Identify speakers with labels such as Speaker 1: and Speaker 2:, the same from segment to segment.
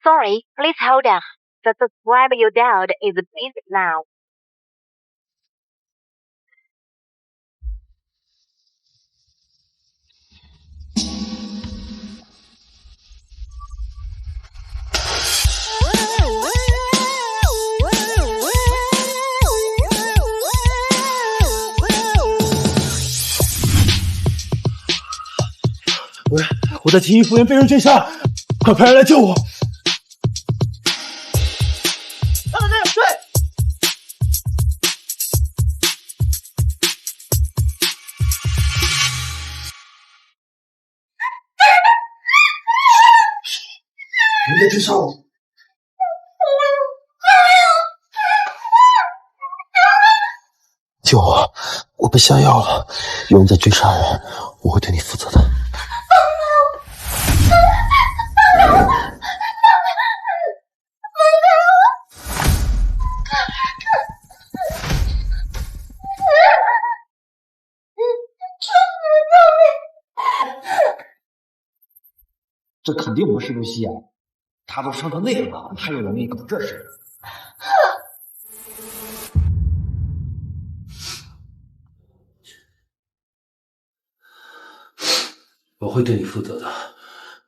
Speaker 1: Sorry, please hold on. The subscriber you dialed is busy now.
Speaker 2: 喂，我在秦毅夫人被人追杀，快派人来救我！对！人在追杀我！救我！我被下药了，有人在追杀人，我会对你负责的。 这肯定不是露西亚，她都伤成那样了，还有能力搞这事？我会对你负责的，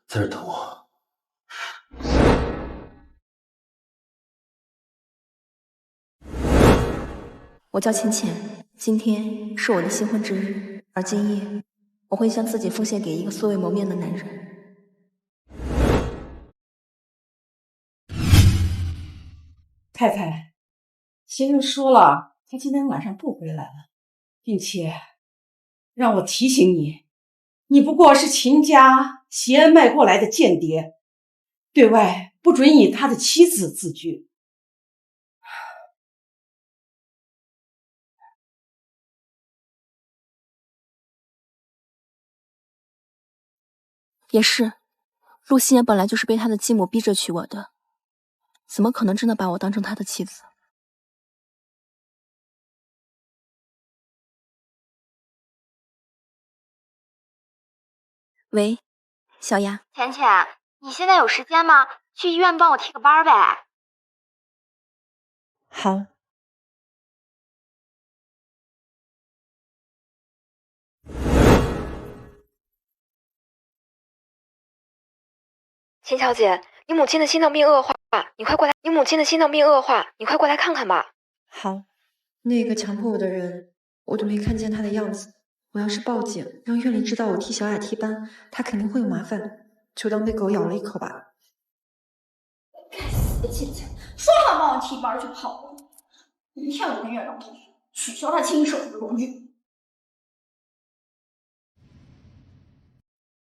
Speaker 2: 在这等我。
Speaker 3: 我叫浅浅，今天是我的新婚之日，而今夜我会将自己奉献给一个素未谋面的男人。
Speaker 4: 太太，先生说了，他今天晚上不回来了，并且让我提醒你，你不过是秦家携恩卖过来的间谍，对外不准以他的妻子自居。
Speaker 3: 也是，陆心言本来就是被他的继母逼着娶我的，怎么可能真的把我当成他的妻子？ 喂，小雅，
Speaker 1: 浅浅，你现在有时间吗？去医院帮我替个班呗。
Speaker 3: 好。
Speaker 5: 秦小姐，你母亲的心脏病恶化，你快过来！你母亲的心脏病恶化，你快过来看看吧。
Speaker 3: 好，那个强迫我的人，我都没看见他的样子。我要是报警，让院里知道我替小雅替班，他肯定会有麻烦。就当被狗咬了一口吧。
Speaker 6: 该死的浅浅，说好帮我替班就跑了。明天我就跟院长同学取消他亲手的荣誉。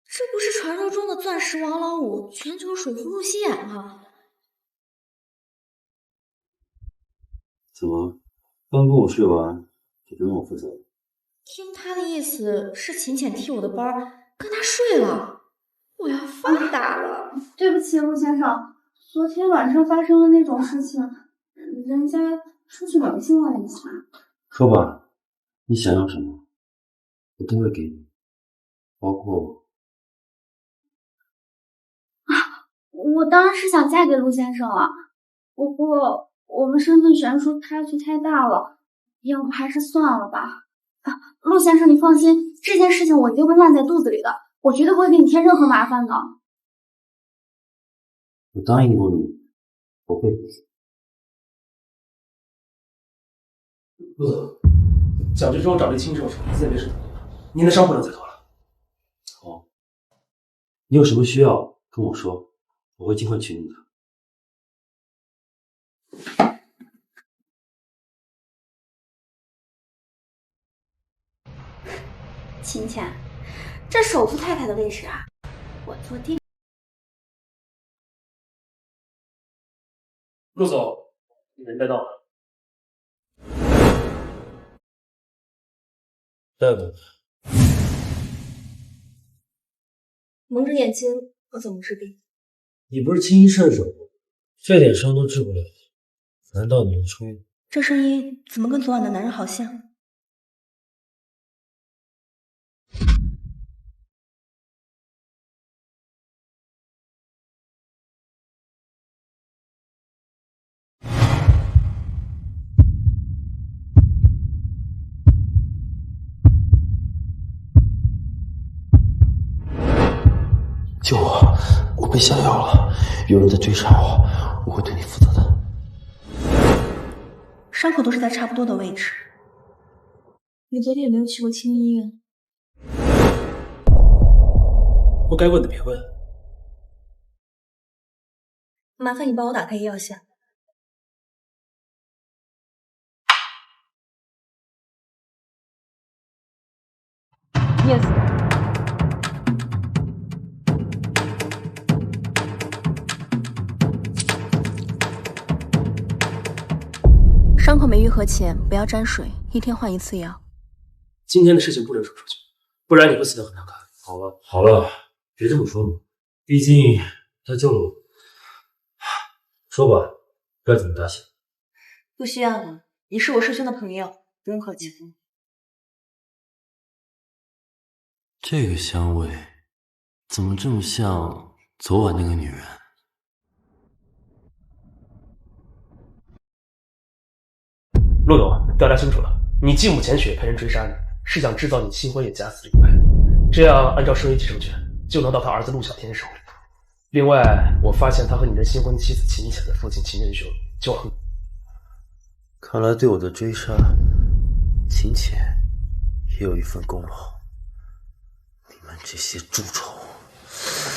Speaker 6: 这不是传说中的钻石王老五全球首富陆西眼吗？
Speaker 2: 怎么，刚跟我睡完就不用我负责？
Speaker 6: 听他的意思是秦浅替我的班，跟他睡了。我要发达了。
Speaker 7: 对不起，陆先生，昨天晚上发生的那种事情，人家出去冷静了一下。
Speaker 2: 说吧，你想要什么，我都会给你，包括
Speaker 7: 我当然是想嫁给陆先生了，不过我们身份悬殊差距太大了，要不还是算了吧。陆先生，你放心，这件事情我一定会烂在肚子里的，我绝对不会给你添任何麻烦的。
Speaker 2: 我答应过你，我会。陆总，蒋志忠找这亲手手，现在别是等了，您的伤不能再拖了。好，你有什么需要跟我说，我会尽快去你的。
Speaker 6: 秦浅，这首富太太的位置啊，我坐定。
Speaker 2: 陆总，人带到了。下一个，
Speaker 3: 蒙着眼睛，我怎么治病？
Speaker 2: 你不是青衣圣手吗？这点伤都治不了，难道你能吹？
Speaker 3: 这声音怎么跟昨晚的男人好像？
Speaker 2: 救我！我被下药了，有人在追杀我，我会对你负责的。
Speaker 3: 伤口都是在差不多的位置。你昨天有没有去过青衣医院？
Speaker 2: 我该问的别问。
Speaker 3: 麻烦你帮我打开医药线。
Speaker 5: Yes。伤口没愈合前不要沾水，1天换1次药。
Speaker 2: 今天的事情不能说出去，不然你会死得很难看。好了，别这么说嘛，毕竟他救了我。说吧，该怎么答谢？
Speaker 3: 不需要了，你是我师兄的朋友，不用客气。
Speaker 2: 这个香味怎么这么像昨晚那个女人？陆董，调查清楚了，你继母钱雪派人追杀你，是想制造你新婚也假死的意外，这样按照顺位继承权就能到他儿子陆小天手里。另外，我发现他和你的新婚妻子秦浅的父亲秦仁雄交往。看来对我的追杀，秦浅也有一份功劳。你们这些蛀虫，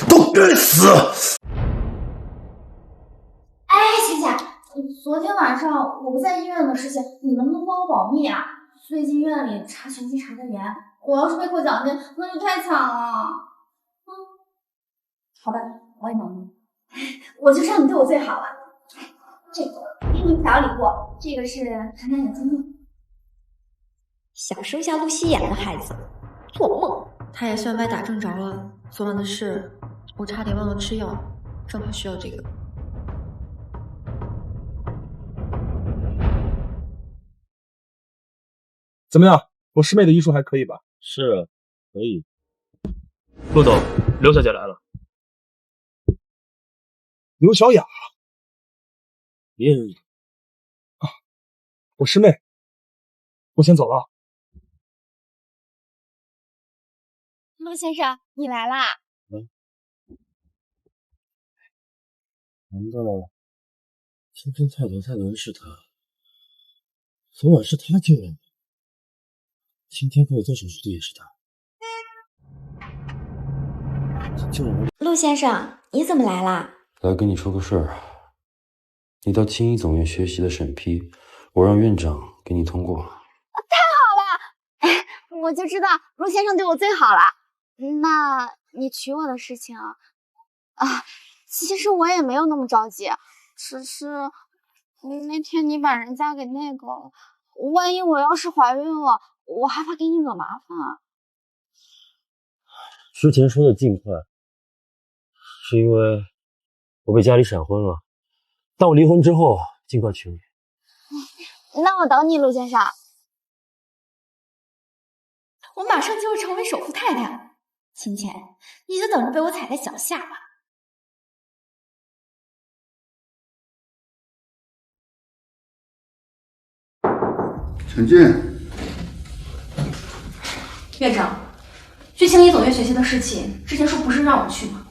Speaker 2: 都该死！
Speaker 7: 哎，浅浅，昨天晚上我不在医院的事情，你能不能帮我保密啊？最近院里查拳击查得严，我要是被扣奖金，那就太惨了。好吧，我也保密。我就知道你对我最好了。这个给你小礼物，这个是谈谈你的经历。
Speaker 3: 想生下陆西雅的孩子，做梦！他也算歪打正着了。昨晚的事，我差点忘了吃药，正好需要这个。
Speaker 8: 怎么样？我师妹的医术还可以吧？
Speaker 2: 是，可以。陆总，刘小姐来了。
Speaker 8: 刘小雅，
Speaker 2: 别人
Speaker 8: 啊，我师妹，我先走了。
Speaker 7: 陆先生，你来啦？
Speaker 2: 难道天天太多太多人是他？昨晚是他救了我，今天给我做手术的也是他。救了我。
Speaker 7: 陆先生，你怎么来啦？
Speaker 2: 来跟你说个事儿，你到青衣总院学习的审批，我让院长给你通过了。
Speaker 7: 太好了！我就知道陆先生对我最好了。那你娶我的事情其实我也没有那么着急，只是那天你把人嫁给那个，万一我要是怀孕了，我害怕给你惹麻烦啊。
Speaker 2: 之前说的尽快，是因为我被家里闪婚了，但我离婚之后尽快娶你。
Speaker 7: 那我等你，陆先生。
Speaker 6: 我马上就会成为首富太太了。秦浅，你就等着被我踩在脚下吧。
Speaker 9: 请进。
Speaker 6: 院长，去青衣总院学习的事情，之前说不是让我去吗？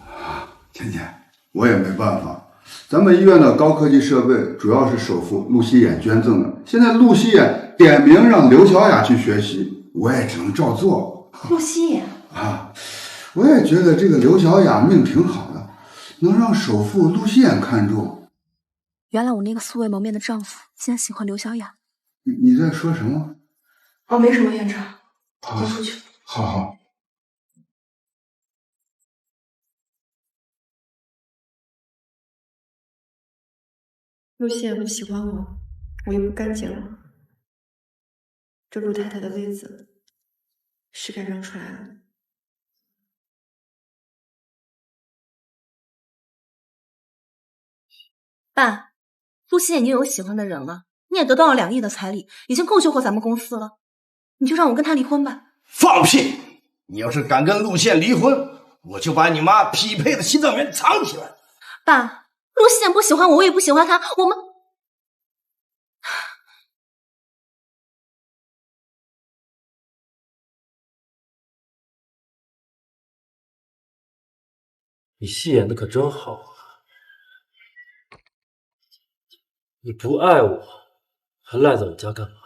Speaker 9: 浅浅，我也没办法。咱们医院的高科技设备主要是首富陆希衍捐赠的，现在陆希衍点名让刘小雅去学习，我也只能照做。
Speaker 6: 陆希衍
Speaker 9: 我也觉得这个刘小雅命挺好的，能让首富陆希衍看中。
Speaker 5: 原来我那个素未谋面的丈夫竟然喜欢刘小雅。
Speaker 9: 你在说什么？
Speaker 6: 没什么，院长，先出去。
Speaker 9: 好。
Speaker 3: 陆希不喜欢我，我也不干净了。这陆太太的位子是该让出来了。
Speaker 6: 爸，陆希衍已经有喜欢的人了，你也得到了2亿的彩礼，已经够救活咱们公司了。你就让我跟他离婚吧。
Speaker 10: 放屁！你要是敢跟陆宪离婚，我就把你妈匹配的心脏源藏起来。
Speaker 6: 爸，陆希衍不喜欢我，我也不喜欢他，我们……
Speaker 2: 你戏演的可真好啊！你不爱我，还赖在我家干嘛？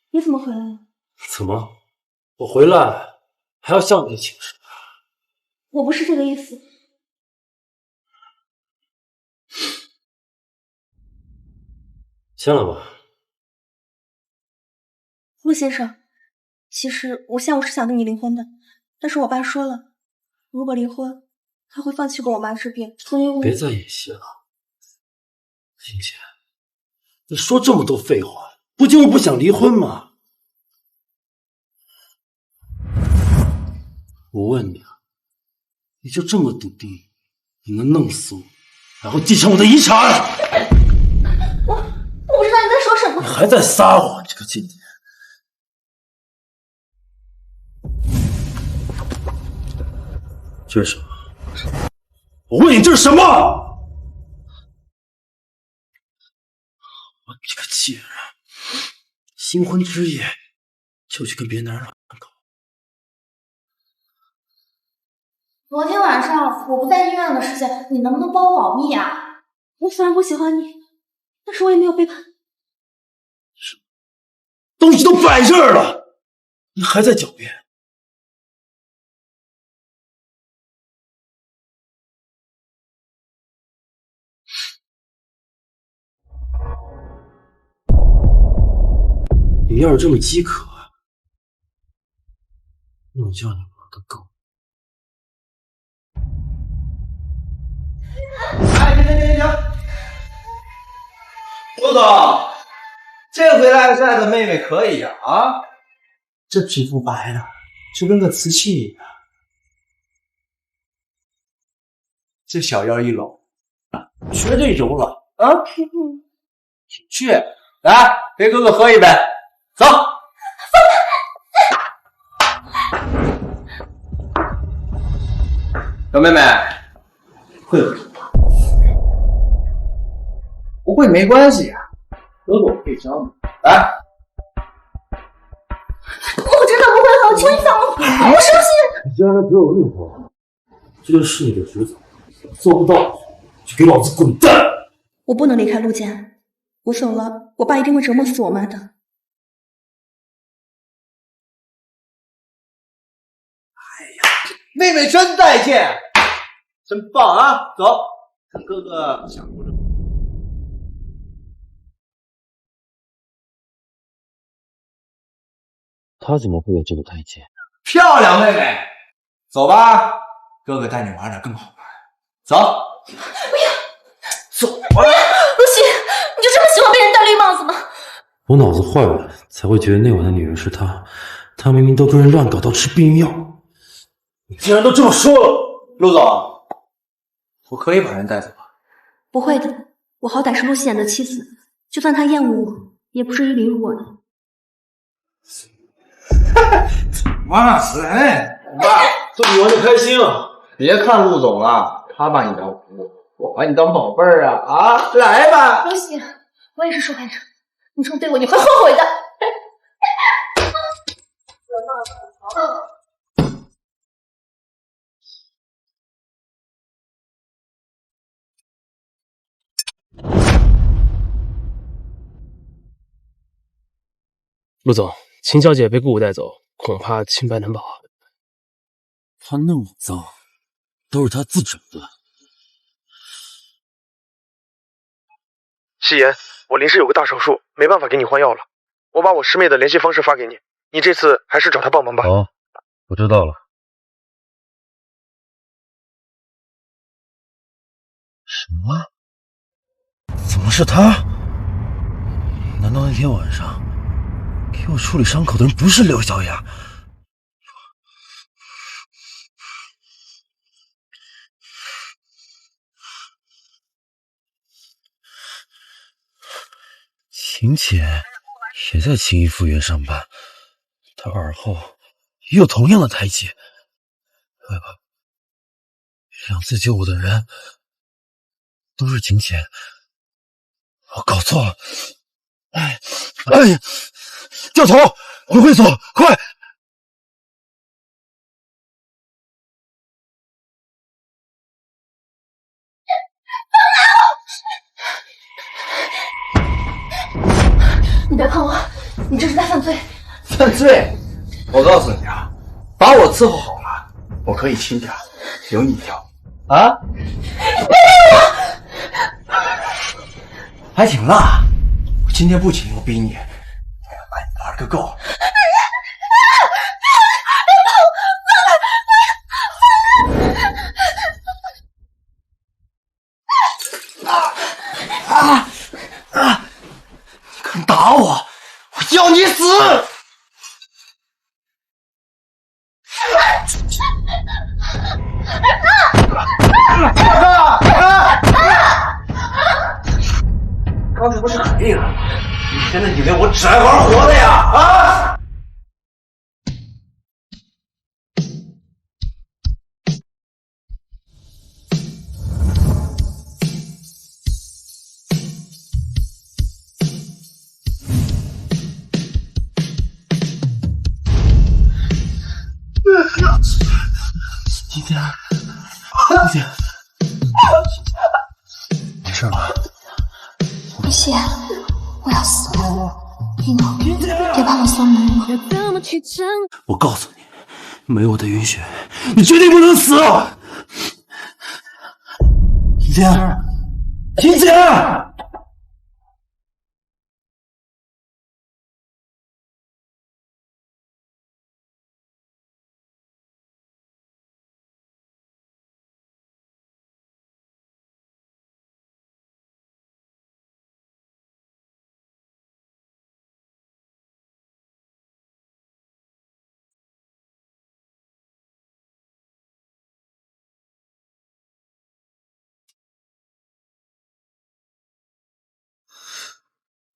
Speaker 3: 你怎么回来了？
Speaker 2: 怎么，我回来还要向你请示？
Speaker 3: 我不是这个意思。
Speaker 2: 签了吧。
Speaker 3: 陆先生，其实我下午是想跟你离婚的，但是我爸说了，如果离婚，他会放弃给我妈治病，所以我
Speaker 2: 别再演戏了，欣姐，你说这么多废话，不就是不想离婚吗？我问你啊，你就这么笃定你能弄死我，然后继承我的遗产？
Speaker 3: 我不知道你在说什么。
Speaker 2: 你还在撒谎，这个贱贱！这是什么？我问你这是什么？我这个贱人，新婚之夜就去跟别的男人乱搞。
Speaker 6: 昨天晚上我不在医院的事情，你能不能帮我保密啊？
Speaker 3: 我虽然不喜欢你，但是我也没有背叛。
Speaker 2: 东西都摆这儿了，你还在狡辩？你要是这么饥渴，那我叫你玩个够。
Speaker 10: 哎，停！陆总，这回来晒的妹妹可以呀啊！
Speaker 11: 这皮肤白的，就跟个瓷器一样。这小腰一搂，绝对柔软啊！挺倔。来，陪哥哥喝一杯，走。
Speaker 10: 小妹妹，会喝什么？不会没关系啊，哥哥我可以教你。来。
Speaker 6: 我真的不会喝，求你放我，我生气。
Speaker 2: 你既然给我怒火，这就是你的职责，做不到就给老子滚蛋！
Speaker 3: 我不能离开陆家，我走了，我爸一定会折磨死我妈的。
Speaker 10: 哎呀，妹妹真带劲，真棒啊！走，跟哥哥享受着。
Speaker 2: 他怎么会有这个台阶？
Speaker 10: 漂亮，妹妹，走吧，哥哥带你玩点更好玩。走，
Speaker 6: 不要，走吧。陆西，你就这么喜欢被人戴绿帽子吗？
Speaker 2: 我脑子坏了，才会觉得那晚的女人是她。她明明都跟人乱搞到吃避孕药，你既然都这么说了，
Speaker 10: 陆总，我可以把人带走吧？
Speaker 3: 不会的，我好歹是陆希言的妻子，就算他厌恶我，也不至于离我的。
Speaker 10: 哇塞，
Speaker 2: 爸，逗你玩的开心啊！
Speaker 10: 别看陆总了，他把你当服务，我把你当宝贝儿啊！啊，来吧，
Speaker 6: 陆西，我也是受害者，你这么对我，你会后悔的。
Speaker 12: 陆总，秦小姐被顾武带走，恐怕清白难保啊。
Speaker 2: 她那么脏，都是她自整的。
Speaker 13: 夕颜，我临时有个大手术，没办法给你换药了。我把我师妹的联系方式发给你，你这次还是找她帮忙吧。
Speaker 2: 好，我知道了。什么？怎么是他？难道那天晚上给我处理伤口的人不是刘小雅？秦姐也在秦怡复原上班，她耳后也有同样的台阶。两次救我的人都是秦姐，我搞错了。哎，掉头，回会所，快！
Speaker 6: 别碰我，你这是在犯罪！
Speaker 10: 犯罪？我告诉你啊，把我伺候好了，我可以亲家留你一条啊！
Speaker 6: 别理我！
Speaker 10: 还挺辣，我今天不请我逼你，把你玩个够！你敢打我，我要你死！刚才不是肯定了？你真的以为我只爱玩活的呀？啊！今天，没事吧？
Speaker 7: 不谢，我要死了！云诺，别把我送门了！
Speaker 2: 我告诉你，没有我的允许，你绝对不能死！婷姐，婷姐！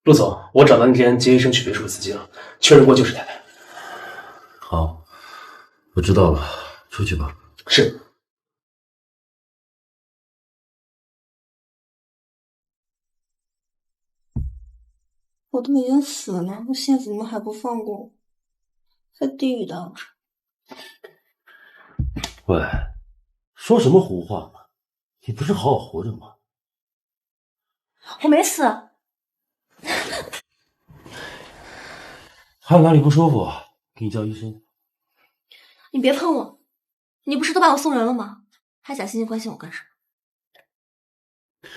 Speaker 2: 陆总，我找到那天接医生去别墅的司机了，确认过就是太太。
Speaker 14: 好，我知道了，出去吧。
Speaker 2: 是。
Speaker 3: 我都已经死了，那现在怎么还不放过我？在地狱当中。
Speaker 14: 喂，说什么胡话嘛？你不是好好活着吗？
Speaker 3: 我没死。
Speaker 14: 还有哪里不舒服？给你叫医生。
Speaker 3: 你别碰我！你不是都把我送人了吗？还假惺惺关心我干什么？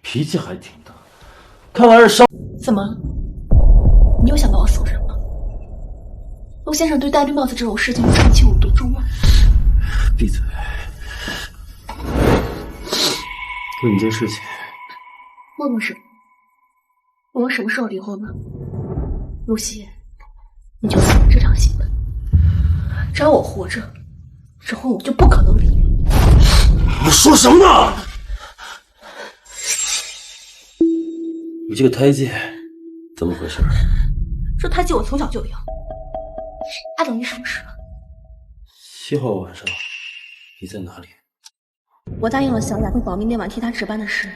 Speaker 14: 脾气还挺大，看来是伤。
Speaker 3: 怎么？你又想把我送人吗？陆先生对戴绿帽子这种事情是情有独钟啊！
Speaker 14: 闭嘴！问你件事情。
Speaker 3: 问我什么？问我什么时候离婚吗？陆希，你就死了这条心吧。只要我活着，这婚我就不可能离。
Speaker 14: 你说什么呢？你这个胎记怎么回事？
Speaker 3: 这胎记我从小就有，它等于什么事？
Speaker 14: 7号晚上你在哪里？
Speaker 3: 我答应了小雅会保密那晚替她值班的事。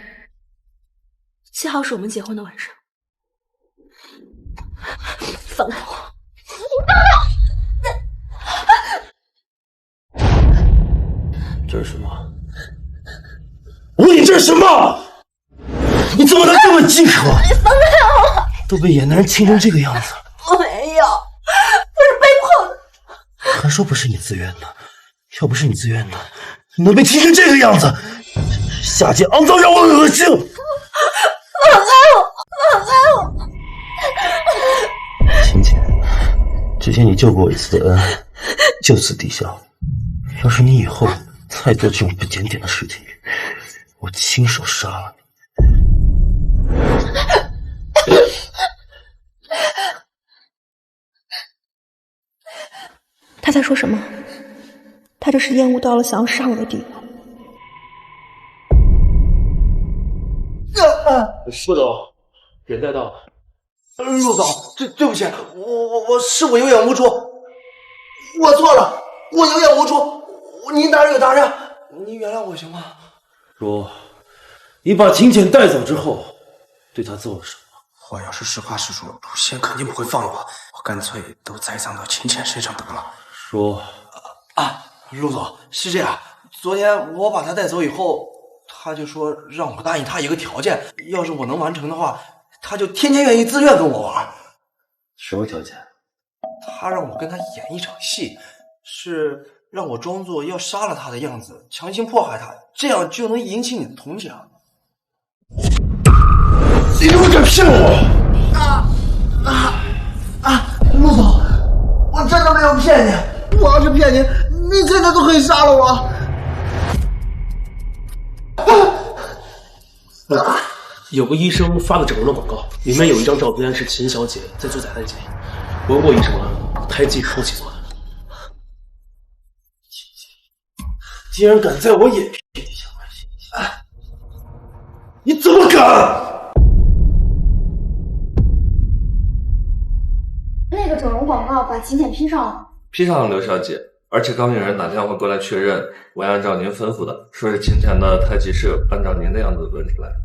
Speaker 3: 7号是我们结婚的晚上。放开我！
Speaker 14: 这是什么？我问你这是什么？你怎么能这么饥渴？
Speaker 3: 你放开我！
Speaker 14: 都被野男人亲成这个样子，
Speaker 3: 我没有，我是被迫的。
Speaker 14: 还说不是你自愿的，要不是你自愿的，你能被亲成这个样子，下贱肮脏让我恶心。
Speaker 3: 放开我！放开我！
Speaker 14: 晴晴，之前你救过我一次的恩，就此抵消。要是你以后再做这种不检点的事情，我亲手杀了你。
Speaker 3: 他在说什么？他这是厌恶到了想要杀我的地步。
Speaker 2: 副总，人带到了。
Speaker 10: 陆总，对不起，我是我有眼无珠，我错了，我有眼无珠，您大人有大量，您原谅我行吗？
Speaker 14: 若你把秦浅带走之后，对他做了什么？
Speaker 13: 我要是实话实说，陆仙肯定不会放了我，我干脆都栽赃到秦浅身上得了。
Speaker 14: 说
Speaker 10: 陆总是这样，昨天我把他带走以后，他就说让我答应他一个条件，要是我能完成的话，他就天天愿意自愿跟我玩。
Speaker 2: 什么条件？
Speaker 10: 他让我跟他演一场戏，是让我装作要杀了他的样子，强行迫害他，这样就能引起你的同情。你他妈敢骗我！陆总，我真的没有骗你，我要是骗你，你现在都可以杀了我。
Speaker 12: 有个医生发的整容的广告，里面有一张照片是秦小姐在做假胎记。我问过医生了，胎记是后期做的。竟然敢在我眼皮底下玩心机，你怎么敢？
Speaker 7: 那个整容广告把请柬拼上了。
Speaker 15: 批上了，刘小姐。而且刚有人打电话过来确认，我按照您吩咐的，说是请柬的胎记是按照您的样子纹出来的。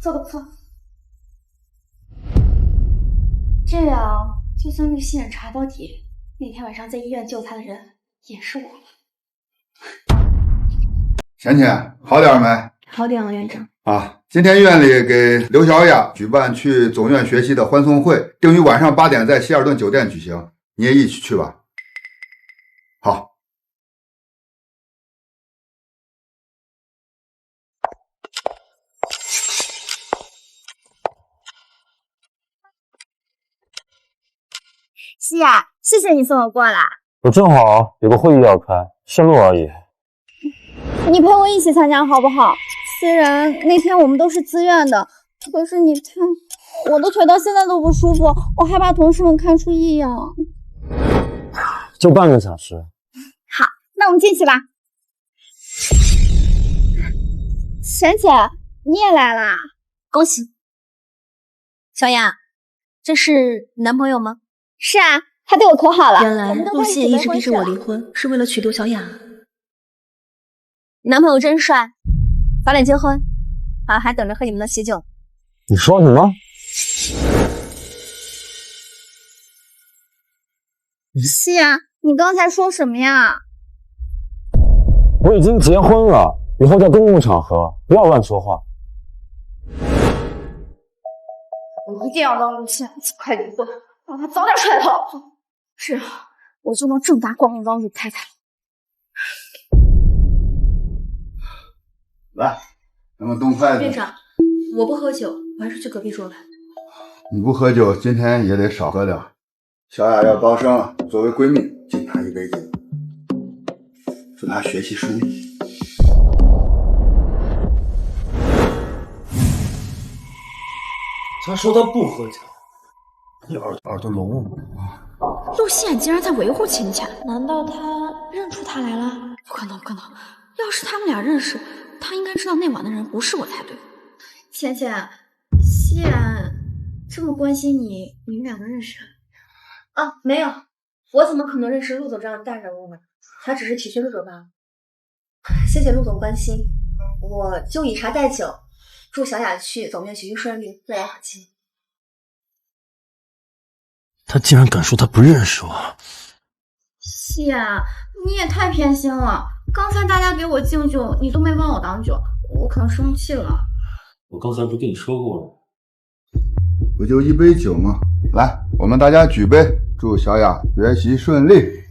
Speaker 7: 做得不错，这样就算陆熙远查到底，那天晚上在医院救他的人也是我。
Speaker 9: 浅浅，好点没？
Speaker 3: 好点了，院长。
Speaker 9: 啊，今天院里给刘小雅举办去总院学习的欢送会，定于晚上8点在希尔顿酒店举行，你也一起去吧。好。
Speaker 7: 是呀，谢谢你送我过来。
Speaker 14: 我正好有个会议要开，顺路而已。
Speaker 7: 你陪我一起参加好不好？虽然那天我们都是自愿的，可是你看，我的腿到现在都不舒服，我害怕同事们看出异样。
Speaker 14: 就半个小时。
Speaker 7: 好，那我们进去吧。璇姐，你也来啦，恭喜！
Speaker 3: 小雅，这是你男朋友吗？
Speaker 7: 是啊，他对我可好了。
Speaker 3: 原来陆熙也一直逼着我离婚，是为了娶刘小雅。
Speaker 7: 你男朋友真帅，早点结婚，还等着喝你们的喜酒。
Speaker 14: 你说什么？
Speaker 7: 是啊，你刚才说什么呀？
Speaker 14: 我已经结婚了，以后在公共场合不要乱说话。
Speaker 7: 我一定要让陆熙尽快离婚，让他早点出来讨老婆。是啊，我就能正大光明当陆太太了。
Speaker 9: 来，咱们动筷子。
Speaker 3: 院长，我不喝酒，我还是去隔壁桌吧。
Speaker 9: 你不喝酒，今天也得少喝点。小雅要高升了，作为闺蜜，敬她一杯酒，祝她学习顺利。
Speaker 2: 他说他不喝酒，你耳朵聋了吗？
Speaker 3: 陆熙远竟然在维护秦浅，难道他认出他来了？不可能，不可能！要是他们俩认识，他应该知道那晚的人不是我才对。
Speaker 7: 浅浅，熙然这么关心你，你们两个认识？
Speaker 3: 啊，没有，我怎么可能认识陆总这样的大人物呢？他只是体恤陆总罢了。谢谢陆总关心，我就以茶代酒，祝小雅去总院学习顺利，未来好亲。
Speaker 14: 他竟然敢说他不认识我！
Speaker 7: 熙然，你也太偏心了。刚才大家给我敬酒，你都没帮我挡酒，我可能生气了。
Speaker 2: 我刚才不是跟你说过了吗？
Speaker 9: 不就一杯酒吗？来，我们大家举杯，祝小雅学习顺利。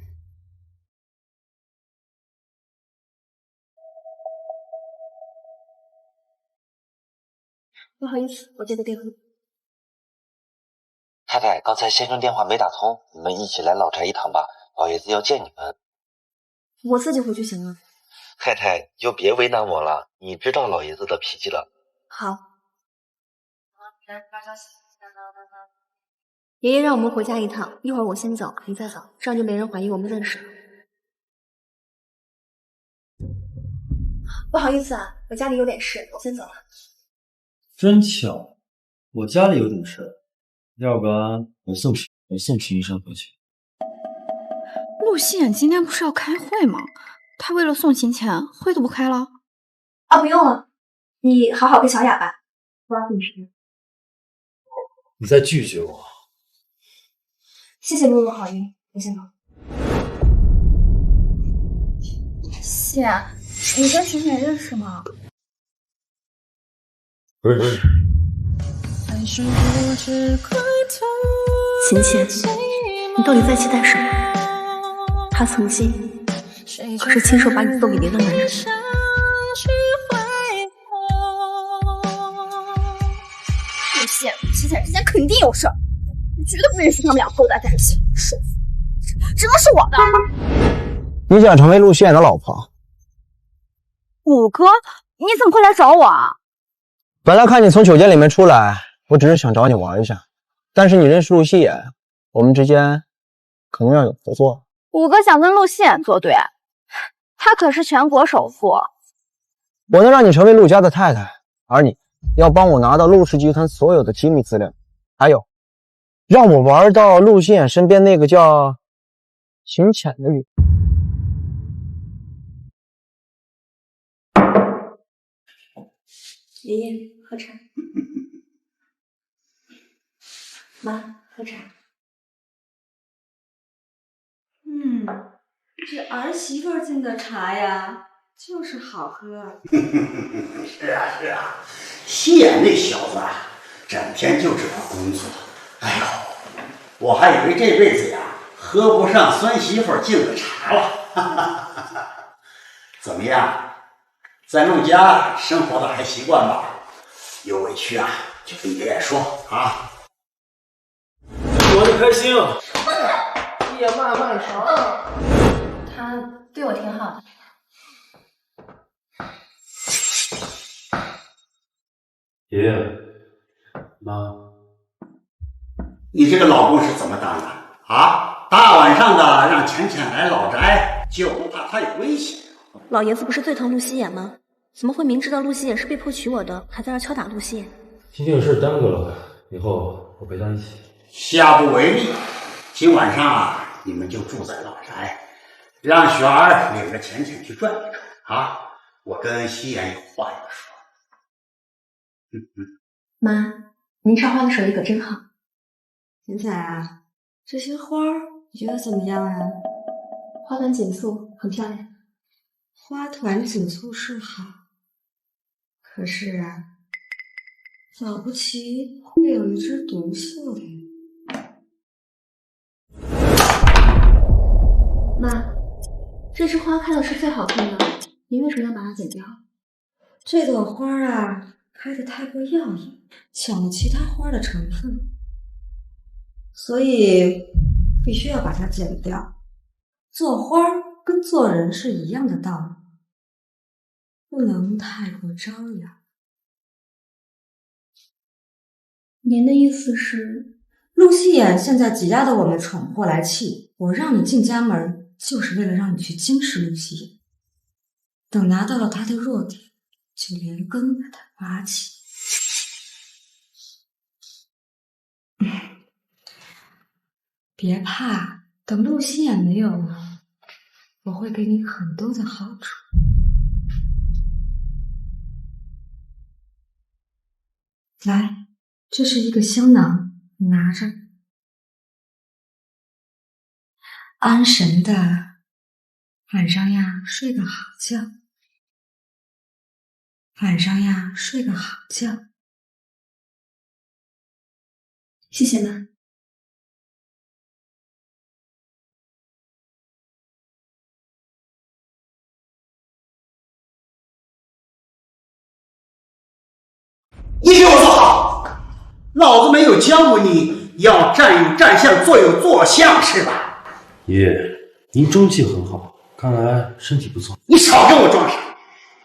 Speaker 3: 不好意思，我接的电话。
Speaker 16: 太太，刚才先生电话没打通，你们一起来老宅一趟吧，老爷子要见你们。
Speaker 3: 我自己回去行了。
Speaker 16: 太太，就别为难我了，你知道老爷子的脾气了。
Speaker 3: 好。爷爷让我们回家一趟，一会儿我先走，你再走，这样就没人怀疑我们认识了。不好意思啊，我家里有点事，我先走了。
Speaker 2: 真巧，我家里有点事，要不然我送秦医生回去。
Speaker 3: 陆熙远今天不是要开会吗？他为了送秦浅，会都不开了？啊，不用了，你好好跟小雅吧，我要跟你时间。
Speaker 2: 你在拒绝我？
Speaker 3: 谢谢陆总好意，我先走。
Speaker 7: 熙然，你跟秦浅认识吗？
Speaker 2: 不认识。
Speaker 3: 秦倩，你到底在期待什么？他曾经可是亲手把你送给您的男人。
Speaker 6: 陆希言、秦倩之间肯定有事儿，我绝对不允许他们俩勾搭在一起。首付只能是我的。
Speaker 17: 你想成为陆希言的老婆？
Speaker 6: 五哥，你怎么会来找我啊？
Speaker 17: 本来看你从酒店里面出来，我只是想找你玩一下，但是你认识陆希言，我们之间可能要有合作。
Speaker 6: 五哥想跟陆希言作对，他可是全国首富。
Speaker 17: 我能让你成为陆家的太太，而你要帮我拿到陆氏集团所有的机密资料，还有让我玩到陆希言身边那个叫秦浅的女。
Speaker 3: 爷爷喝茶，妈喝茶。
Speaker 4: 这儿媳妇进的茶呀，就是好喝。
Speaker 18: 是啊，希言那小子啊，整天就知道工作。哎呦，我还以为这辈子呀喝不上孙媳妇进的茶了。怎么样？在陆家生活的还习惯吧？有委屈啊，就跟爷爷说啊。
Speaker 12: 玩的开心啊！
Speaker 3: 爷爷慢慢尝。他对我挺好的。
Speaker 12: 爷爷，妈，
Speaker 18: 你这个老公是怎么当的啊？大晚上的让浅浅来老宅，就不怕他有危险？
Speaker 3: 老爷子不是最疼陆希言吗？怎么会明知道陆希言是被迫娶我的，还在这敲打陆希言？
Speaker 12: 今天有事耽搁了，以后我陪他一起。
Speaker 18: 下不为例。今晚上啊，你们就住在老宅，让雪儿领着浅浅去转一转啊。我跟希言有话要说。
Speaker 3: 妈，您插花的手艺可真好。
Speaker 4: 浅浅啊，这些花儿你觉得怎么样啊？
Speaker 3: 花团锦簇，很漂亮。
Speaker 4: 花团锦簇是好，可是啊，保不齐会有一只毒秀的。
Speaker 3: 妈，这枝花开的是最好看的，您为什么要把它剪掉？
Speaker 4: 这朵花啊，开得太过耀眼，抢了其他花的成分，所以必须要把它剪掉。做花跟做人是一样的道理，不能太过张扬。
Speaker 3: 您的意思是，
Speaker 4: 陆希言现在挤压的我们喘不过来气，我让你进家门，就是为了让你去监视陆希言。等拿到了他的弱点，就连根把他拔起。别怕，等陆希言没有了，我会给你很多的好处。来，这是一个香囊，你拿着，安神的，晚上呀睡个好觉，晚上呀睡个好觉。
Speaker 3: 谢谢妈。
Speaker 18: 你给我坐好！老子没有教过你要站有站相，坐有坐相是吧？
Speaker 12: 爷爷，您中气很好，看来身体不错。
Speaker 18: 你少跟我装傻！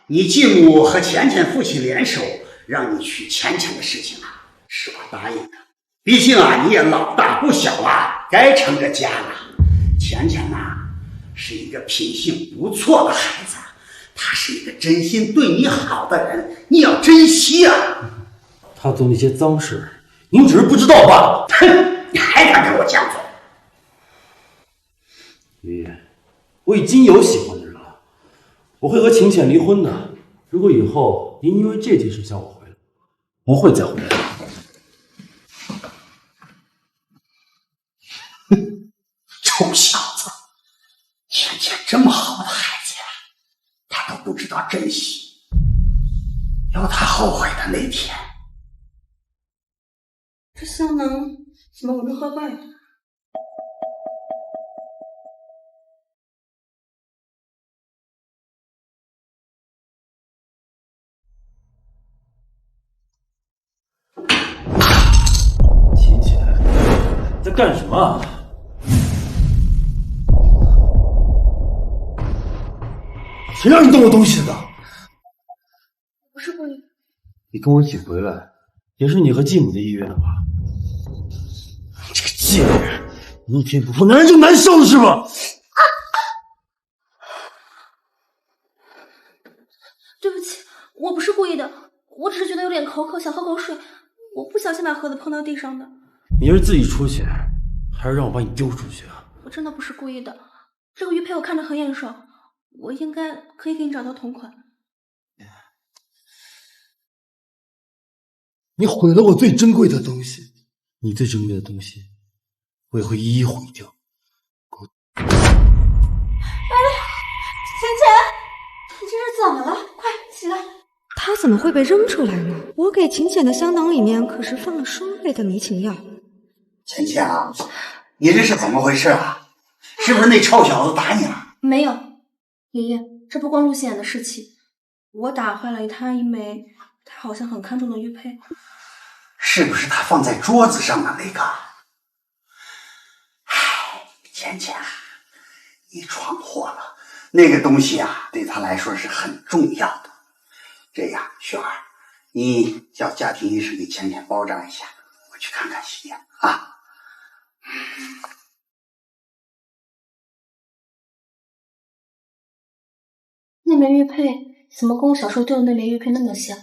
Speaker 18: 你继母和浅浅父亲联手让你娶浅浅的事情啊，是我答应的。毕竟啊，你也老大不小了，该成个家了。浅浅呐，是一个品性不错的孩子，他是一个真心对你好的人，你要珍惜啊！
Speaker 12: 他做那些脏事，您只是不知道罢了。
Speaker 18: 哼，你还敢跟我犟嘴？
Speaker 12: 爷爷，我已经有喜欢的人了，我会和浅浅离婚的。如果以后您因为这件事向我回来，不会再回来了。
Speaker 18: 哼，臭小子，浅浅这么好的孩子呀，他都不知道珍惜，有他后悔的那天。
Speaker 4: 这香囊怎么闻着怪怪的？
Speaker 2: 在干什么啊？
Speaker 8: 谁让你动我东西的？
Speaker 3: 不是故意。
Speaker 12: 你跟我一起回来，也是你和继母的意愿了吧？
Speaker 8: 这个贱人，一天不碰男人就难受是吧？
Speaker 3: 对不起，我不是故意的，我只是觉得有点口渴，想喝口水，我不小心把盒子碰到地上的。
Speaker 12: 你是自己出去，还是让我把你丢出去啊？
Speaker 3: 我真的不是故意的，这个玉佩我看着很眼熟，我应该可以给你找到同款。
Speaker 8: 你毁了我最珍贵的东西，
Speaker 12: 你最珍贵的东西，我也会一一毁掉。
Speaker 6: 哎，浅浅，你这是怎么了？快起来！
Speaker 5: 他怎么会被扔出来呢？我给浅浅的香囊里面可是放了双倍的迷情药。
Speaker 18: 浅浅啊，你这是怎么回事啊？是不是那臭小子打你了？
Speaker 3: 没有，爷爷，这不关陆显的事情，我打坏了他一枚他好像很看重的玉佩。
Speaker 18: 是不是他放在桌子上的那个？唉，浅浅，你闯祸了。那个东西啊，对他来说是很重要的。这样，雪儿，你叫家庭医生给浅浅包扎一下，我去看看西面啊。
Speaker 3: 那枚玉佩怎么跟我小时候丢的那枚玉佩那么像？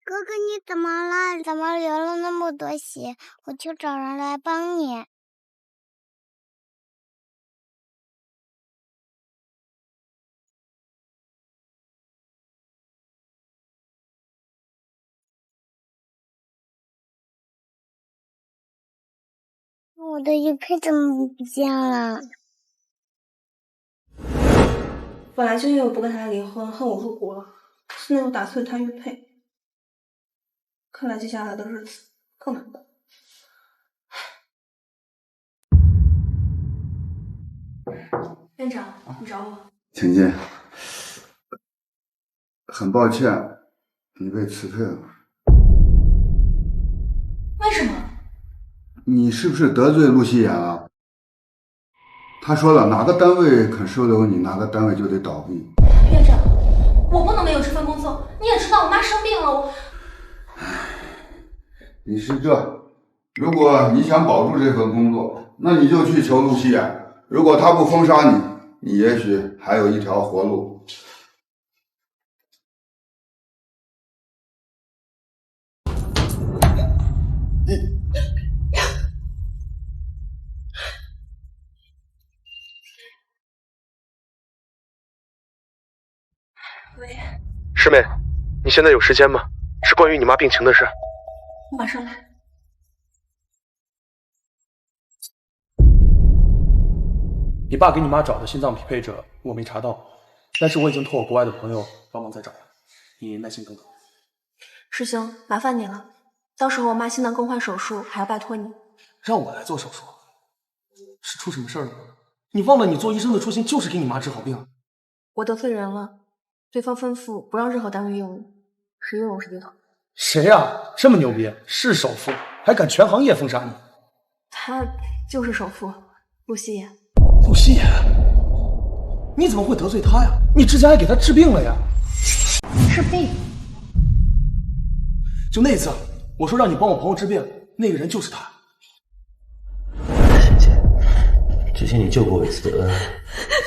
Speaker 19: 哥哥，你怎么了？怎么流了那么多血？我去找人来帮你。我的玉佩怎么不见了？
Speaker 3: 本来就因为我不跟他离婚，恨我入骨了，现在又打碎了他玉佩，看来接下来的日子更难过。院长，你找我？
Speaker 9: 浅浅，很抱歉，你被辞退了。
Speaker 3: 为什么？
Speaker 9: 你是不是得罪陆希言了？他说了，哪个单位肯收留你，哪个单位就得倒闭。
Speaker 3: 院长，我不能没有这份工作。你也知道我妈生病了，我……
Speaker 9: 你是这，如果你想保住这份工作，那你就去求陆希言。如果他不封杀你，你也许还有一条活路。
Speaker 3: 喂，
Speaker 13: 师妹，你现在有时间吗？是关于你妈病情的事。
Speaker 3: 我马上来。
Speaker 8: 你爸给你妈找的心脏匹配者我没查到，但是我已经托我国外的朋友帮忙再找了，你耐心等等。
Speaker 3: 师兄，麻烦你了，到时候我妈心脏更换手术还要拜托你。
Speaker 8: 让我来做手术？是出什么事儿了吗？你忘了你做医生的初心就是给你妈治好病。
Speaker 3: 我得罪人了，对方吩咐不让任何单位用你，谁用我是对头。
Speaker 8: 谁呀？这么牛逼，是首富，还敢全行业封杀你？
Speaker 3: 他就是首富陆希言。
Speaker 8: 陆希言？你怎么会得罪他呀？你之前还给他治病了呀？
Speaker 3: 治病？
Speaker 8: 就那次，我说让你帮我朋友治病，那个人就是他。
Speaker 14: 沈姐，之前你救过我一次的恩，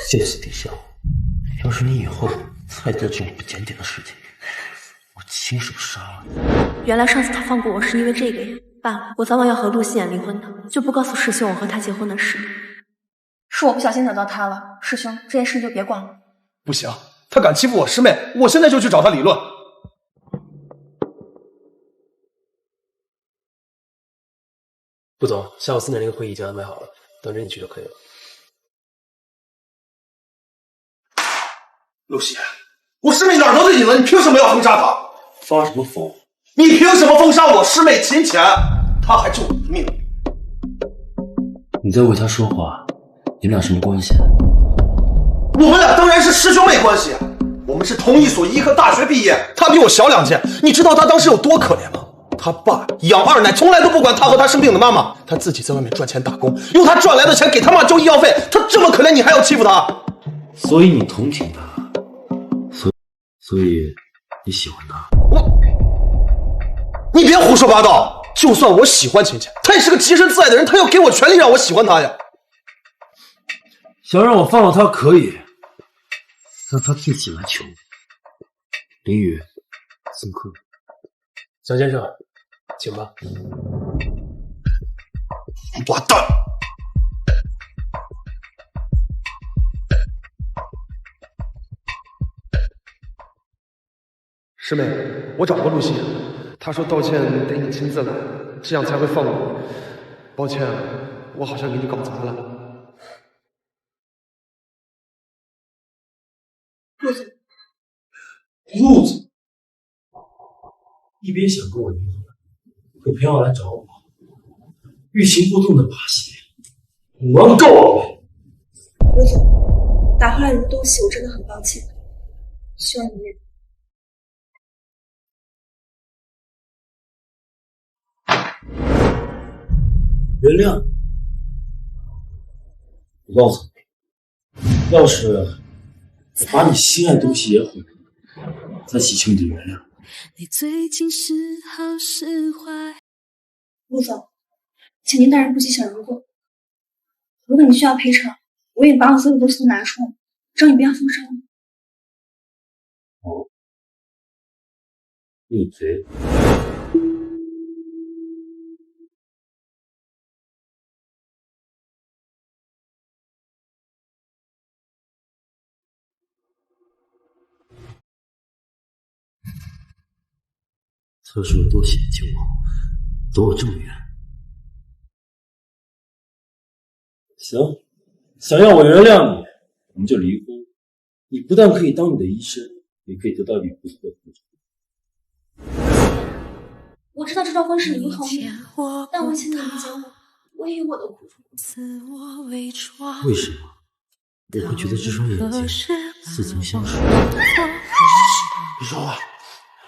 Speaker 14: 谢谢地笑。要是你以后再做这种不检点的事情，我亲手杀了你。
Speaker 3: 原来上次他放过我是因为这个呀。罢了，我早晚要和陆希言离婚的，就不告诉师兄我和他结婚的事。是我不小心惹到他了，师兄，这件事就别管了。
Speaker 8: 不行，他敢欺负我师妹，我现在就去找他理论。
Speaker 2: 顾总，下午4点那个会议已经安排好了，等着你去就可以了。
Speaker 8: 陆希言，我师妹哪儿得罪你了？你凭什么要封杀她？
Speaker 12: 发什么疯？
Speaker 8: 你凭什么封杀我师妹秦浅？她还救我的命。
Speaker 12: 你在为他说话，你们俩什么关系？
Speaker 8: 我们俩当然是师兄妹关系啊！我们是同一所医科大学毕业，他比我小2届。你知道他当时有多可怜吗？他爸养2奶，从来都不管他和他生病的妈妈，他自己在外面赚钱打工，用他赚来的钱给他妈交医药费。他这么可怜，你还要欺负他？
Speaker 12: 所以你同情他，所以你喜欢他。
Speaker 8: 你别胡说八道！就算我喜欢秦浅，他也是个洁身自爱的人，他要给我权利让我喜欢他呀。
Speaker 12: 想让我放了他可以，但他自己来求。林宇，送客。
Speaker 2: 蒋先生，请吧。
Speaker 8: 完蛋！师妹，我找过陆西，她说道歉得你亲自来，这样才会放过我。抱歉，我好像给你搞砸了。
Speaker 2: 路子，一边想跟我离婚，又偏要来找我，欲擒故纵的把戏，我玩够了。
Speaker 3: 刘总，打坏了你的东西，我真的很抱歉，希望你原谅。
Speaker 12: 原谅？我告诉你，要是我把你心爱的东西也毁了，再祈求你的原谅。
Speaker 20: 你最近是好是坏？
Speaker 3: 陆总，请您大人不计小人过。如果你需要赔偿，我也把我所有东西都拿出来，只要你不要负伤。
Speaker 12: 哦，闭嘴！测试有多险救我，躲我这么远。行，想要我原谅你，我们就离婚。你不但可以当你的医生，也可以得到一笔不错的补偿。
Speaker 3: 我知道这段婚是你不同意，但我请你理解我也有我的苦处。
Speaker 12: 为什么我会觉得这双眼睛似曾相识？
Speaker 8: 别说话，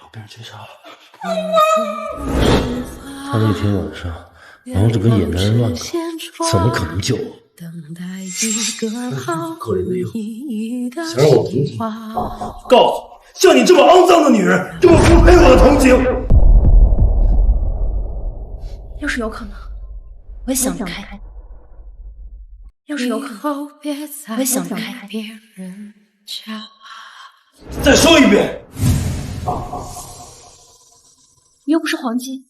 Speaker 8: 我被人追杀了。
Speaker 12: 他那天晚上忙着跟野男人乱搞，怎么可能救我？可怜的有，想让我同情，告诉你，像你这么肮脏的女人，根本不配我的同情。
Speaker 3: 要是有可能，我也想离开。要是有可能，我也想离开。
Speaker 12: 再说一遍。
Speaker 3: 你又不是黄金，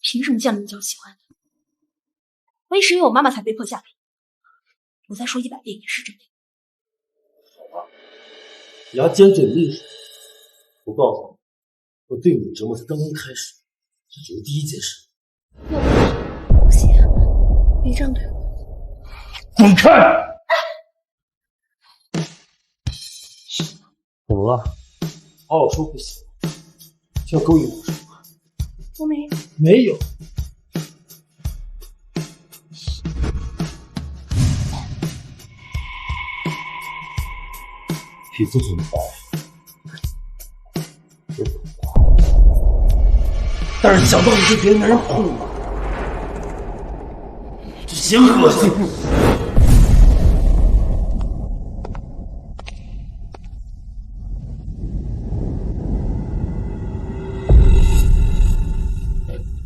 Speaker 3: 凭什么叫你叫喜欢的？我也是因为我妈妈才被迫嫁给你。我再说100遍也是真的。
Speaker 12: 好吧，牙尖嘴利是。我告诉你，我对你的折磨才刚刚开始，这只是第一件事。
Speaker 3: 不行，别这样对我。
Speaker 12: 滚开！怎么了？好好说不行，就要勾引我是吗？
Speaker 3: 我
Speaker 12: 没有。皮肤很白，但是想到你被别的男人碰了，这嫌恶心。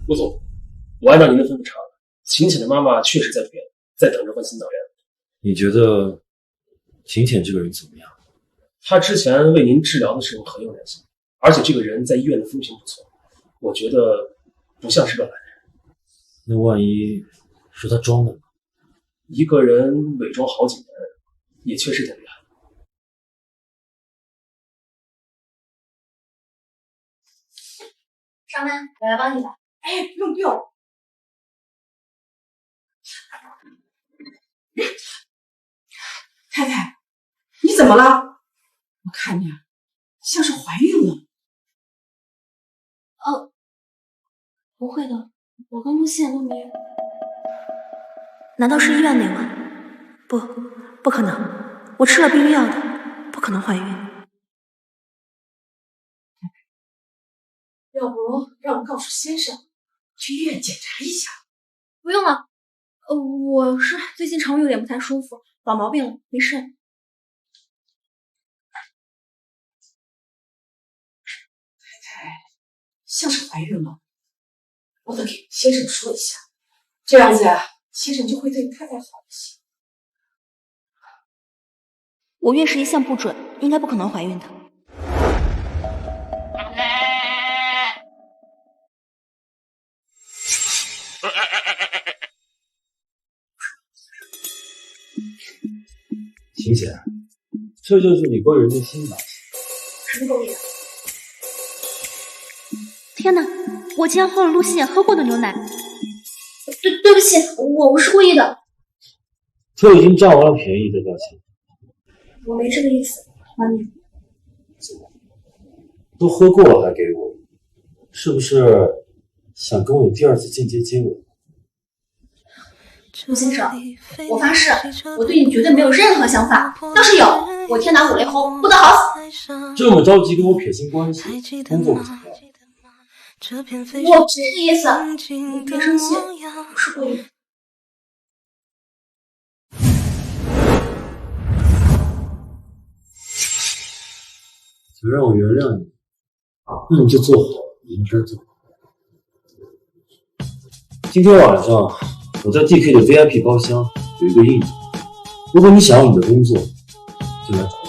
Speaker 2: 陆总，我按照您的吩咐查了，秦浅的妈妈确实在住院，在等着换心导员。
Speaker 12: 你觉得秦浅这个人怎么样？
Speaker 2: 他之前为您治疗的时候很有耐心，而且这个人在医院的风评不错，我觉得不像是乱来人。
Speaker 12: 那万一是他装的呢？
Speaker 2: 一个人伪装好几年，也确实挺厉害。
Speaker 3: 少南，我来帮你吧。
Speaker 4: 哎，不用不用。太太，你怎么了？我看你像是怀孕了。
Speaker 3: 不会的，我跟陆希言都没有。
Speaker 21: 难道是医院那晚？不可能，我吃了避孕药的，不可能怀孕。
Speaker 4: 要不让我告诉先生去医院检查一下？
Speaker 3: 不用了，我是最近肠胃有点不太舒服，老毛病了，没事。
Speaker 4: 像是怀孕了，我得给先生说一下，这样子先生就会对太太好一些。
Speaker 21: 我月事一向不准，应该不可能怀孕的。
Speaker 12: 秦姐，这就是你勾引人的心吧？
Speaker 3: 什么勾引？
Speaker 7: 天哪！我竟然喝了陆希言喝过的牛奶。
Speaker 3: 对不起，我不是故意的。
Speaker 12: 就已经占完了便宜的道歉。
Speaker 3: 我没这个意思，还你。
Speaker 12: 都喝过了还给我，是不是想跟我有第二次间接接吻？
Speaker 3: 陆先生，我发誓，我对你绝对没有任何想法。要是有，我天打5雷轰，不得好死。
Speaker 12: 这么着急跟我撇清关系，工作不想要？
Speaker 3: 我不是这个意思，你别生气，不是故意的。
Speaker 12: 想让我原谅你，那你就做好你应该做。今天晚上我在 DK 的 VIP 包厢有一个应酬，如果你想要你的工作，就来找我。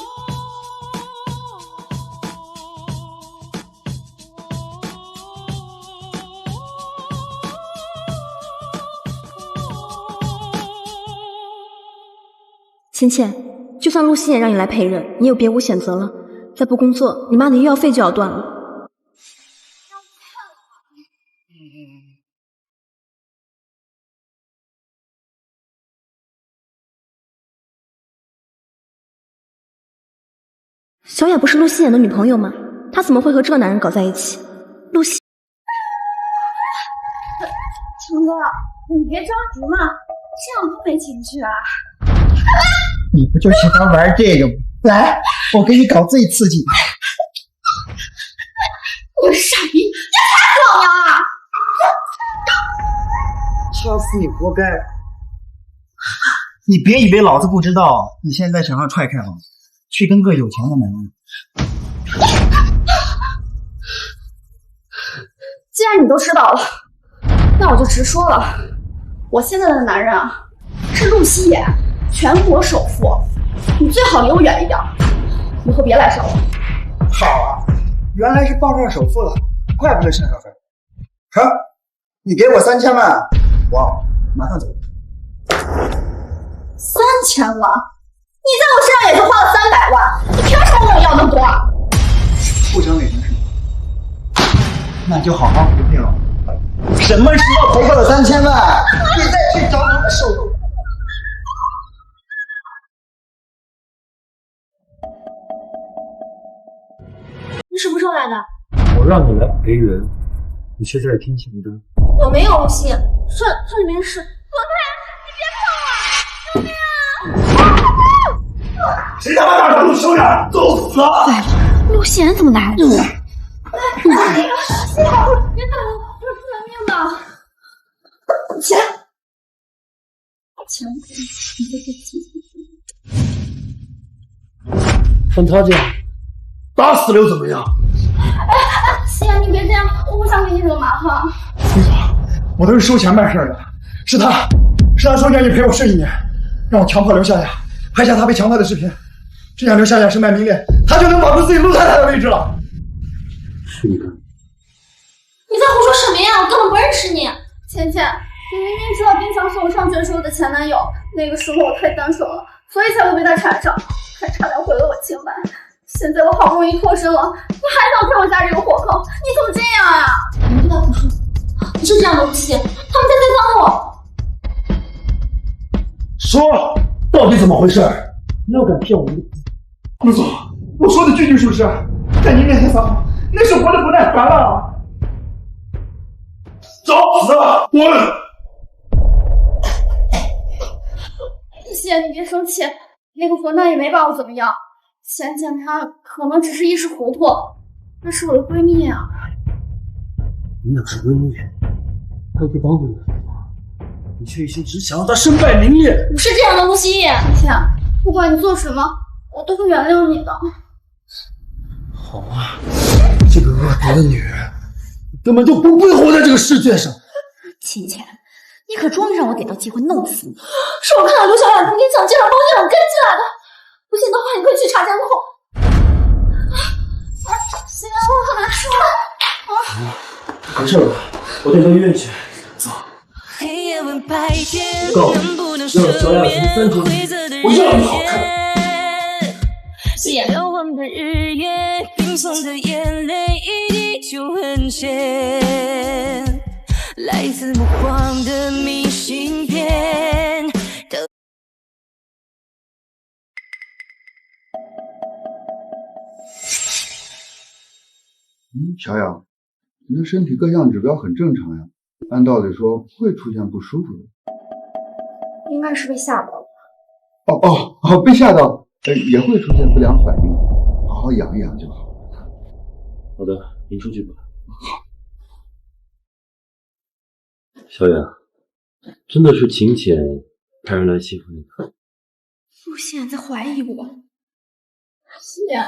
Speaker 21: 芊芊，就算陆希言让你来陪人，你也别无选择了。再不工作，你妈的医药费就要断了。小雅不是陆希言的女朋友吗？她怎么会和这个男人搞在一起？陆希，
Speaker 6: 强哥，你别着急嘛，这样多没情趣啊！
Speaker 17: 你不就喜欢玩这个吗？来，我给你搞最刺激。
Speaker 6: 我是傻逼，你太好了！
Speaker 17: 掐死你活该！你别以为老子不知道，你现在想要踹开好，去跟个有钱的男人。
Speaker 6: 既然你都知道了，那我就直说了，我现在的男人啊，是陆希言，全国首富。你最好离我远一点，以后别来找我。
Speaker 17: 好啊，原来是傍上首富了，怪不得赡小费。成，你给我3000万，我马上走。
Speaker 6: 3000万？你在我身上也就花了300万，你凭什么跟我要那么多？
Speaker 17: 不成也成事，那就好好回避了。什么时候赔过了3000万，你再去找你的首富。
Speaker 3: 你什么时候来的？
Speaker 12: 我让你来陪人，你却在这听情歌。
Speaker 3: 我没有陆希言，这里面是罗太，你别碰我！救命啊！
Speaker 18: 谁他妈大小路收点，揍死了！
Speaker 7: 陆希言怎么来了？
Speaker 6: 幸好别打我，我是人命的。起来，强哥，你在这气。
Speaker 12: 看他这样，打死了又怎么样？
Speaker 6: 希言，你别这样，我不想给你惹麻烦。
Speaker 17: 没错，我都是收钱办事的，是他说愿意陪我睡1年，让我强迫刘夏夏拍下他被强迫的视频，这样刘夏夏身败名裂，他就能保住自己陆太太的位置了。
Speaker 12: 是你的。
Speaker 6: 你在胡说什么呀？我根本不认识你。芊芊，你明明知道冰强是我上学时候的前男友，那个时候我太单纯了，所以才会被他缠上，还差点毁了我清白。现在我好不容易脱身了，你还想推我下这个火坑？你怎么这样呀？
Speaker 3: 你对他不说，你是这样的陆希言，他们在对方我。
Speaker 17: 说，到底怎么回事？你要敢骗我陆总，我说的句句属实，在您面前撒谎，那是活得不耐烦了。
Speaker 12: 找死！滚！
Speaker 6: 谢谢你别生气，那个混蛋也没把我怎么样。浅浅她可能只是一时糊涂，那是我的闺蜜啊。
Speaker 12: 你俩是闺蜜，她又不帮助你，你却一心只想让她身败名裂。
Speaker 6: 不是这样的，陆希野，浅，不管你做什么，我都会原谅你的。
Speaker 12: 好啊，这个恶毒的女人，根本就不配活在这个世界上。
Speaker 21: 浅浅，你可终于让我逮到机会弄死你！
Speaker 6: 是我看到刘小雅跟你抢，这样帮你俩跟进来的。不信的话，你可以去查监控。行了，
Speaker 12: 没事了，我带你到医院去。走。我告诉你，要是小雅从3天里，我要你好看。
Speaker 20: 遥望的日夜，冰封的眼泪一滴就很咸，来自目光的明信片。
Speaker 9: 小雅，你的身体各项指标很正常呀，按道理说不会出现不舒服的。
Speaker 6: 应该是被吓到了。
Speaker 9: 被吓到，也会出现不良反应，好好养一养就好。
Speaker 12: 好的，您出去吧。好。小雅，真的是秦浅派人来欺负你的？
Speaker 21: 陆现在怀疑我。
Speaker 6: 是呀，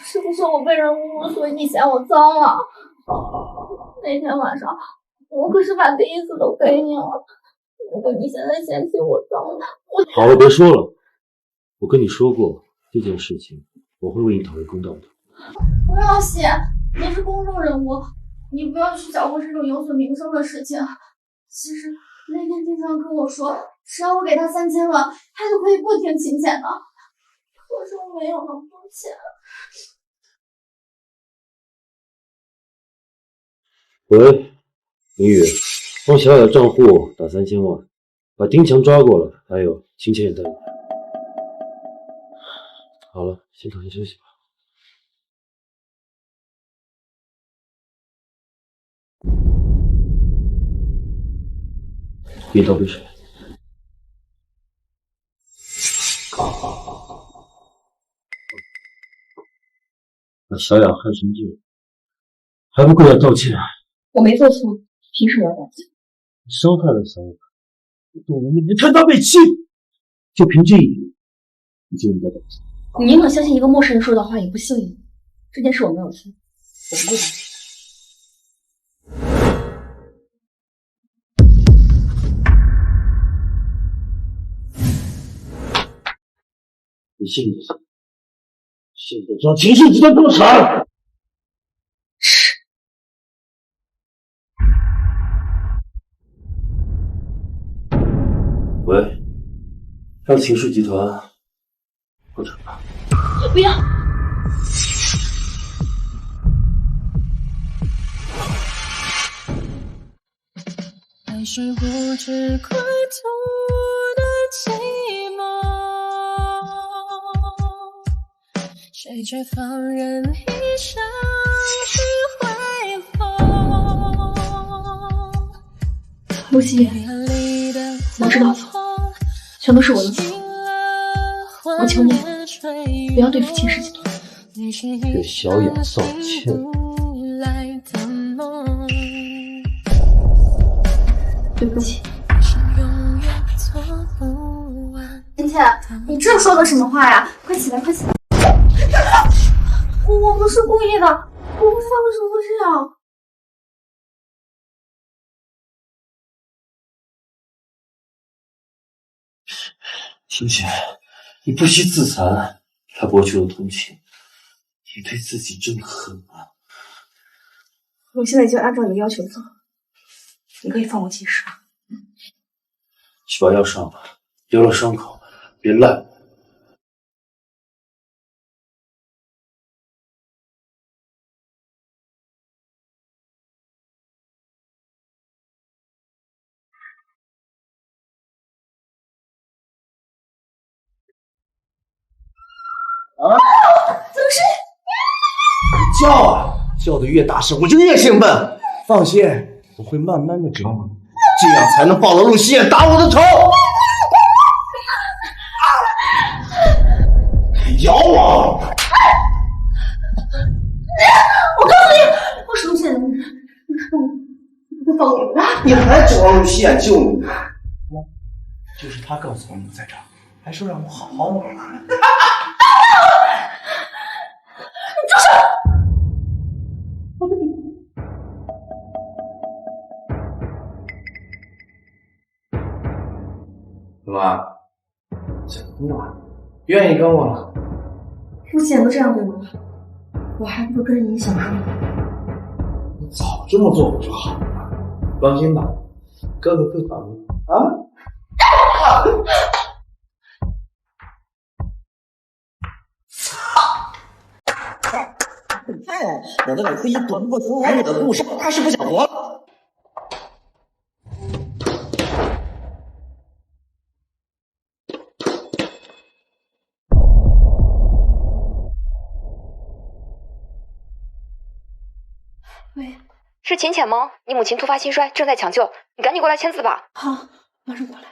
Speaker 6: 是不是我被人侮辱，所以你嫌我脏了？那天晚上，我可是把第一次都给你了。如果你现在嫌弃我脏了，
Speaker 12: 好了，别说了。我跟你说过这件事情，我会为你讨回公道的。
Speaker 6: 不要写，你是公众人物，你不要去搅和这种有损名声的事情。其实那天经常跟我说，只要我给他3000万，他就可以不听秦浅的。可是我没有那么多钱。
Speaker 12: 喂，明宇，帮小雅的账户打3000万，把丁强抓过来，还有秦浅也带过来。好了，先躺下休息吧。给你倒杯水。把小雅害成这样，还不跪下道歉？
Speaker 3: 我没做错，凭什么要道歉？
Speaker 12: 你伤害了小雅，你动人你看她被欺，就凭这一点，你就应该道歉。
Speaker 3: 你宁可相信一个陌生人说的话，也不信你。这件事我没有错，我不会道歉。
Speaker 12: 你信不信？现在让秦氏集团破产！喂，让秦氏集团破产吧。
Speaker 3: 不要！
Speaker 20: 爱是不知归途的寂寞，谁却放任一生去回风。
Speaker 3: 陆希，我知道了，全都是我的错。我求你，不要对付秦氏集团。
Speaker 12: 给小雅道歉。
Speaker 3: 对不起。
Speaker 6: 浅浅，你这说的什么话呀？快起来，快起来！我不是故意的，我不知道为什么会这样。
Speaker 12: 秦浅，你不惜自残，他博取了同情，你对自己真狠啊！
Speaker 3: 我现在已经按照你的要求做，你可以放我进食。
Speaker 12: 去把药上吧，留了伤口，别烂。
Speaker 10: 啊！
Speaker 6: 怎么是？
Speaker 10: 叫啊！叫的越大声，我就越兴奋。放心，
Speaker 12: 我会慢慢的折磨你，
Speaker 8: 这样才能报了陆希燕打我的头。咬我！
Speaker 3: 我告诉你，我是陆宪的女人，你是你会放我吧？
Speaker 8: 你还指望陆希燕救你？就是他告诉我你在这儿，还说让我好好玩。
Speaker 3: 你住手！我的笔。
Speaker 11: 怎么？怎么了？愿意跟我了？
Speaker 3: 陆宪都这样对我了，我还不如跟着你享受。
Speaker 11: 你早这么做不就好了？放心吧，哥哥会保你啊。
Speaker 17: 笨蛋！我的老师一躲不过从儿女的路上，他是不想活了。
Speaker 5: 喂，是秦浅吗？你母亲突发心衰，正在抢救，你赶紧过来签字吧。
Speaker 3: 好，马上过来。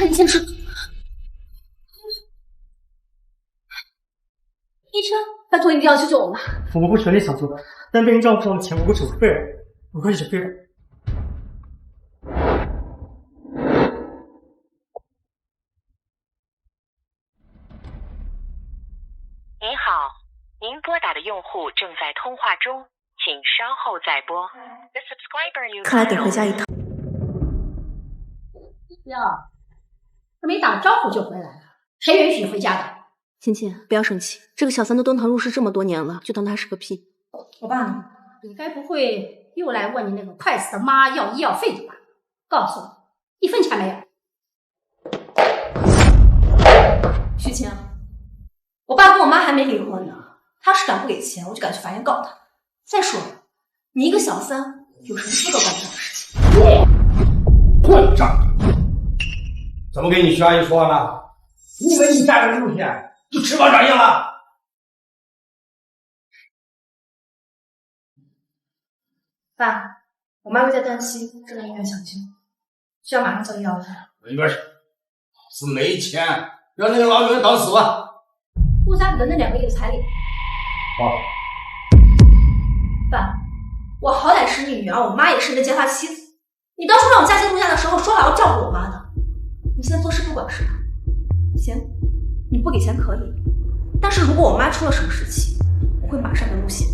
Speaker 3: 你先吃。医生，拜托一定要救救我妈！
Speaker 1: 我们会全力抢救，但被人账户上的钱我会手续费，我会手续费的。
Speaker 22: 您好，您拨打的用户正在通话中，请稍后再拨。The subscriber you
Speaker 21: 看来得回家一趟。
Speaker 4: 呀，他没打招呼就回来了，谁允许你回家的？
Speaker 21: 芊芊，不要生气，这个小三都登堂入室这么多年了，就当他是个屁。
Speaker 4: 我爸呢？你该不会又来问你那个快死的妈要医药费的吧？告诉你，1分钱没有。徐晴，我爸跟我妈还没离婚呢，他是敢不给钱，我就敢去法院告他。再说了，你一个小三，有什么资格干这样的事情？
Speaker 11: 混账！怎么给你徐阿姨说完了？你以为你站着路线就翅膀长硬了？
Speaker 4: 爸，我妈危在旦夕，正在医院抢救，需要马上叫医药费。
Speaker 11: 没本事，老子没钱，让那个老女人等死吧！
Speaker 4: 顾家给的那2个亿的彩礼，
Speaker 11: 好，
Speaker 4: 爸，我好歹是你女儿，我妈也是你的结发妻子。你当初让我嫁进陆家的时候，说好要照顾我妈的，你现在做事不管事吧？行，你不给钱可以，但是如果我妈出了什么事情，我会马上跟陆显。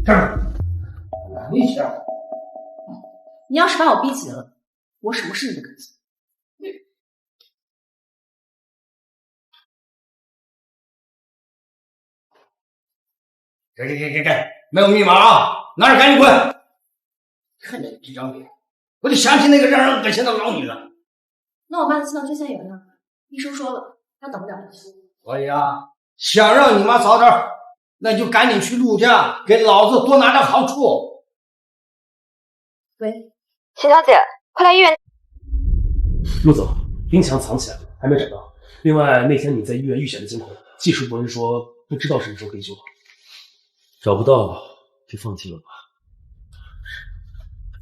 Speaker 11: 这儿，你想，
Speaker 4: 你要是把我逼急了，我什么事你都敢做。
Speaker 11: 给，没有密码啊！拿着赶紧滚！看见你这张脸，我就想起那个让人恶心的老女人。
Speaker 4: 那我妈的心脏缺陷源呢？医生说了，她等不了了。
Speaker 11: 所以啊，想让你妈早点，那就赶紧去陆家，给老子多拿点好处。
Speaker 5: 喂，秦小姐，快来医院！
Speaker 2: 陆总，冰强藏起来了，还没找到。另外，那天你在医院遇险的监控，技术部门说不知道什么时候可以修好。
Speaker 12: 找不到就放弃了吧。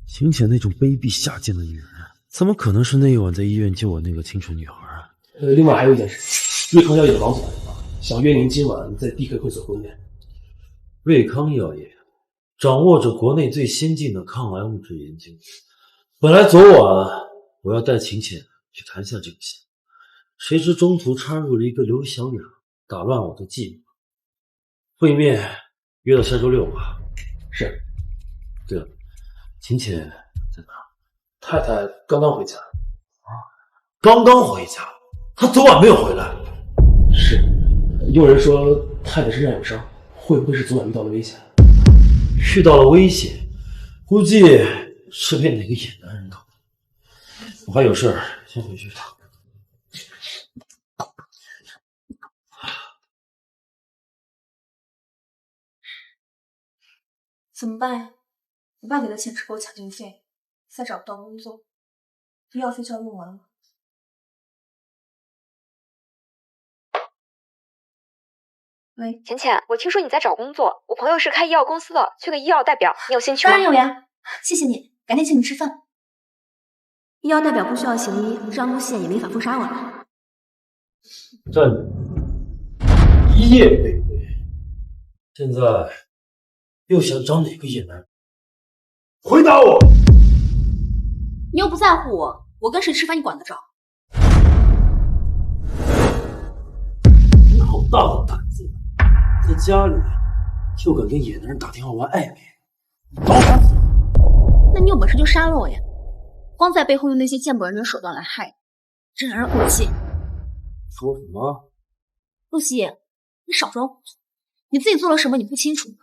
Speaker 12: 秦浅那种卑鄙下贱的女人，怎么可能是那一晚在医院救我那个清纯女孩啊？
Speaker 2: 另外还有一件事，瑞康药业的王总打电话，想约您今晚在 DK 会所婚宴。
Speaker 12: 瑞康药业掌握着国内最先进的抗癌物质研究，本来昨晚我要带秦浅去谈下这个项目，谁知中途插入了一个刘小雅，打乱我的计划。会面约到下周6吧。
Speaker 2: 是。
Speaker 12: 对了，秦浅在哪？
Speaker 2: 太太刚刚回家。
Speaker 12: 刚刚回家？她昨晚没有回来？
Speaker 2: 是。有人说太太身上有伤，会不会是昨晚遇到了危险？
Speaker 12: 遇到了危险，估计是被哪个野男人搞的。我还有事儿，先回去一趟。
Speaker 21: 怎么办呀？我爸给的钱只够抢救费，再找不到工作，医药费就要用完了。
Speaker 5: 喂，浅浅，我听说你在找工作，我朋友是开医药公司的，缺个医药代表，你有兴趣吗？
Speaker 3: 当然有呀，谢谢你，改天请你吃饭。医药代表不需要行医，这样路线也没法封杀我了。
Speaker 12: 站着，一夜未归，现在又想找哪个野男人？回答我！
Speaker 3: 你又不在乎我，我跟谁吃饭你管得着？
Speaker 12: 你好大的胆子，在家里就敢跟野男人打电话玩暧昧，你找死！
Speaker 3: 那你有本事就杀了我呀！光在背后用那些见不得人的手段来害你，真让人恶气。
Speaker 12: 说什么？
Speaker 3: 露西，你少装糊涂！你自己做了什么你不清楚吗？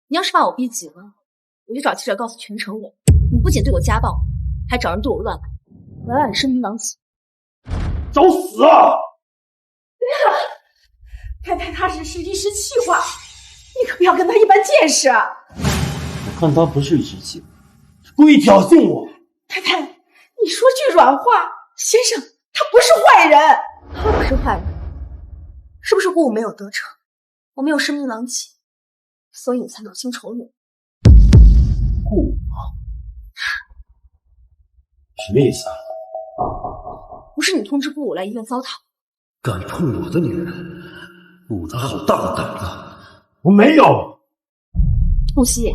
Speaker 3: 你要是把我逼急了，我就找记者告诉全城人，你不仅对我家暴，还找人对我乱来，我要让你声名狼藉。
Speaker 12: 找死啊！
Speaker 4: 太太他只是一时气话，你可不要跟他一般见识啊！
Speaker 12: 我看他不是一时气话，是故意挑衅我。
Speaker 4: 太太，你说句软话，先生他不是坏人。
Speaker 3: 他不是坏人，是不是姑姑没有得逞，我没有声名狼藉，所以你才恼心仇怒？
Speaker 12: 姑什么意思啊？
Speaker 3: 不是你通知姑姑来医院糟蹋，
Speaker 12: 敢碰我的女人，姑她好大的胆子！我没有。
Speaker 3: 露西，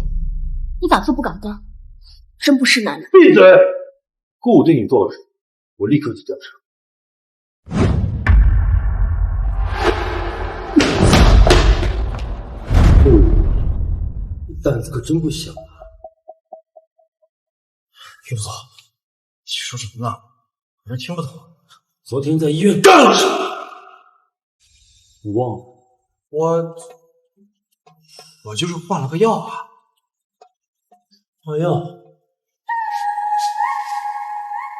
Speaker 3: 你敢做不敢当，真不是男人。
Speaker 12: 闭嘴！姑对你做了什么，我立刻去调查。你胆子可真不小啊！
Speaker 8: 刘总，你说什么呢？我这听不懂。
Speaker 12: 昨天在医院干了什么？你忘了？
Speaker 8: 我就是换了个药啊。
Speaker 12: 换药？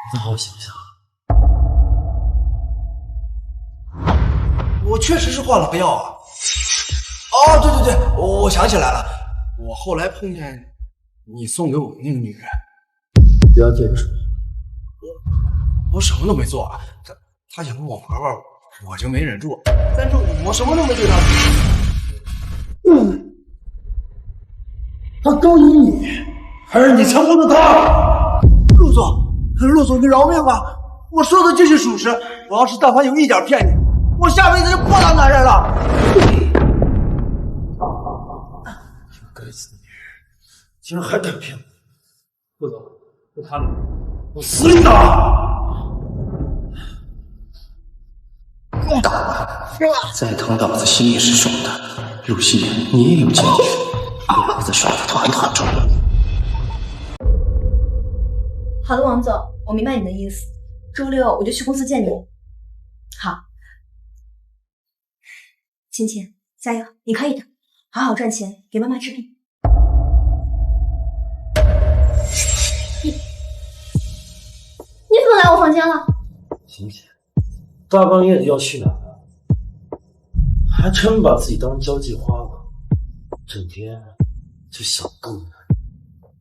Speaker 12: 你再好好想想。
Speaker 8: 我确实是换了个药啊。哦，对对对，我想起来了，我后来碰见你送给我的那个女人。
Speaker 12: 不要见识！
Speaker 8: 我什么都没做啊，他想跟我玩玩，我就没忍住。但是我什么都没对他。
Speaker 12: 他勾引你，还是你强迫的他？
Speaker 8: 陆总，你饶命吧！我说的句句属实，我要是但凡有一点骗你，我下辈子就不当男人了。
Speaker 12: 该死的女人，竟然还敢骗我！陆总，我看了，我死你打！
Speaker 10: 够打了！再疼老子心里是爽的。陆西，你也有坚决，老子爽得团团转。
Speaker 3: 好的，王总，我明白你的意思。周六我就去公司见你。好，晴晴，加油，你可以的，好好赚钱，给妈妈治病。
Speaker 6: 你怎么来我房间了？
Speaker 12: 晴晴，大半夜的要去哪儿？还真把自己当交际花了，整天就想勾引人。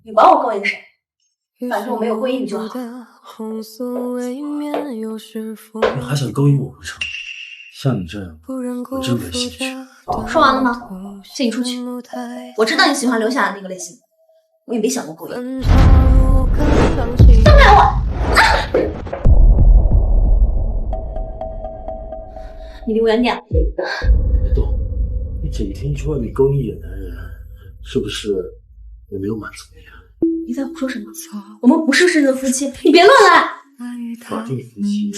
Speaker 3: 你管我勾引谁？反正我没有勾引你就好。
Speaker 12: 你还想勾引我不成？像你这样，我真没兴趣。
Speaker 3: 说完了吗？请你出去。我知道你喜欢留下的那个类型，我也没想过勾引。放开我！你离我远点。
Speaker 12: 别动！你整天去外面勾引野男人，是不是也没有满足你啊？
Speaker 3: 你在胡说什么？我们不是真正夫妻，你别乱来！
Speaker 12: 法定夫妻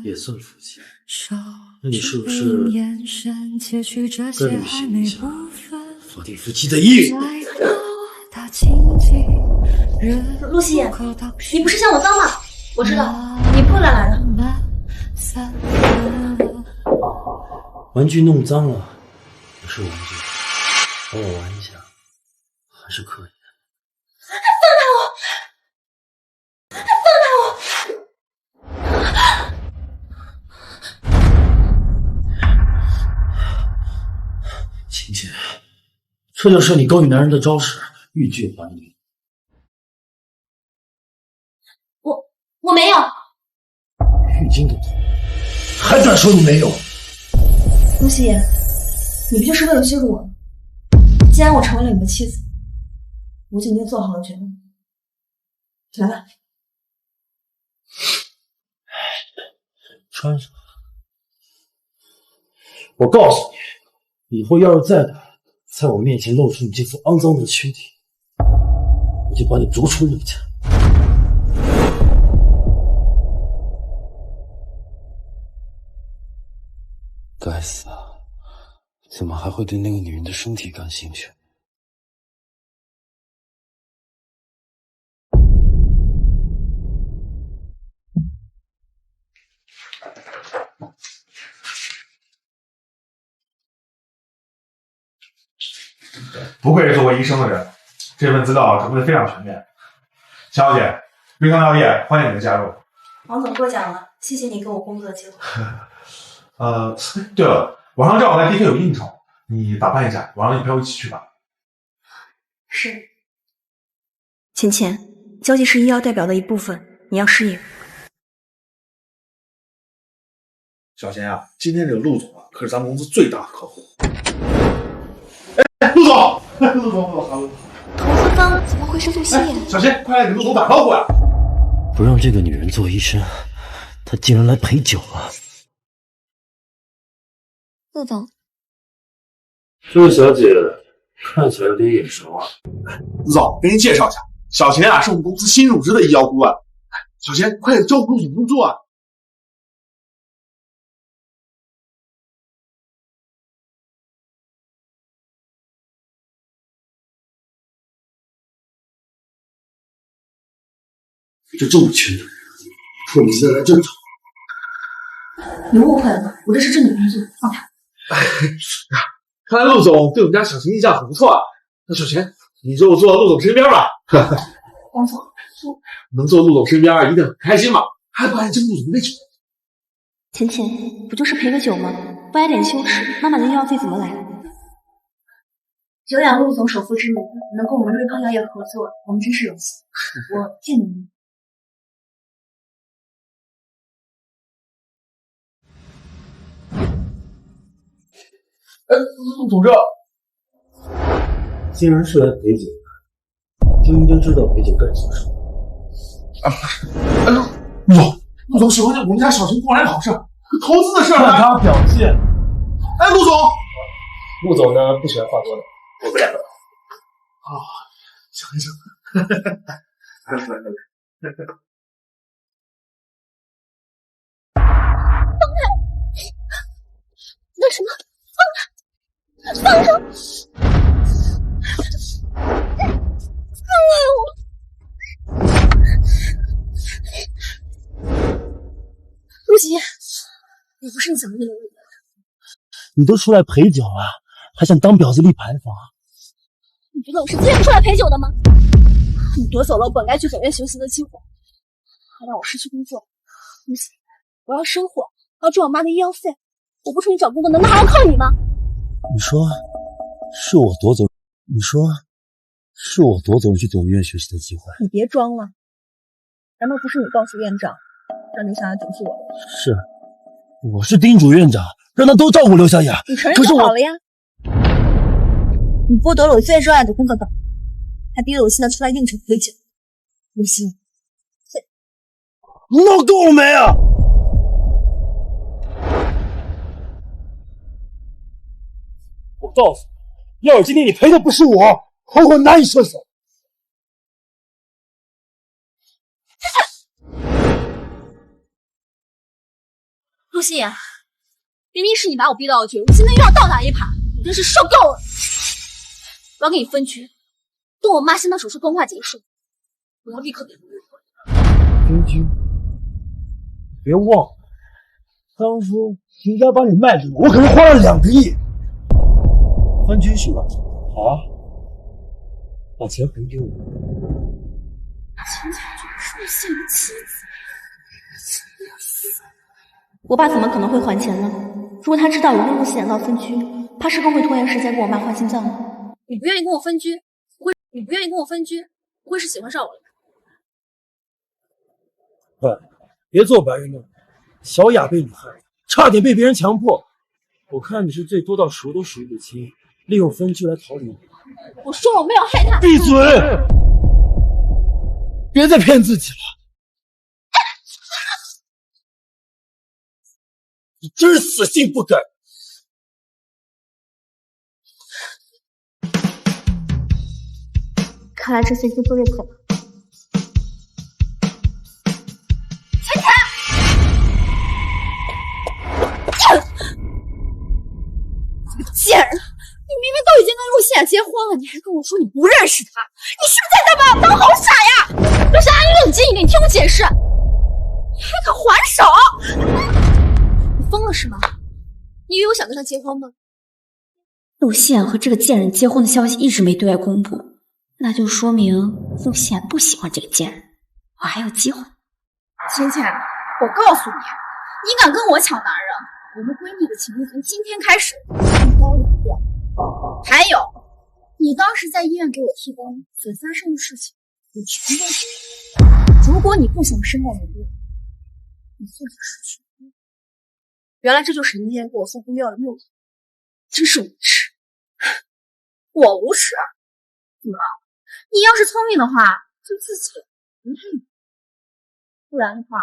Speaker 12: 也算夫妻，那你是不是该履行一下法定夫妻的义务？
Speaker 3: 露西，你不是嫌我脏吗？我知道，你不会乱来的。
Speaker 12: 玩具弄脏了，不是玩具，和我玩一下还是可以的。晴晴，这就是你勾引男人的招式，欲拒还迎。
Speaker 3: 我没有。
Speaker 12: 浴巾都脱，还敢说你没有？
Speaker 3: 露西，
Speaker 21: 你不就是为了羞辱我吗？既然我成为了你的妻子，我就已经做好了决定。来吧，
Speaker 12: 穿上。我告诉你，以后要是再敢在我面前露出你这副肮脏的躯体，我就把你逐出陆家。该死啊！怎么还会对那个女人的身体感兴趣？
Speaker 15: 不愧是做过医生的人，这份资料准备的非常全面。小姐，瑞康药业欢迎你的加入。
Speaker 21: 王总过奖了，谢谢你给我工作的机会。
Speaker 15: 对了，晚上正好在 DK 有应酬，你打扮一下，我让你陪我一起去吧。
Speaker 21: 是。浅浅，交际是医药代表的一部分，你要适应。
Speaker 15: 小贤啊，今天这个陆总啊，可是咱们公司最大的客户。陆总，陆总，
Speaker 3: 投资方怎么会是陆希言？
Speaker 15: 小贤，快来给陆总打招呼呀！
Speaker 14: 不让这个女人做医生，她竟然来陪酒了。
Speaker 3: 陆总，
Speaker 12: 这位小姐看起来有点眼熟啊。
Speaker 15: 陆总，给您介绍一下，小贤啊是我们公司新入职的医药顾问。小贤，快点招呼陆总工作啊！
Speaker 14: 这这么缺的人，说你现在来正常。
Speaker 21: 你误会了，我这是正经工作，放开。
Speaker 15: 看来陆总对我们家小贤印象很不错啊。那小贤，你就坐到陆总身边吧。
Speaker 21: 王总，
Speaker 15: 能坐陆总身边一定很开心嘛，还不爱敬陆总杯酒。
Speaker 21: 浅浅，不就是陪个酒吗？不挨点羞耻，妈妈的医药费怎么来？有仰陆总首富之美，能跟我们瑞康药业合作，我们真是荣幸。我敬你。
Speaker 15: 陆总这
Speaker 12: 既然是来陪酒的，就应该知道陪酒干什么事。
Speaker 15: 陆总喜欢我们家小贤过来的好事，投资的事
Speaker 12: 看他表现。
Speaker 15: 陆总，
Speaker 12: 陆总呢不喜欢话多的，我不两个。
Speaker 15: 行。
Speaker 6: 那什么，放手！放开我！陆琪，我不是你想的那种人。
Speaker 14: 你都出来陪酒了，还想当婊子立牌坊？
Speaker 6: 你觉得我是今天出来陪酒的吗？你夺走了我本该去本院学习的机会，还让我失去工作。陆琪，我要生活，要赚我妈的医药费。我不出去找工作，难道还要靠你吗？
Speaker 14: 你说是我夺走？你说是我夺走了去总医院学习的机会？
Speaker 6: 你别装了，难道不是你告诉院长，让刘小雅顶替我的？
Speaker 14: 是，我是叮嘱院长，让他多照顾刘小雅。
Speaker 6: 你承认就好了呀。你剥夺了我最热爱的工作岗，还逼得我现在出来应酬陪酒。陆希，
Speaker 14: 你闹够了没啊？
Speaker 12: 我告诉你，要是今天你陪的不是我，后果难以设想。
Speaker 6: 陆希言，明明是你把我逼到了绝路，现在又要倒打一耙，我真是受够了！我要跟你分居，等我妈心脏手术通话结束，我要立刻给陆
Speaker 14: 分居？别忘了，当初秦家把你卖给我，可是花了2个亿。分居是吧？好啊，把钱还给我。
Speaker 6: 秦家居然是陆希言的妻子。
Speaker 21: 我爸怎么可能会还钱呢？如果他知道有跟陆希言闹分居，怕是更会拖延时间给我妈换心脏了。
Speaker 6: 你不愿意跟我分居，不会是喜欢上我了吧？
Speaker 12: 喂，别做白日梦，小雅被你害，差点被别人强迫。
Speaker 14: 我看你是最多到数都数不清，利用分居来逃离。
Speaker 6: 我说我没有害他。
Speaker 14: 闭嘴！别再骗自己了。你真是死性不改。
Speaker 7: 看来这次已经作业课了。
Speaker 6: 芊芊，这个贱人！你明明都已经跟陆希雅结婚了，你还跟我说你不认识他，你是不是在把我当好傻呀？刘夏安，你冷静一点，听我解释。你还敢还手？你疯了是吗？你以为我想跟他结婚吗？
Speaker 7: 陆希雅和这个贱人结婚的消息一直没对外公布，那就说明陆希雅不喜欢这个贱人，我还有机会。
Speaker 6: 芊芊，我告诉你，你敢跟我抢男人，我们闺蜜的情谊从今天开始一刀两断。还有，你当时在医院给我替班所发生的事情，我全都知道。如果你不想身败名裂，你就是失去。原来这就是你那天给我送避孕药的目的，真是无耻！我无耻？怎么了？你要是聪明的话，就自己不配，不然的话。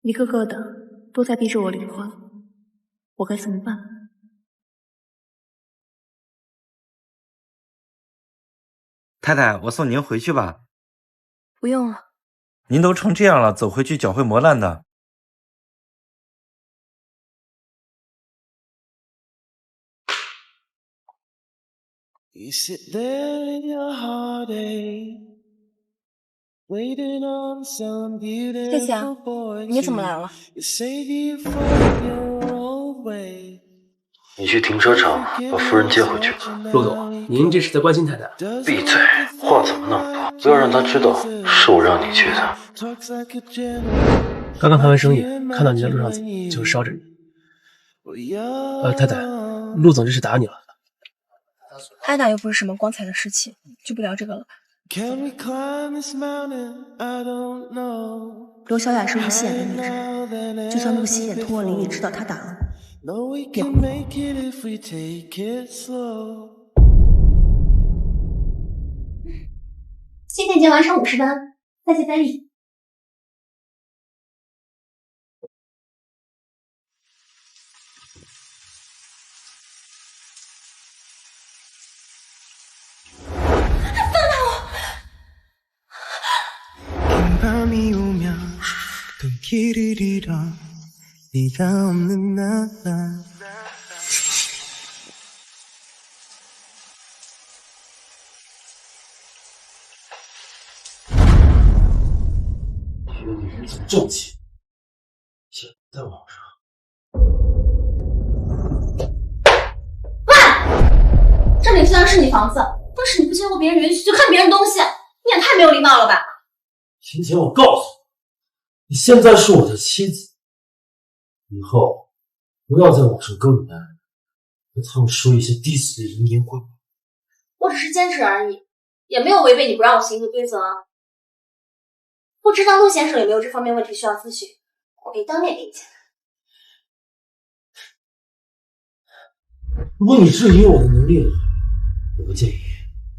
Speaker 6: 一个个的都在逼着我离婚，我该怎么办？
Speaker 16: 太太，我送您回去吧。
Speaker 5: 不用了。
Speaker 16: 您都成这样了，走回去脚会磨烂的。
Speaker 5: 谢谢啊，你怎么来了？
Speaker 2: 你去停车场把夫人接回去。陆总，您这是在关心太太？闭嘴，话怎么那么多？不要让她知道是我让你接的。刚刚谈完生意，看到你在路上走，就捎着你。太太，陆总这是打你了。
Speaker 5: 太太又不是什么光彩的事情，就不聊这个了。
Speaker 21: 罗小雅是陆希言的女人，就算陆希言通过林毅知道她打了我，也不能。
Speaker 7: 谢谢已经完成50单，再接再厉。
Speaker 12: 一个女人怎么正气？现在网上。
Speaker 6: 喂，这里虽然是你房子，但是你不经过别人允许就看别人东西，你也太没有礼貌了吧！
Speaker 12: 芊芊，我告诉你，你现在是我的妻子，以后不要在网上勾引男人，和他们说一些低俗的淫言秽语。
Speaker 6: 我只是坚持而已，也没有违背你不让我行的规则啊。不知道陆先生有没有这方面问题需要咨询，我可以当面给你解答。
Speaker 12: 如果你质疑我的能力的话，我不建议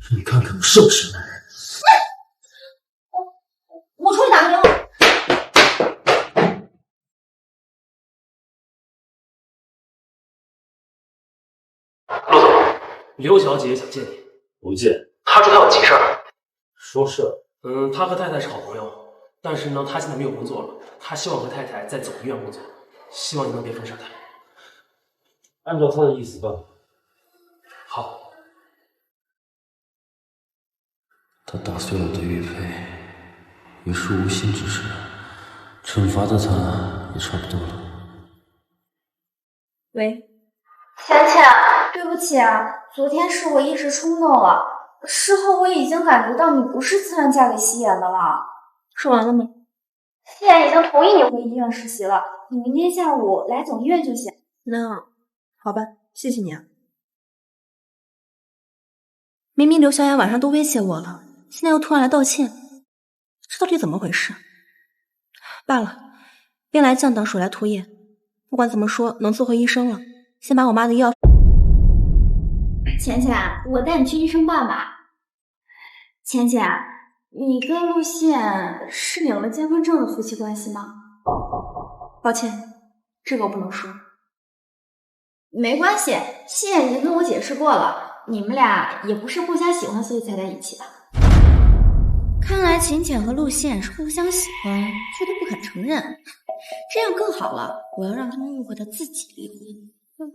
Speaker 12: 让你看看我是不是男人。
Speaker 6: 我出去打个电话。
Speaker 2: 陆总，刘小姐想见你。
Speaker 12: 不见。
Speaker 2: 她说她有急事儿。
Speaker 12: 说事儿。
Speaker 2: 她和太太是好朋友，但是呢，她现在没有工作了，她希望和太太在总医院工作，希望你能别封杀她。
Speaker 12: 按照她的意思办。
Speaker 2: 好。
Speaker 19: 他打碎我的玉佩，也是无心之失，惩罚的他也差不多了。
Speaker 7: 喂，芊芊，对不起啊，昨天是我一时冲动了，事后我已经感觉到你不是自愿嫁给希言的了。
Speaker 6: 说完了吗？
Speaker 7: 希言已经同意你回医院实习了，你明天下午来总医院就行。
Speaker 21: 那好吧，谢谢你啊。明明刘小雅晚上都威胁我了，现在又突然来道歉，这到底怎么回事？
Speaker 3: 罢了，兵来将挡，水来土掩。不管怎么说，能做回医生了。先把我妈的药。
Speaker 7: 浅浅，我带你去医生办吧。浅浅，你跟陆茜是领了结婚证的夫妻关系吗？
Speaker 3: 抱歉，这个我不能说。
Speaker 7: 没关系，谢已经跟我解释过了，你们俩也不是互相喜欢，所以才在一起的。看来浅浅和陆茜是互相喜欢，却都不肯承认，这样更好了。我要让他们误会到自己离婚。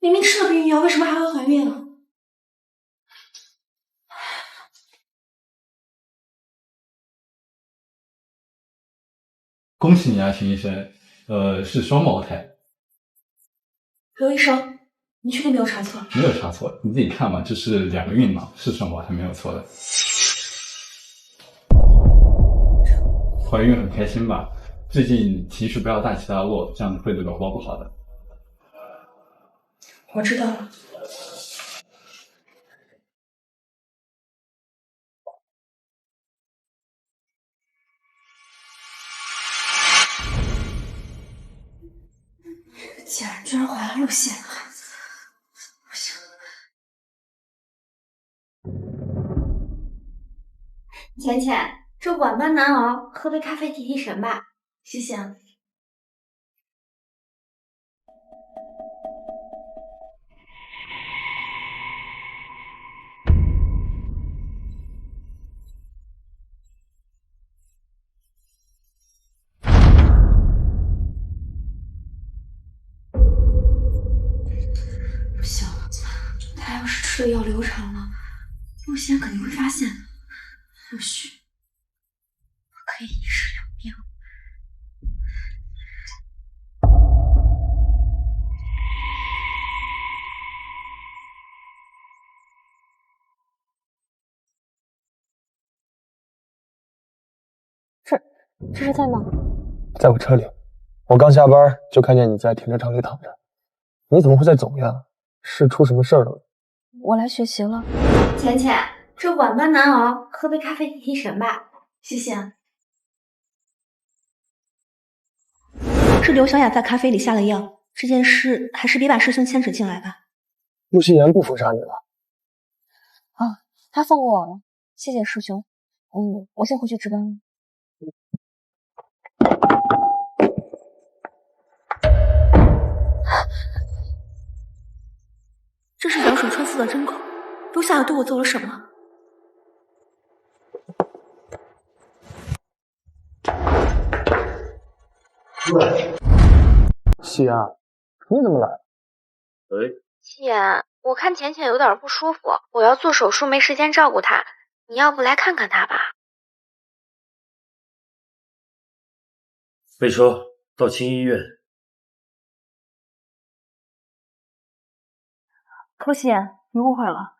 Speaker 3: 明明吃了避孕药，为什么还会怀孕啊？
Speaker 13: 恭喜你啊，秦医生，是双胞胎。
Speaker 3: 刘医生，你确定没有查错？
Speaker 13: 没有查错，你自己看嘛，这是2个孕囊，是双胞胎，没有错的。怀孕很开心吧？最近情绪不要大起大落，这样会对宝宝不好的。
Speaker 3: 我知道了。竟然居然怀了陆茜的孩子，不行！
Speaker 7: 浅浅，这晚班难熬，喝杯咖啡提提神吧。
Speaker 3: 谢谢啊。不行，他要是吃了药流产了，陆茜肯定会发现的。或许我可以一尸两命。
Speaker 7: 这是在哪？
Speaker 9: 在我车里，我刚下班就看见你在停车场里躺着。你怎么会在走呀？是出什么事儿了？
Speaker 7: 我来学习了。浅浅，这晚班难熬，喝杯咖啡提提神吧。
Speaker 3: 谢谢啊。是刘小雅在咖啡里下了药，这件事还是别把师兄牵扯进来吧。
Speaker 9: 陆希言不封杀你了？
Speaker 7: 啊，他放过我了，谢谢师兄。我先回去值班了。
Speaker 3: 这是羊水穿刺的针孔，刘小雅对我做了什么？
Speaker 9: 喂，希言，你怎么来了？
Speaker 21: 希言，我看浅浅有点不舒服，我要做手术，没时间照顾她，你要不来看看她吧？
Speaker 12: 备车到青医院。
Speaker 3: 陆希言，你误会了。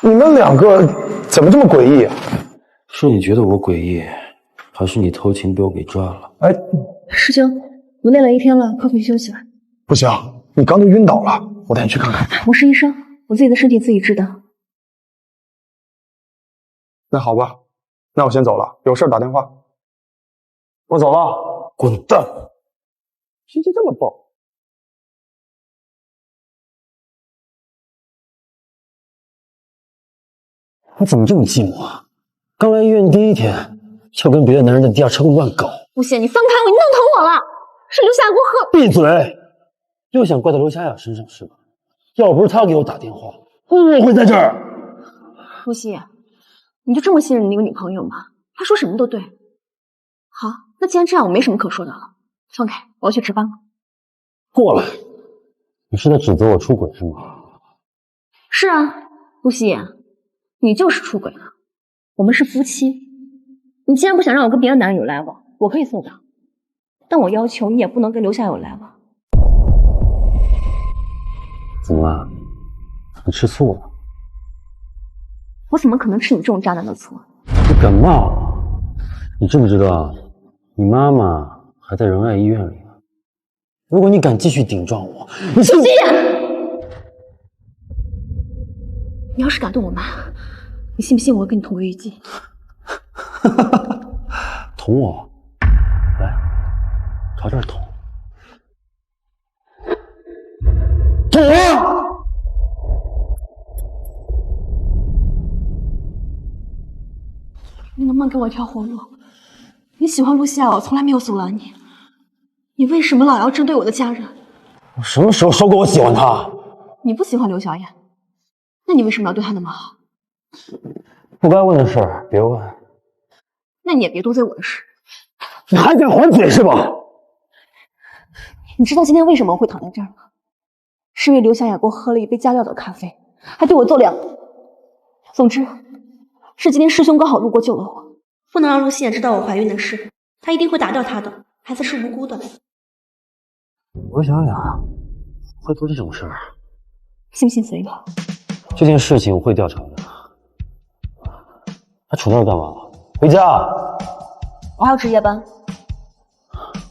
Speaker 9: 你们两个怎么这么诡异啊？
Speaker 19: 是你觉得我诡异，还是你偷情被我给抓了？
Speaker 9: 哎，
Speaker 3: 师兄，我累了一天了，快回去休息吧。
Speaker 9: 不行，你刚都晕倒了，我带你去看看。
Speaker 3: 我是医生，我自己的身体自己知道。
Speaker 9: 那好吧，那我先走了，有事打电话。我走了，滚蛋！脾气这么暴。
Speaker 12: 我怎么这么寂寞啊？刚来医院第一天，就跟别的男人在地下车库乱搞。
Speaker 7: 陆茜，你放开我，你弄疼我了！是刘夏给我喝。
Speaker 12: 闭嘴！又想怪到刘佳雅身上是吧？要不是她给我打电话，我会在这儿。
Speaker 3: 陆希言，你就这么信任你那个女朋友吗？她说什么都对。好，那既然这样，我没什么可说的了。放开，我要去值班了。
Speaker 12: 过来，你是在指责我出轨是吗？
Speaker 3: 是啊，陆希言，你就是出轨了。我们是夫妻，你既然不想让我跟别的男人有来往，我可以做到，但我要求你也不能跟刘夏有来往。
Speaker 12: 怎么了？你吃醋了？
Speaker 3: 我怎么可能吃你这种渣男的醋？
Speaker 12: 你感冒了？你知不知道，你妈妈还在仁爱医院里呢？如果你敢继续顶撞我，你信不信？
Speaker 3: 你要是敢动我妈，你信不信我会跟你同归于尽？
Speaker 12: 捅我？来，朝这儿捅。捅啊！
Speaker 3: 你能不能给我一条活路？你喜欢露西亚，我从来没有阻拦你，你为什么老要针对我的家人？
Speaker 12: 我什么时候说过我喜欢他？
Speaker 3: 你不喜欢刘小燕，那你为什么要对她那么好？
Speaker 12: 不该问的事儿别问。
Speaker 3: 那你也别多嘴我的事。
Speaker 12: 你还想还嘴是吧？
Speaker 3: 你知道今天为什么我会躺在这儿吗？是因为刘小雅给我喝了一杯加料的咖啡，还对我做2步。总之，是今天师兄刚好路过救了我，不能让陆希言知道我怀孕的事，他一定会打掉她的，孩子是无辜的。
Speaker 12: 我想想，会做这种事儿？
Speaker 3: 信不信随你。
Speaker 12: 这件事情我会调查的。还杵那儿干嘛？回家！
Speaker 3: 我还要值夜班。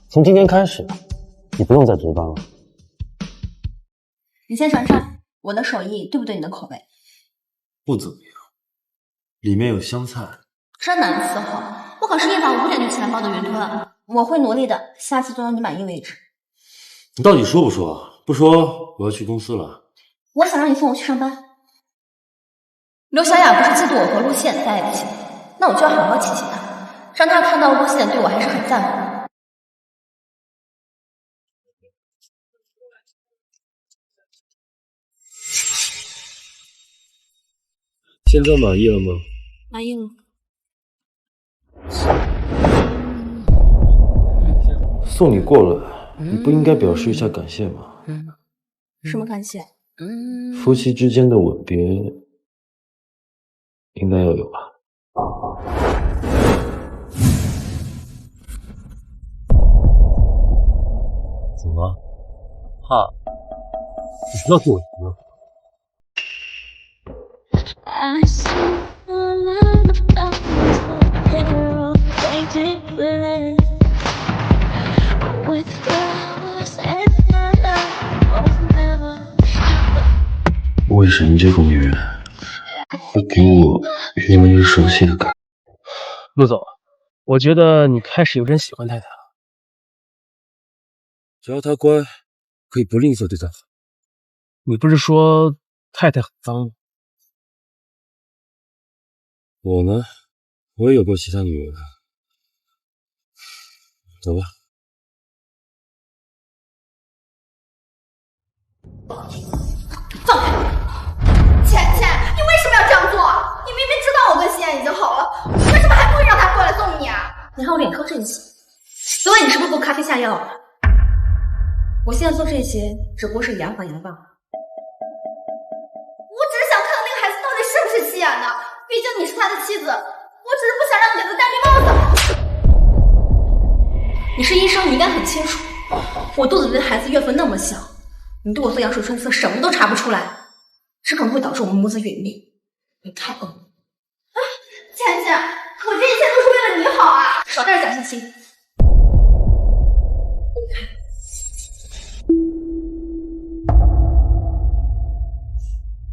Speaker 12: 从今天开始，你不用再值班了。
Speaker 3: 你先尝尝我的手艺对不对你的口味？
Speaker 12: 不怎么样，里面有香菜。
Speaker 3: 真难伺候！我可是夜晚5点就起来包的云吞，我会努力的，下次做到你满意为止。
Speaker 12: 你到底说不说？不说，我要去公司了。
Speaker 3: 我想让你送我去上班。刘小雅不是嫉妒我和陆宪在一起，那我就要好好气气她，让她看到陆宪对我还是很在乎的。
Speaker 12: 现在满意了吗？
Speaker 3: 满意了。
Speaker 12: 送你过来，你不应该表示一下感谢吗？
Speaker 3: 什么感谢？
Speaker 12: 夫妻之间的吻别，应该要有吧？怎么了？怕？你不要对我赢了。为什么这个女人会给我若有熟悉的感觉？
Speaker 2: 陆总，我觉得你开始有点喜欢太太了。
Speaker 12: 只要她乖，可以不吝啬对她好。
Speaker 2: 你不是说太太很脏吗？
Speaker 12: 我呢，我也有过其他女人。走吧。
Speaker 6: 放开！倩倩，你为什么要这样做？你明明知道我跟西安已经好了，为什么还故意让他过来送你啊？
Speaker 3: 你还有脸吭这些？昨晚你是不是做咖啡下药了？我现在做这些只不过是延缓罢了。
Speaker 6: 我只是想看看那个孩子到底是不是西安的，毕竟你是他的妻子，我只是不想让你给他戴绿帽子。
Speaker 3: 你是医生，你应该很清楚，我肚子里的孩子月份那么小，你对我做羊水穿刺什么都查不出来，这可能会导致我们母子殒命。你太恶了！
Speaker 6: 倩倩，我这一切都是为了你好啊！
Speaker 3: 少带着侥幸心。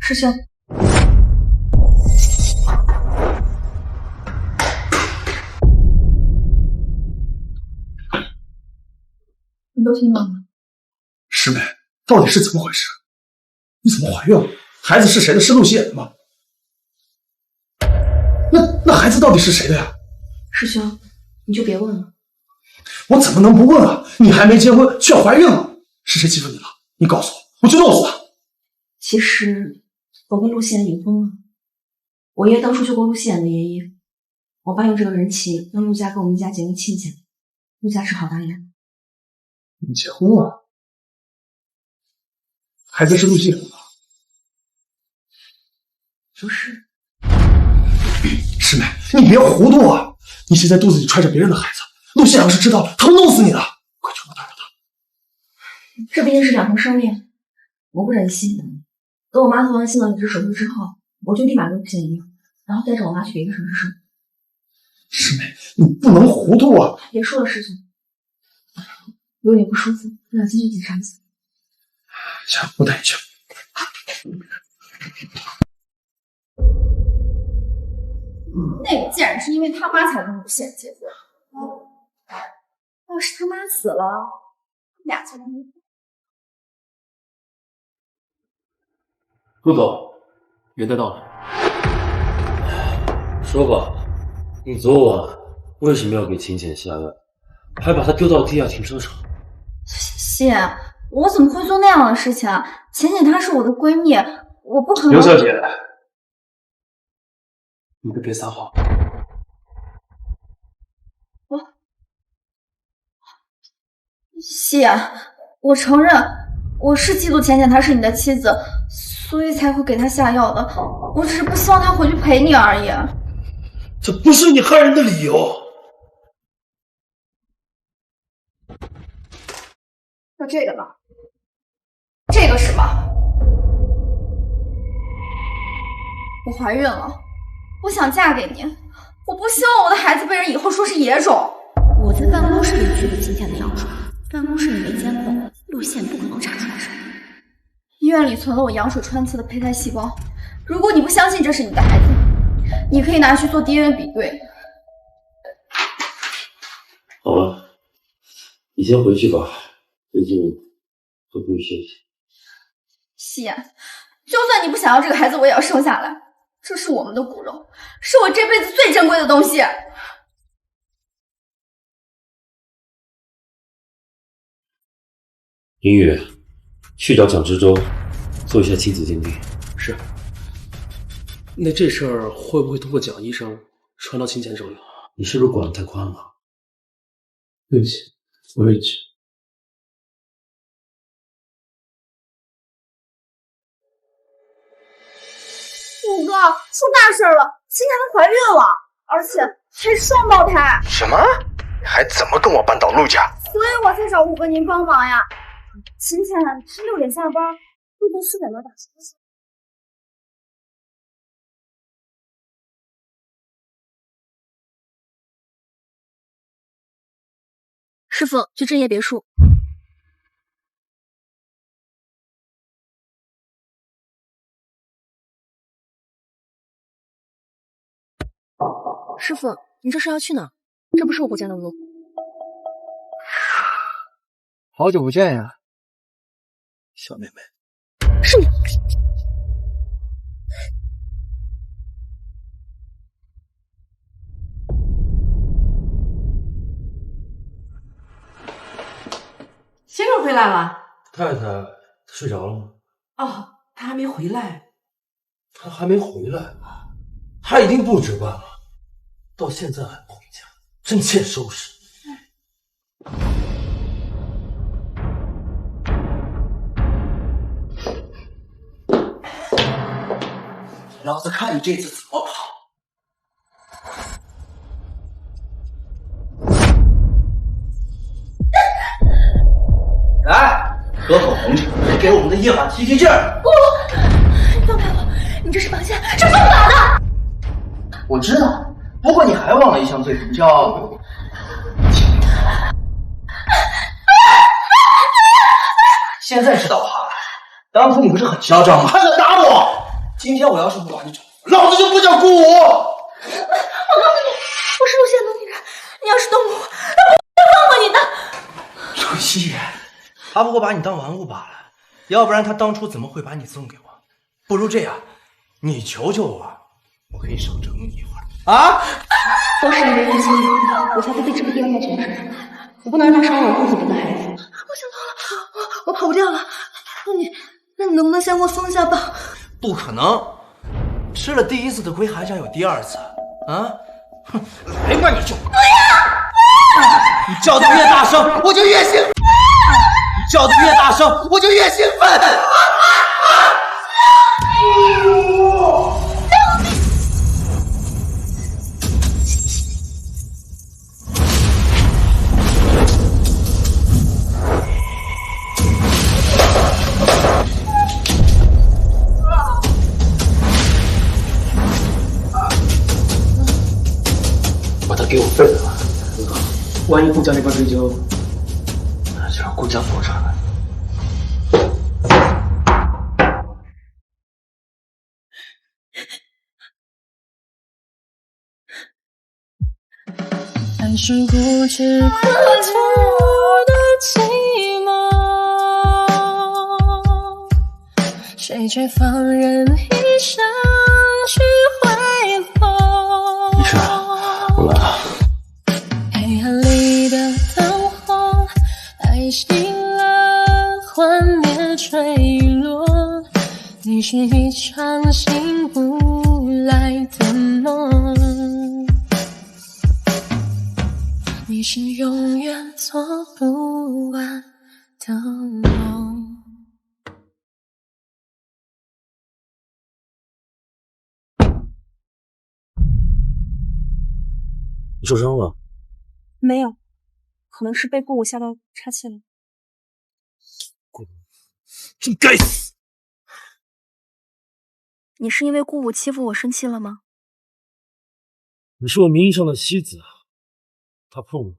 Speaker 3: 师兄，你都听到了？
Speaker 8: 师妹，到底是怎么回事？你怎么怀孕了？孩子是谁的？是陆希言的吗？那孩子到底是谁的呀？
Speaker 3: 师兄，你就别问了。
Speaker 8: 我怎么能不问啊？你还没结婚却怀孕了，是谁欺负你了？你告诉我，我去弄死他！
Speaker 3: 其实我跟陆希言离婚了，我爷爷当初救过陆希言的爷爷，我爸用这个人情让陆家跟我们家结为亲家，陆家只好答应。
Speaker 8: 你结婚了？孩子是陆希言的吗？
Speaker 3: 不是。
Speaker 8: 师妹，你别糊涂啊！你现在肚子里揣着别人的孩子，陆希言要是知道了，他会弄死你的！快去帮我打扰他。
Speaker 3: 这毕竟是2条生命，我不忍心。等我妈做完心脏移植手术之后，我就立马跟陆希言离婚，然后带着我妈去别的城市生活。
Speaker 8: 师妹，你不能糊涂啊！
Speaker 3: 别说了，师兄，有点不舒服，我想先去检查一下。
Speaker 8: 行，我带你去。
Speaker 6: 那个贱人是因为他妈才跟陆宪结婚。要是他妈死了，他们俩才能离婚。
Speaker 2: 陆总，人带到了。
Speaker 12: 说吧，你昨晚为什么要给秦浅下药，还把她丢到地下停车场？
Speaker 7: 谢，我怎么会做那样的事情啊？浅浅她是我的闺蜜，我不可能。
Speaker 2: 刘小姐，你可别撒谎。
Speaker 7: 谢，我承认我是嫉妒浅浅她是你的妻子，所以才会给她下药的。我只是不希望她回去陪你而已。
Speaker 12: 这不是你害人的理由。
Speaker 6: 那这个呢？这个是什么？我怀孕了，我想嫁给你，我不希望我的孩子被人以后说是野种。
Speaker 21: 我在办公室里取了秦浅的羊水，办公室里没监控，陆宪不可能查出来什么。
Speaker 6: 医院里存了我羊水穿刺的胚胎细胞，如果你不相信这是你的孩子，你可以拿去做 DNA 比对。
Speaker 12: 好了，你先回去吧，最近多注意休息。
Speaker 6: 夕颜，就算你不想要这个孩子，我也要生下来。这是我们的骨肉，是我这辈子最珍贵的东西。
Speaker 12: 林宇，去找蒋志洲做一下亲子鉴定。
Speaker 2: 是。那这事儿会不会通过蒋医生传到秦浅手里？
Speaker 12: 你是不是管得太宽了？
Speaker 2: 对不起，我委屈。
Speaker 6: 五哥，出大事了！秦浅她怀孕了，而且还是双胞胎。
Speaker 8: 什么？你还怎么跟我扳倒陆家？
Speaker 6: 所以我才找五哥您帮忙呀。秦浅她6点下班，陆哥4点多打车。
Speaker 3: 师傅，去振业别墅。师傅，你这是要去哪？这不是我回家的路。
Speaker 14: 好久不见呀，小妹妹。
Speaker 3: 是你。
Speaker 4: 先生回来了。
Speaker 12: 太太睡着了吗？
Speaker 4: 哦，他还没回来。
Speaker 12: 他还没回来，他已经不值班了，到现在还不回家，真欠收拾。
Speaker 10: 老子看你这次怎么跑！来，喝口红茶，给我们的夜晚提提劲儿。
Speaker 6: 不，你放开我！你这是绑架，这是犯法的。
Speaker 10: 我知道，不过你还忘了一项罪，叫……现在知道怕了。当初你不是很嚣张吗？还敢打我！今天我要是不把你整，老子就不叫顾武。
Speaker 6: 我告诉你，我是陆宪的女人，你要是动我，他不会放过你的。
Speaker 10: 陆夕颜，他不过把你当玩物罢了，要不然他当初怎么会把你送给我？不如这样，你求求我，我可以少整你一会儿啊！
Speaker 21: 都是因为陆心言，我才会被这个变态缠上。我不能让他伤了我自己的孩子。
Speaker 6: 我想通了，我跑不掉了。那你能不能先给我松一下绑？
Speaker 10: 不可能，吃了第一次的亏还想有第二次啊？哼，来吧你就！不要！你叫的越大声，我就越兴奋；你叫的越大声，我就越兴奋。
Speaker 2: 给我废了！万一顾家那边追究，那就让顾家破产。
Speaker 18: 但是不知苦痛的寂寞，谁却放任一生去挥霍。
Speaker 11: 没事，我来了。
Speaker 18: 黑暗里的灯火，爱熄了，幻灭坠落。你是一场醒不来的梦，你是永远做不完的梦。
Speaker 12: 你受伤了？
Speaker 21: 没有，可能是被顾武吓到岔气了。
Speaker 12: 真该死！
Speaker 21: 你是因为顾武欺负我生气了吗？
Speaker 12: 你是我名义上的妻子，他碰我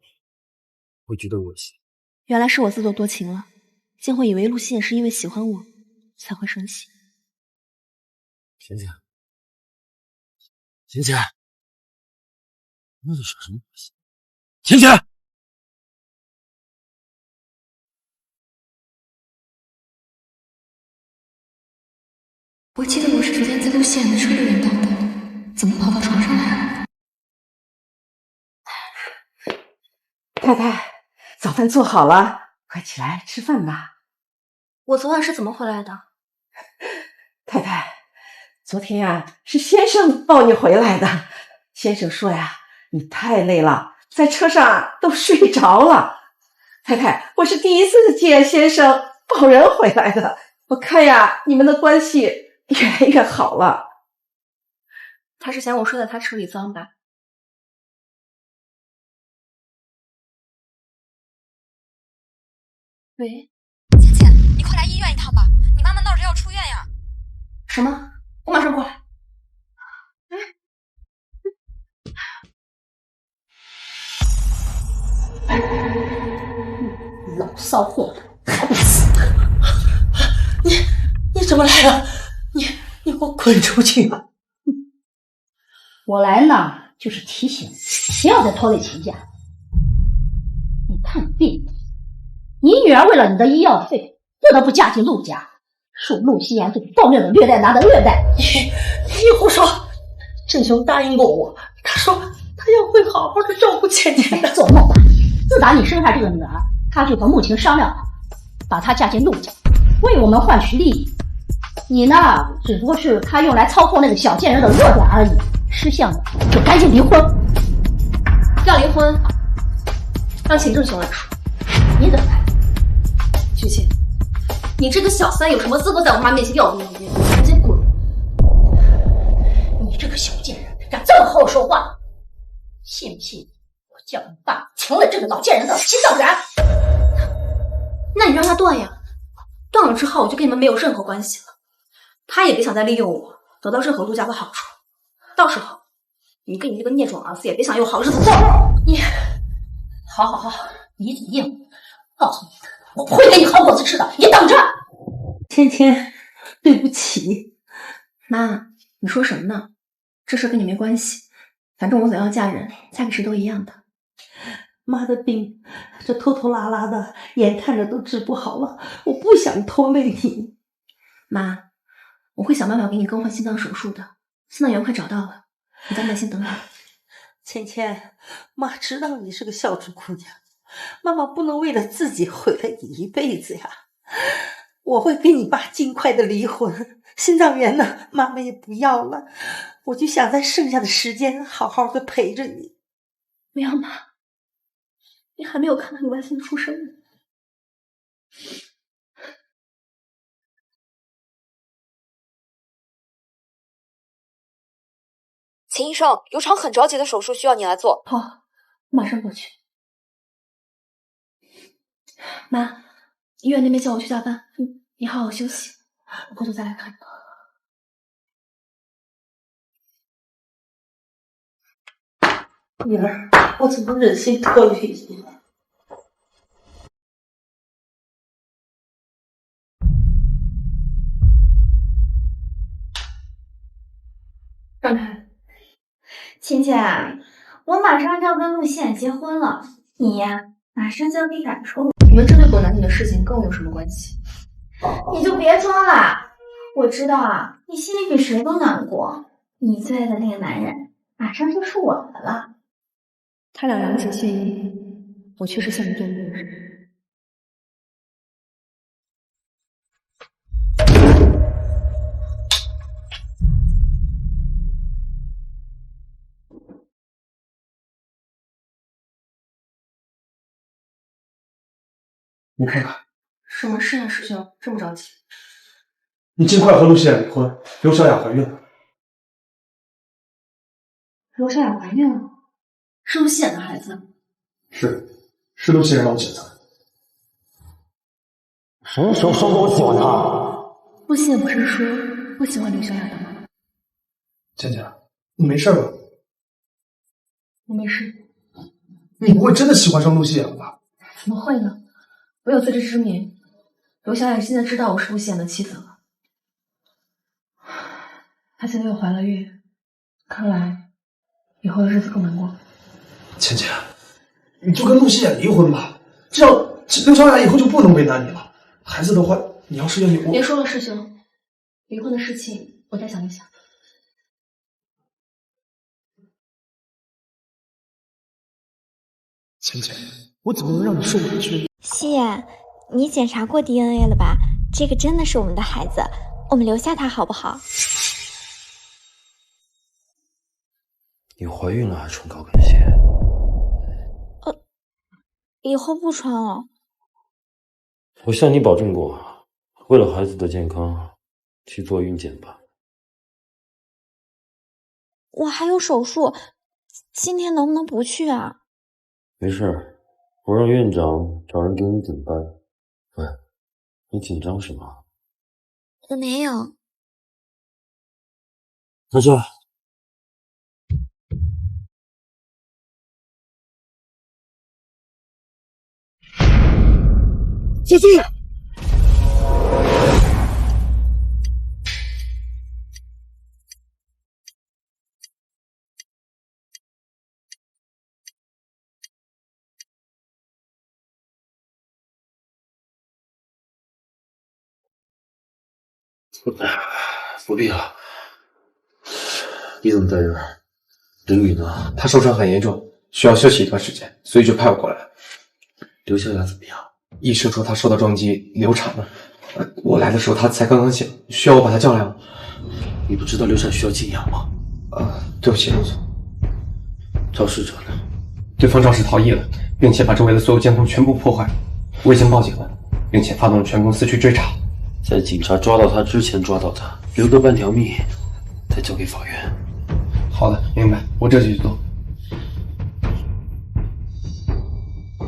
Speaker 12: 会觉得恶心。
Speaker 21: 原来是我自作多情了，竟会以为陆熙也是因为喜欢我才会生气。
Speaker 12: 浅浅，浅浅，那是什么东西？浅浅！
Speaker 3: 我记得我是昨天在陆熙妍的车里人到的，怎么跑到床上来了？
Speaker 4: 太太，早饭做好了，快起来吃饭吧。
Speaker 21: 我昨晚是怎么回来的？
Speaker 4: 太太，昨天呀，是先生抱你回来的。先生说呀，你太累了，在车上都睡着了。太太，我是第一次见先生抱人回来的，我看呀，你们的关系越来越好了。
Speaker 21: 他是嫌我睡在他车里脏吧？喂，
Speaker 5: 浅浅，你快来医院一趟吧，你妈妈闹着要出院呀。
Speaker 21: 什么？我马上过来。
Speaker 4: 老骚货，还不死！
Speaker 10: 你怎么来了？你给我滚出去吧！
Speaker 20: 我来呢，就是提醒你，不要再拖累秦家。你看病，你女儿为了你的医药费，不得不嫁进陆家，受陆熙妍这个暴虐的虐待男的虐待。
Speaker 10: 你胡说！郑雄答应过我，他说他要会好好的照顾浅浅的。
Speaker 20: 做梦吧！自打你生下这个女儿，他就和穆晴商量好，把她嫁进陆家，为我们换取利益。你呢，只不过是他用来操控那个小贱人的弱点而已。识相的就赶紧离婚。
Speaker 21: 要离婚，让秦正雄来说。
Speaker 20: 你怎么看？
Speaker 21: 菊姐，你这个小三有什么资格在我妈面前要我命？赶紧滚！
Speaker 20: 你这个小贱人，敢这么和我说话？信不信我叫你爸成了这个老贱人的心脏源？
Speaker 21: 那你让他断呀，断了之后我就跟你们没有任何关系了。他也别想再利用我得到任何陆家的好处，到时候你跟你这个孽种儿子也别想有好日子过。
Speaker 20: 你，好，你嘴硬，告诉你，我不会给你好果子吃的，你等着。
Speaker 4: 芊芊，对不起。
Speaker 21: 妈，你说什么呢？这事跟你没关系，反正我总要嫁人，嫁给谁都一样的。
Speaker 4: 妈的病，这拖拖拉拉的，眼看着都治不好了，我不想拖累你。
Speaker 21: 妈，我会想办法给你更换心脏手术的，心脏源快找到了，你再耐心等等。
Speaker 4: 芊芊，妈知道你是个孝顺姑娘，妈妈不能为了自己毁了你一辈子呀。我会跟你爸尽快的离婚，心脏源呢，妈妈也不要了，我就想在剩下的时间好好的陪着你。
Speaker 21: 没有妈，你还没有看到你外孙出生呢。
Speaker 5: 秦医生，有场很着急的手术需要你来做。
Speaker 21: 好，我马上过去。妈，医院那边叫我去加班，你好好休息，我回头再来看你。
Speaker 4: 女儿，我怎么忍心拖累你？
Speaker 21: 让开。
Speaker 7: 芊芊，我马上就要跟陆希衍结婚了，你呀，马上就要被赶出。
Speaker 3: 你们这对狗男女的事情跟我有什么关系？
Speaker 7: 你就别装了，我知道啊，你心里比谁都难过。你最爱的那个男人，马上就是我的了。
Speaker 3: 他俩两者现一，我却是向你对面。
Speaker 2: 你看看，
Speaker 3: 什么事啊，师兄，这么着急？
Speaker 2: 你尽快和陆希衍离婚，刘小雅怀孕了。
Speaker 3: 罗小雅怀孕了，是陆希衍的孩子。
Speaker 2: 是陆希衍让我检查的。
Speaker 14: 什么时候说过我喜欢他？
Speaker 3: 陆希衍不是说不喜欢刘小雅的吗？
Speaker 2: 倩倩，你没事吧？
Speaker 3: 我没事。
Speaker 2: 你不会真的喜欢上陆希衍了吧？
Speaker 3: 怎么会呢？我有自知之明。刘小雅现在知道我是陆希衍的妻子了，她现在又怀了孕，看来以后的日子更难过。
Speaker 2: 倩倩，你就跟陆希衍离婚吧，这样刘小雅以后就不能为难你了。孩子的话，你要是愿意，
Speaker 3: 别说了，师兄，离婚的事情我再想一想。
Speaker 2: 倩倩，我怎么能让你受委屈？
Speaker 1: 希衍，你检查过 DNA 了吧？这个真的是我们的孩子，我们留下他好不好？
Speaker 19: 你怀孕了还穿高跟鞋？
Speaker 1: 以后不穿了。
Speaker 19: 我向你保证过，为了孩子的健康，去做孕检吧。
Speaker 1: 我还有手术，今天能不能不去啊？
Speaker 19: 没事，我让院长找人给你顶班。喂，你紧张什么？
Speaker 1: 我没有。
Speaker 14: 在这。
Speaker 20: 姐姐，
Speaker 19: 不必了。你怎么在这儿？林宇呢？
Speaker 2: 他受伤很严重，需要休息一段时间，所以就派我过来了。
Speaker 19: 刘小雅怎么样？
Speaker 2: 医生说她受到撞击，流产了。我来的时候她才刚刚醒，需要我把她叫来吗？
Speaker 19: 你不知道流产需要静养吗？
Speaker 2: 对不起，陆总。
Speaker 19: 肇事者呢？
Speaker 2: 对方肇事逃逸了，并且把周围的所有监控全部破坏。我已经报警了，并且发动了全公司去追查。
Speaker 19: 在警察抓到他之前抓到他，留得半条命，再交给法院。
Speaker 2: 好的，明白，我这就去做。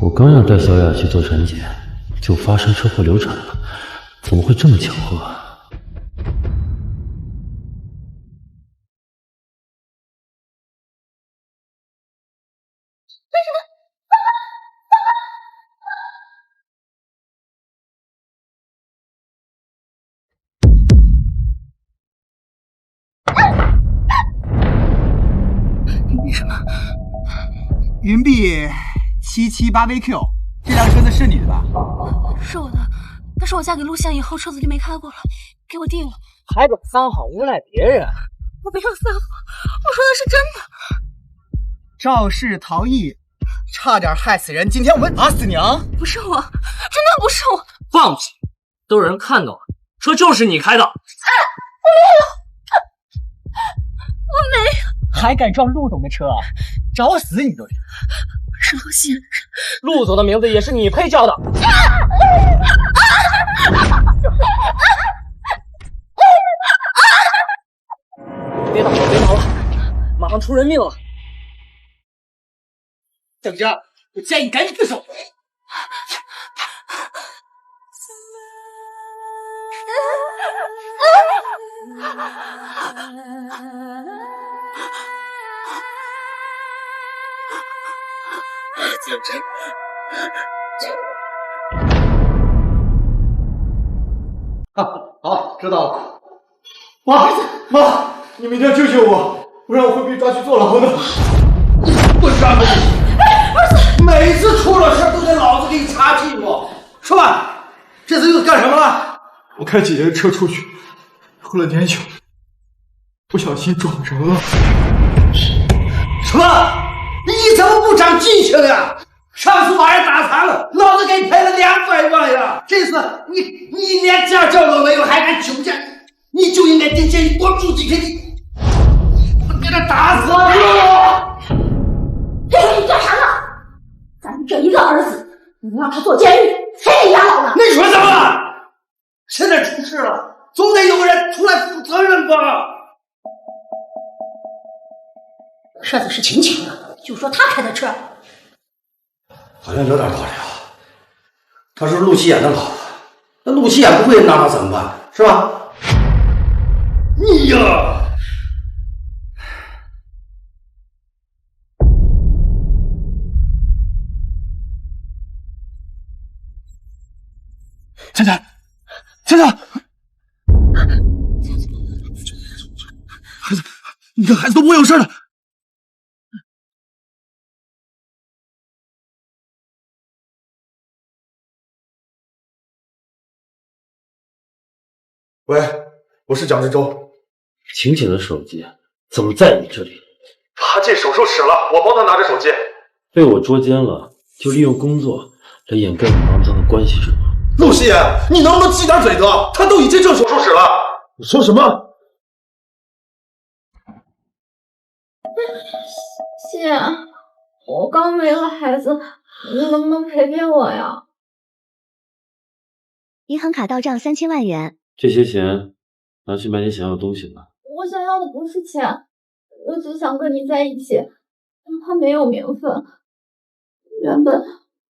Speaker 19: 我刚要带小雅去做产检，就发生车祸流产了，怎么会这么巧合啊？
Speaker 10: 你什么？云碧778VQ，这辆车子是你的吧？
Speaker 6: 是我的，但是我嫁给陆宪以后，车子就没开过了，给我定了。
Speaker 10: 还敢撒谎诬赖别人？
Speaker 6: 我没有撒谎，我说的是真的。
Speaker 10: 肇事逃逸，差点害死人，今天我们打死你啊！
Speaker 6: 不是我，真的不是我。
Speaker 10: 放屁！都有人看到了，车就是你开的。
Speaker 6: 我没有，我没有。
Speaker 10: 还敢撞陆总的车啊？找死你都行！
Speaker 6: 是陆宪人，
Speaker 10: 陆总的名字也是你配叫的。别闹了，别闹了，马上出人命了！等着，我建议你赶紧自首。
Speaker 2: 简真，好，知道了。妈，你们一定要救救我，不然我会被抓去坐牢的。
Speaker 10: 我让着你，每次出了事都得老子给你擦屁股，是吧？这次又干什么了？
Speaker 15: 我开姐姐的车出去，喝了点酒，不小心撞人了。
Speaker 10: 什么？你怎么不长记性呀？上次把人打残了，老子给你赔了200万呀！这次你连家教都没有，还敢酒驾？你就应该进监狱多住几天！我给他打死我！
Speaker 20: 你干啥呢？咱们这一个儿子，你让他坐监狱，谁给养老呢？
Speaker 10: 那你说怎么了？现在出事了，总得有人出来负责任吧？
Speaker 20: 车子是秦请的，就说他开的车。
Speaker 2: 好像有点道理啊。他是陆希言的老婆，那陆希言不会拿他怎么办？是吧？
Speaker 10: 你呀！
Speaker 15: 倩倩，倩倩，孩子，你看孩子都不会有事的。
Speaker 8: 喂，我是蒋志洲。
Speaker 12: 晴晴的手机怎么在你这里？
Speaker 8: 他进手术室了，我帮他拿着手机。
Speaker 12: 被我捉奸了，就利用工作来掩盖你肮脏的关系是吗？
Speaker 8: 陆希言，你能不能积点嘴德？他都已经进手术室了。
Speaker 12: 你说什么？
Speaker 6: 谢，我刚没了孩子，你能不能陪陪我呀？
Speaker 17: 银行卡到账3000万元。
Speaker 12: 这些钱拿去买你想要的东西吧。
Speaker 6: 我想要的不是钱，我只想跟你在一起，哪怕没有名分。原本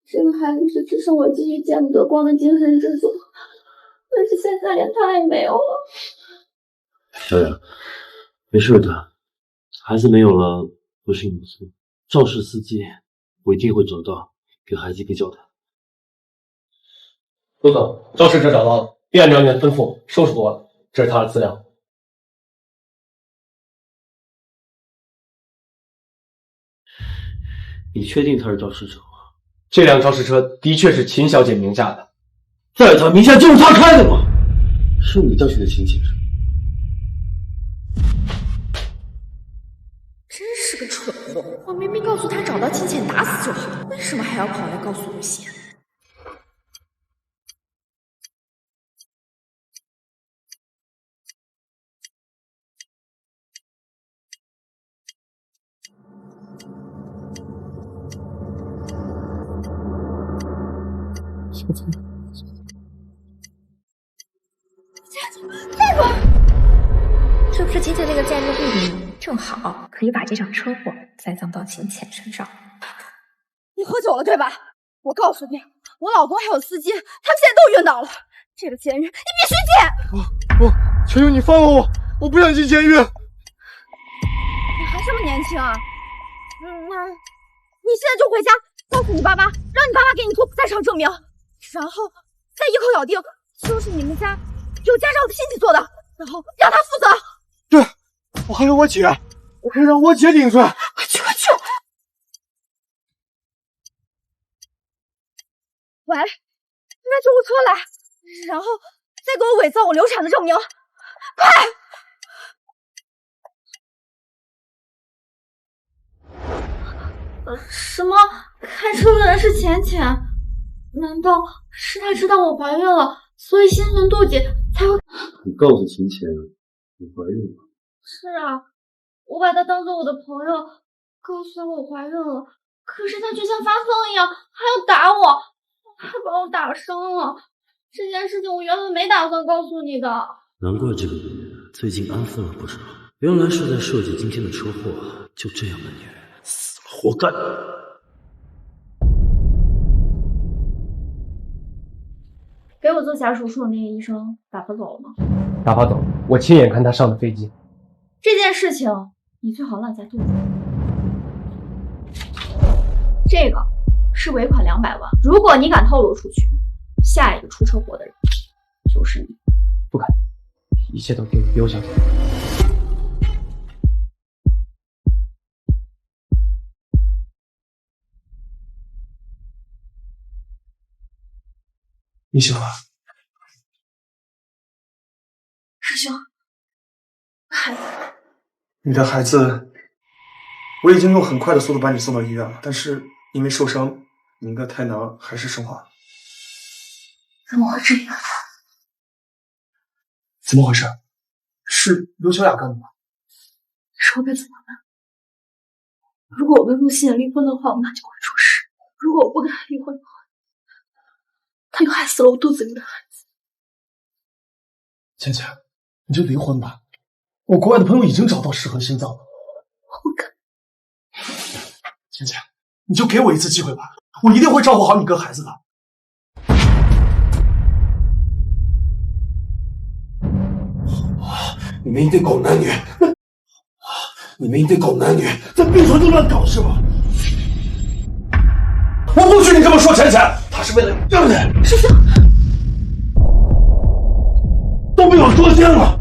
Speaker 6: 这个孩子是只剩我继续见不得光的精神支柱，但是现在连他也没有了。
Speaker 12: 小雅，没事的，孩子没有了不是你的错。肇事司机我一定会找到，给孩子一个交代。
Speaker 2: 陆总，肇事者找到了，并按照你的吩咐收拾过了，这是他的资料。
Speaker 12: 你确定他是肇事者吗？
Speaker 2: 这辆肇事车的确是秦小姐名下的，
Speaker 12: 在他名下就是他开的吗？是你教训的秦先生。
Speaker 3: 真是个蠢货！我明明告诉他找到金钱打死就好，为什么还要跑来告诉陆贤？
Speaker 5: 大夫，这不是秦浅那个贱人的弟弟吗？正好可以把这场车祸栽赃到秦浅身上。
Speaker 3: 你喝酒了对吧？我告诉你，我老公还有司机，他们现在都晕倒了。这个监狱你必须进！
Speaker 15: 我求求你放了我，我不想进监狱。
Speaker 3: 你还这么年轻啊？那你现在就回家，告诉你爸妈，让你爸妈给你做不在场证明，然后再一口咬定就是你们家有驾照的亲戚做的，然后让他负责。
Speaker 15: 对，我还有我姐，我可以让我姐顶罪。
Speaker 3: 快去快去！喂，拿救护车来，然后再给我伪造我流产的证明，快！
Speaker 6: 什么？开车的人是浅浅？难道是他知道我怀孕了，所以心存妒忌才会？
Speaker 12: 你告诉秦浅你怀孕了？
Speaker 6: 是啊，我把他当做我的朋友，告诉他我怀孕了，可是他却像发疯一样，还要打我，还把我打伤了。这件事情我原本没打算告诉你的。
Speaker 12: 难怪这个女人最近安分了不少，原来是在设计今天的车祸。就这样的女人，死了活该。
Speaker 6: 给我做假手术的那个医生打发走了吗？
Speaker 2: 打发走了，我亲眼看他上的飞机。
Speaker 6: 这件事情你最好烂在肚子里。这个是尾款200万，如果你敢透露出去，下一个出车祸的人就是你。
Speaker 2: 不敢，一切都给刘小姐。
Speaker 8: 你醒了？
Speaker 3: 师兄，孩子，
Speaker 8: 你的孩子，我已经用很快的速度把你送到医院了，但是因为受伤，你应该太难，还是生化了。
Speaker 3: 怎么会这样？
Speaker 8: 怎么回事？是刘小雅干的吗？
Speaker 3: 说该怎么办？如果我跟陆心言离婚的话，我妈就会出事；如果我不跟她离婚的话，她就害死了我肚子里的孩子。
Speaker 8: 倩倩，你就离婚吧。我国外的朋友已经找到适合心脏的。
Speaker 3: 我不敢。
Speaker 8: 倩倩，你就给我一次机会吧，我一定会照顾好你跟孩子的。你们一对狗男女，你们一对狗男女在病床就乱搞是吗？我不许你这么说，浅浅，他是为了让你。
Speaker 3: 师兄，
Speaker 8: 都被我捉奸了，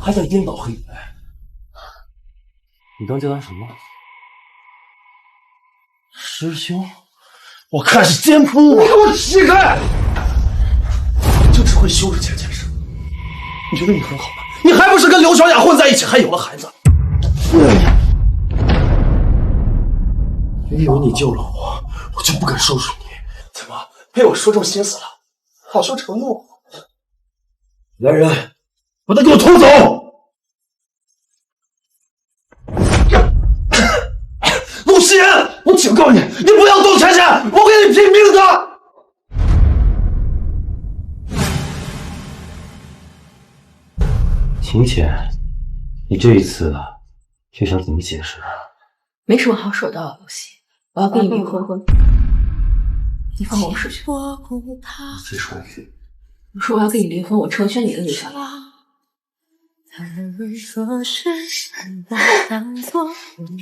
Speaker 8: 还在颠倒黑白。
Speaker 12: 你刚叫他什么？师兄？
Speaker 8: 我看是奸夫！你给我起开！你就只会羞辱浅浅是吗？你觉得你很好吗？你还不是跟刘小雅混在一起，还有了孩子？你以为你救了我，我就不敢收拾你？怎么被我说中心思了？恼羞成怒？来人，把他给我拖走！陆夕颜，我警告你，你不要动浅浅，我跟你拼命的！
Speaker 12: 秦浅，你这一次又想怎么解释？
Speaker 3: 没什么好说的，陆夕，我要跟你离婚。你放过我师兄。
Speaker 12: 再说一句。
Speaker 3: 我说我要跟你离婚，我成全你的女婿。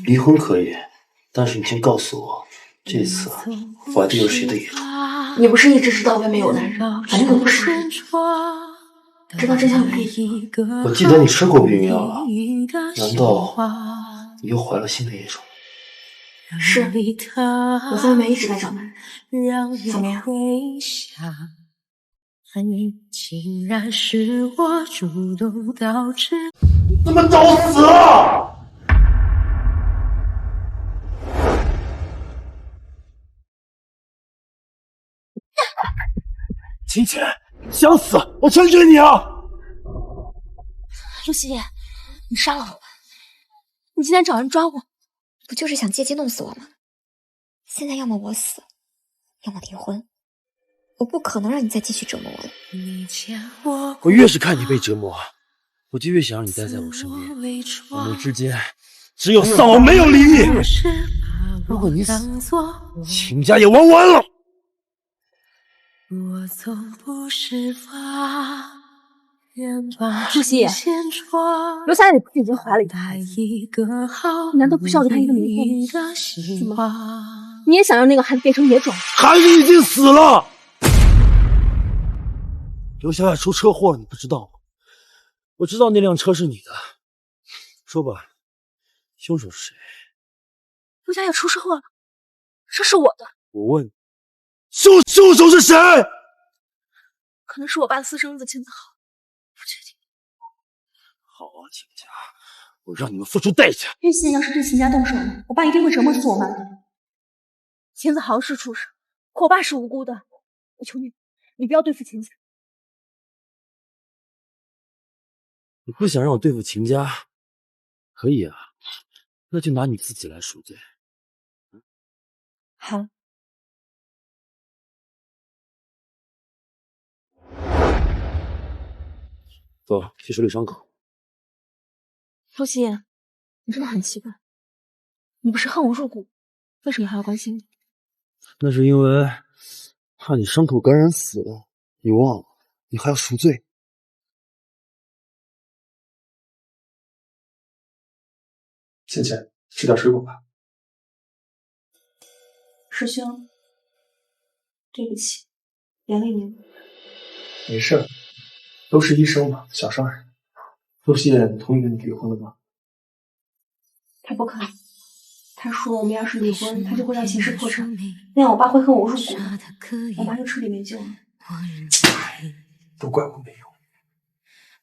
Speaker 12: 离婚可以，但是你先告诉我，这次怀的又是谁的遗孀？
Speaker 3: 你不是一直知道外面有男人，反正不是人，知道真相没？
Speaker 12: 我记得你吃过避孕药了，难道你又怀了新的一种？
Speaker 3: 是，我在外面一直在找男人，怎么样？
Speaker 18: 竟然是我主动导致，
Speaker 8: 他妈找死了！秦浅，想死我成全你啊！
Speaker 7: 陆夕颜，你杀了我吧！你今天找人抓我，
Speaker 5: 不就是想借机弄死我吗？现在要么我死，要么离婚。我不可能让你再继续折磨我了。
Speaker 12: 我越是看你被折磨，我就越想让你待在我身边。我们之间只有丧偶，没有离异。如果你死，秦家也玩完了。
Speaker 7: 陆夕颜，刘小雅不是已经怀了一个孩子，你难道不是要给她一个名分？怎么，你也想让那个孩子变成野种？
Speaker 12: 孩子已经死了。刘小雅出车祸了，你不知道吗？我知道那辆车是你的。说吧，凶手是谁？
Speaker 7: 刘小雅出车祸了，车是我的。
Speaker 12: 我问，凶手是谁？
Speaker 7: 可能是我爸的私生子秦子豪，不确定。
Speaker 12: 好啊，秦家，我让你们付出代价。
Speaker 7: 玉心要是对秦家动手了，我爸一定会折磨死我妈的。秦子豪是畜生，可我爸是无辜的。我求你，你不要对付秦家。
Speaker 12: 你不想让我对付秦家，可以啊，那就拿你自己来赎罪。
Speaker 5: 好。
Speaker 12: 走，去处理伤口。
Speaker 7: 陆夕颜，你真的很奇怪，你不是恨我入骨，为什么还要关心你？
Speaker 12: 那是因为怕你伤口感染死了，你忘了，你还要赎罪。
Speaker 8: 倩倩，吃点水果吧。
Speaker 3: 师兄，对不起，连累您了。
Speaker 8: 没事，都是医生嘛，小伤人。陆夕颜同意跟你离婚了吗？
Speaker 3: 他不肯，他说我们要是离婚，他就会让秦氏破产，那样我爸会恨我入骨，我爸就彻底没救了。
Speaker 15: 都怪我没用，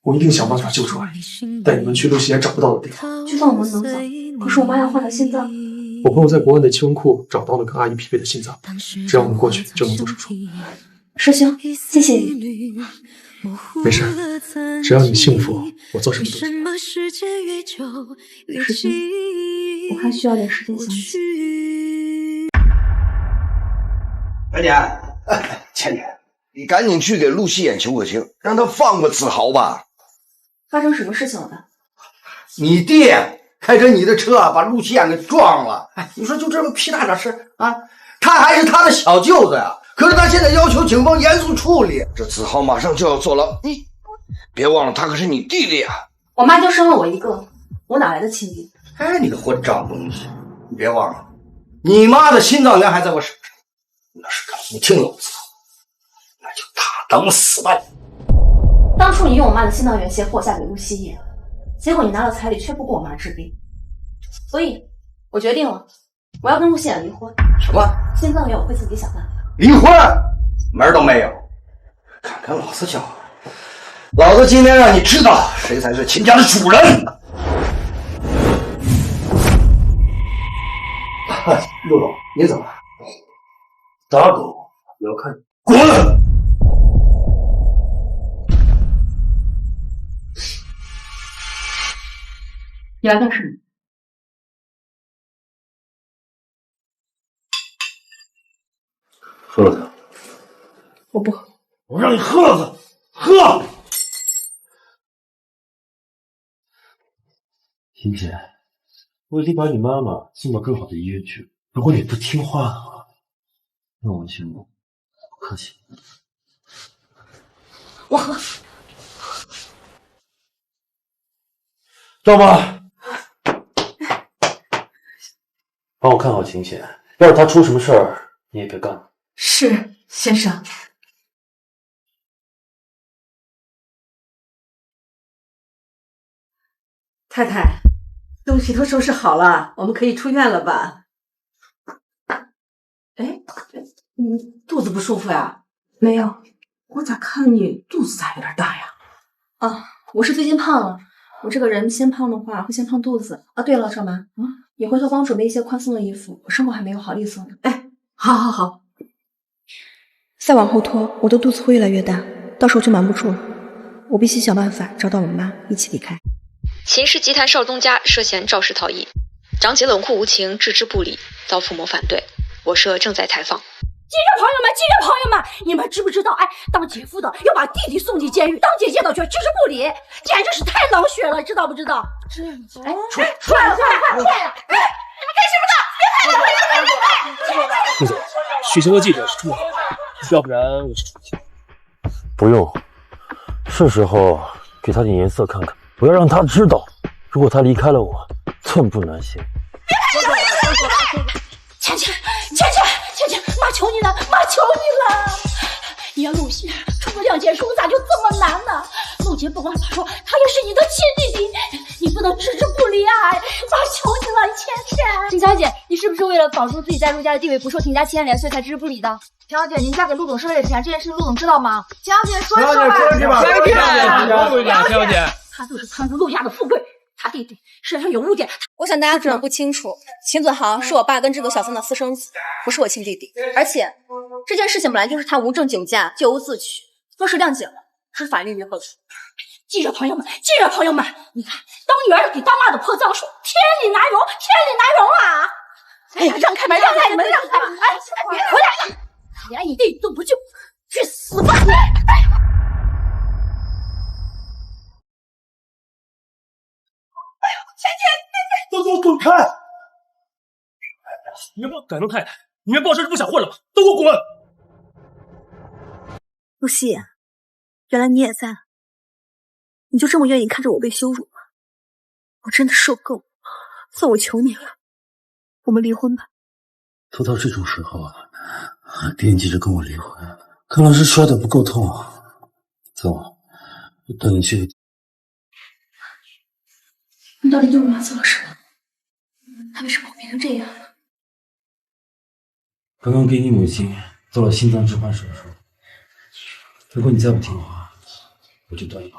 Speaker 15: 我一定想办法救出来，带你们去陆熙妍找不到的地方。
Speaker 3: 就算我们能走，可是我妈要换的心脏。
Speaker 15: 我朋友在国外的气温库找到了跟阿姨匹配的心脏，只要我们过去就能做手术。
Speaker 3: 师兄，谢谢你。
Speaker 15: 没事，只要你幸福，我做什么都行。
Speaker 3: 师兄，我还需要点时间想想。
Speaker 16: 甜甜，甜甜，你赶紧去给陆熙妍求个情，让他放过子豪吧。
Speaker 3: 发生什么事情了吧？
Speaker 10: 你爹开着你的车把陆熙妍给撞了。哎，你说就这么屁大点事啊？他还是他的小舅子呀。可是他现在要求警方严肃处理。
Speaker 16: 这子豪马上就要坐牢，你别忘了他可是你弟弟啊。
Speaker 3: 我妈就生了我一个，我哪来的亲弟？
Speaker 10: 哎，你个混账东西！你别忘了，你妈的心脏源还在我手上。要是敢不听老子，那就大等死吧！
Speaker 3: 当初你用我妈的心脏源胁迫嫁给陆熙妍，结果你拿了彩礼却不给我妈治病，所以我决定了，我要跟陆熙妍离婚。
Speaker 10: 什么？
Speaker 3: 心脏源我会自己想办法。
Speaker 10: 离婚？门都没有！看看老子叫，老子今天让你知道谁才是秦家的主人！陆总，你怎么了？打狗不要看，滚！
Speaker 4: 你来干什么？
Speaker 12: 喝了它。
Speaker 3: 我不喝。
Speaker 12: 我让你喝了它，喝！婷姐，我已经把你妈妈送到更好的医院去了。如果你不听话的话，那我就不客气。
Speaker 3: 我喝。
Speaker 12: 赵妈，帮我看好秦显，要是他出什么事儿，你也别干了。
Speaker 4: 是，先生。太太，东西都收拾好了，我们可以出院了吧？哎，你肚子不舒服呀？
Speaker 3: 没有，
Speaker 4: 我咋看你肚子咋有点大呀？
Speaker 3: 啊，我是最近胖了。我这个人先胖的话会先胖肚子啊。对了，少妈，你回头帮我准备一些宽松的衣服，我生活还没有好利索呢。
Speaker 4: 哎，好好好。
Speaker 3: 再往后拖，我的肚子会越来越大，到时候就瞒不住了。我必须想办法找到我妈，一起离开。
Speaker 22: 秦氏集团少东家涉嫌肇事逃逸，长姐冷酷无情，置之不理，遭父母反对。我社正在采访。
Speaker 20: 记者朋友们，你们知不知道？哎，当姐夫的要把弟弟送进监狱，当姐姐的却置之不理，简直是太冷血了，知道不知道？哎，出来了！哎，你们干什么的？别拍了，别拍！
Speaker 2: 陆总，许晴和记者是处好了，要不然我是出去。
Speaker 12: 不用，是时候给他点颜色看看，我要让他知道，如果他离开了我，寸步难行。
Speaker 20: 倩，妈求你了，妈求你了！你要陆熙妍出个谅解书，咋就这么难呢？陆杰不管咋说，他也是你的亲弟弟，你不能置之不理啊！妈求你了，倩。
Speaker 23: 秦小姐，你是不是为了保住自己在陆家的地位不受秦家牵连，所以才置之不理的？
Speaker 6: 小姐，您嫁给陆总是为了钱，这件事陆总知道吗？小姐说
Speaker 13: 实话。小姐，
Speaker 20: 他就是贪图陆家的富贵。他弟弟身上有污点，
Speaker 23: 我想大家可能不清楚，秦子豪是我爸跟这个小三的私生子，不是我亲弟弟。而且这件事情本来就是他无证酒驾，咎由自取，说是谅解了，是法律于何处？
Speaker 20: 记者朋友们，你看，当女儿给当妈的泼脏水，天理难容啊！哎呀，让开门！哎，别回来了，连你弟都不救，去死吧！
Speaker 2: 都给我滚开！你们敢弄太太，你们报社是不想混了吗？都给我滚！
Speaker 21: 陆熙妍，原来你也在，你就这么愿意看着我被羞辱吗？我真的受够了，算我求你了，我们离婚吧。
Speaker 19: 都到这种时候了，还惦记着跟我离婚，看来是摔得不够痛。走，我带你去。
Speaker 3: 你到底对我妈做了什么？她为什么会变成这样呢？
Speaker 12: 刚刚给你母亲做了心脏置换手术，
Speaker 2: 如果你再不听话，我就断药。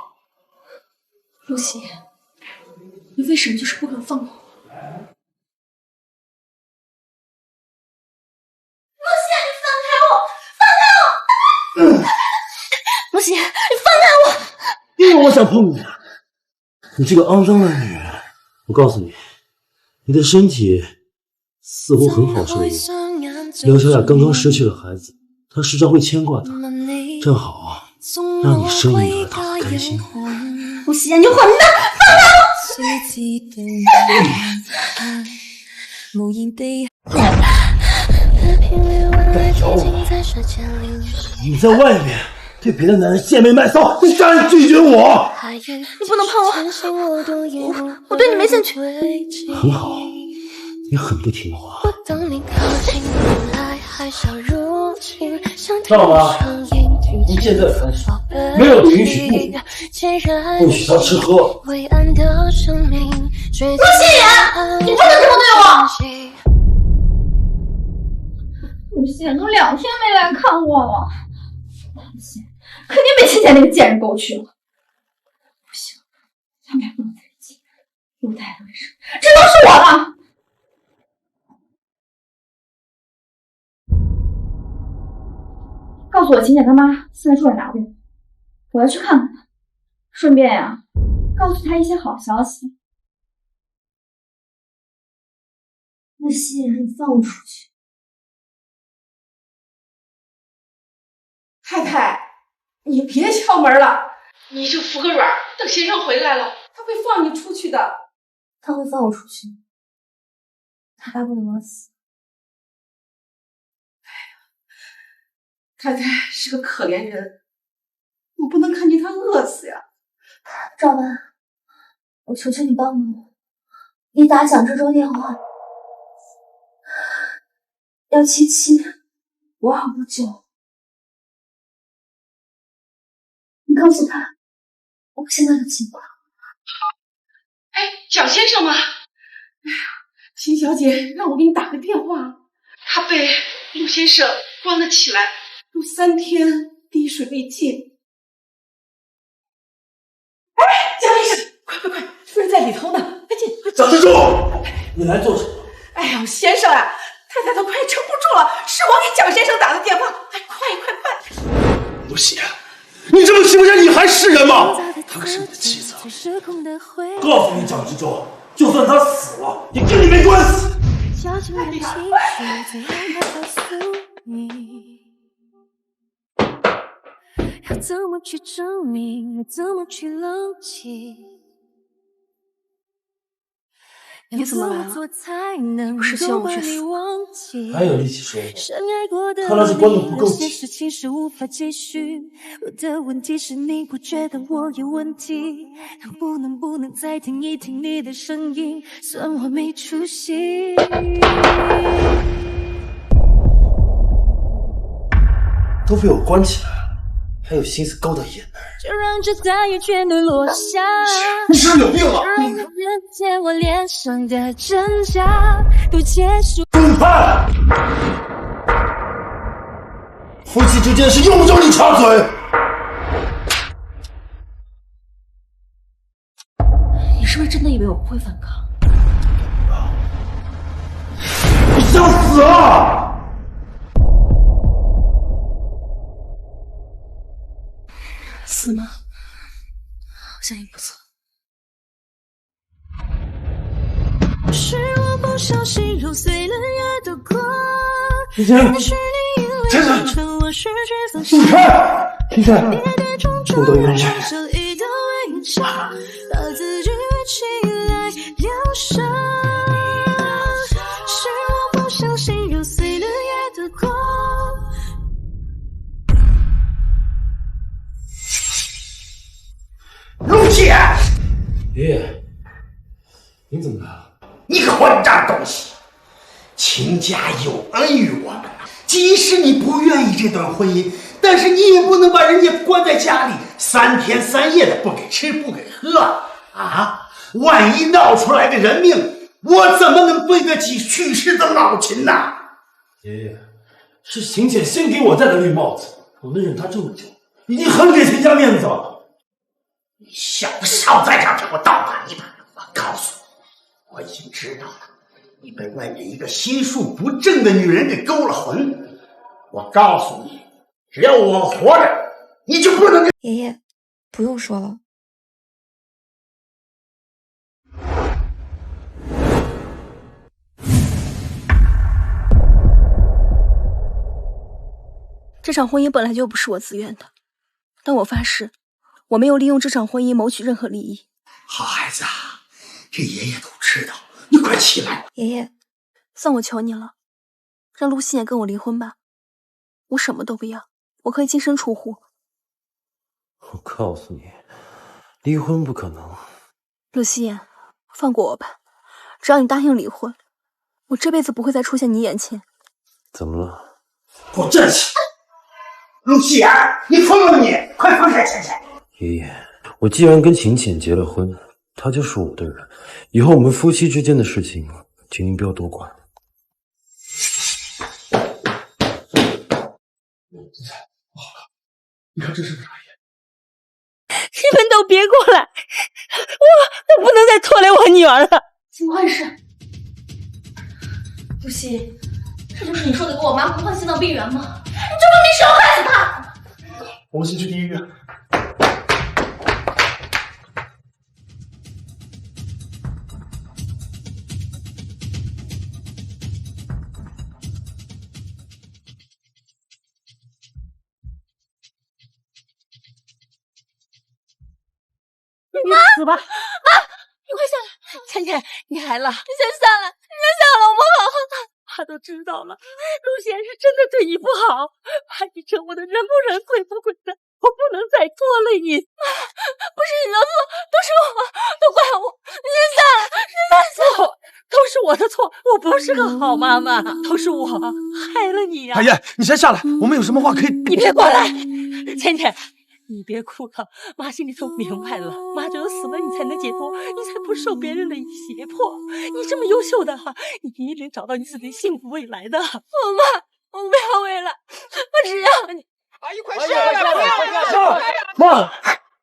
Speaker 3: 陆熙，你为什么就是不肯放过我？
Speaker 6: 陆熙，你放开我！放开我！陆熙，你放开我！
Speaker 2: 因为我想碰你，你这个肮脏的女人！我告诉你，你的身体似乎很好受用。刘小雅刚刚失去了孩子，她时常会牵挂她，正好让你生一个儿，她很开心。
Speaker 6: 陆熙，你混蛋！放开我！
Speaker 2: 敢咬我！你在外面对别的男人献媚卖骚，你敢拒绝我？
Speaker 6: 你不能碰我，我对你没兴趣。
Speaker 2: 很好，你很不听话。知道吗？从现在开始，没有允许不许他吃喝。
Speaker 6: 陆熙言，你不能这么对我！陆熙都2天没来看我了，肯定被亲家那个贱人勾去了。不行，他们俩不能在一起。陆太太为什么？这都是我的。告诉我秦姐他妈现在住在哪里，我要去看看她，顺便呀，告诉她一些好消息。陆熙，你放我出去！
Speaker 4: 太太，你别敲门了，你就服个软，等先生回来了，他会放你出去的。
Speaker 6: 他会放我出去，他巴不得我死。
Speaker 4: 太太是个可怜人，我不能看见她饿死呀。
Speaker 6: 赵文，我求求你帮帮我，你打蒋志忠电话，177，我259，你告诉他我现在的情况。
Speaker 4: 哎，蒋先生吗？哎呀，秦小姐让我给你打个电话，他被陆先生关了起来。都3天滴水未进。哎，蒋医生，快，夫人在里头呢，快进！
Speaker 2: 蒋志忠，你来做什么？
Speaker 4: 哎呀，先生啊，太太都快撑不住了，是我给蒋先生打的电话，哎，快！
Speaker 8: 陆熙，你这么欺负人，你还是人吗？她可是你的妻子。
Speaker 2: 告诉你，蒋志忠，就算他死了，也跟你没关系。
Speaker 18: 要怎么去证明？要怎么去冷静？
Speaker 3: 你怎么来了？不是希望我去死？
Speaker 2: 还有力气说我？看来是关的不够紧。
Speaker 18: 我的问题是你不觉得我有问题？能不能再听一听你的声音？算我没出息。
Speaker 2: 都被我关起来了。还有心思勾搭野男人，
Speaker 18: 就让这大雨全都落下。
Speaker 8: 你是不是有病啊？
Speaker 18: 让人见我脸上的真假都结束。
Speaker 2: 公判！夫妻之间是用不着你插嘴。
Speaker 3: 你是不是真的以为我不会反抗？
Speaker 2: 你想死啊！
Speaker 3: 死吗？好像也不错。
Speaker 18: 是我不小心揉碎了夜的光。
Speaker 2: 秦晨，秦晨，你看，秦晨，我都原谅。
Speaker 18: 把自己围起来疗伤。是我不小心揉碎了夜的光。
Speaker 16: 陆姐，
Speaker 2: 爷爷，您怎么来了？
Speaker 16: 你个混账东西！秦家有恩于我们，即使你不愿意这段婚姻，但是你也不能把人家关在家里3天3夜的，不给吃不给喝啊！万一闹出来个人命，我怎么能对得起去世的老秦呐？
Speaker 2: 爷爷，是秦姐先给我戴的绿帽子，我能忍她这么久，
Speaker 14: 已经很给秦家面子了。
Speaker 16: 你小子少在这儿给我倒打一耙！我告诉你，我已经知道了，你被外面一个心术不正的女人给勾了魂。我告诉你，只要我活着，你就不能跟
Speaker 5: 爷爷，不用说了。
Speaker 23: 这场婚姻本来就不是我自愿的，但我发誓，我没有利用这场婚姻谋取任何利益。
Speaker 16: 好孩子啊，这爷爷都知道，你快起来！
Speaker 5: 爷爷，
Speaker 23: 算我求你了，让陆心也跟我离婚吧，我什么都不要，我可以净身出户。
Speaker 12: 我告诉你，离婚不可能。
Speaker 23: 陆心言，放过我吧，只要你答应离婚，我这辈子不会再出现你眼前。
Speaker 12: 怎么了？
Speaker 14: 给我站起！
Speaker 16: 陆夕言，你疯了你！快放开浅浅！
Speaker 12: 爷爷，我既然跟秦浅结了婚，她就是我的人，以后我们夫妻之间的事情，请您不要多管。
Speaker 14: 你看这是个啥
Speaker 23: 你们都别过来，我不能再拖累我女儿了。
Speaker 3: 怎么回事？陆夕，这就是你说的给我妈更换心脏病源吗？你这么没事要害死她！
Speaker 14: 我们先去第一医院。
Speaker 23: 你死吧！妈，你快下来！倩倩，你来了，你先下来，你先下来好不好？妈都知道了，陆贤是真的对你不好，妈你这我的人不人鬼不鬼的，我不能再拖累你。妈，不是你的错，都是我，都怪我。你先下来，你先下来，都是我的错，我不是个好妈妈，都是我害了你呀。
Speaker 8: 海燕，你先下来，我们有什么话可以……
Speaker 23: 你别过来，倩倩。你别哭了，妈心里都明白了，妈只有死了你才能解脱，你才不受别人的胁迫。你这么优秀的话，你一定找到你自己幸福未来的。妈，我不要未来，我只要你。阿姨，快下来！
Speaker 14: 下来！妈，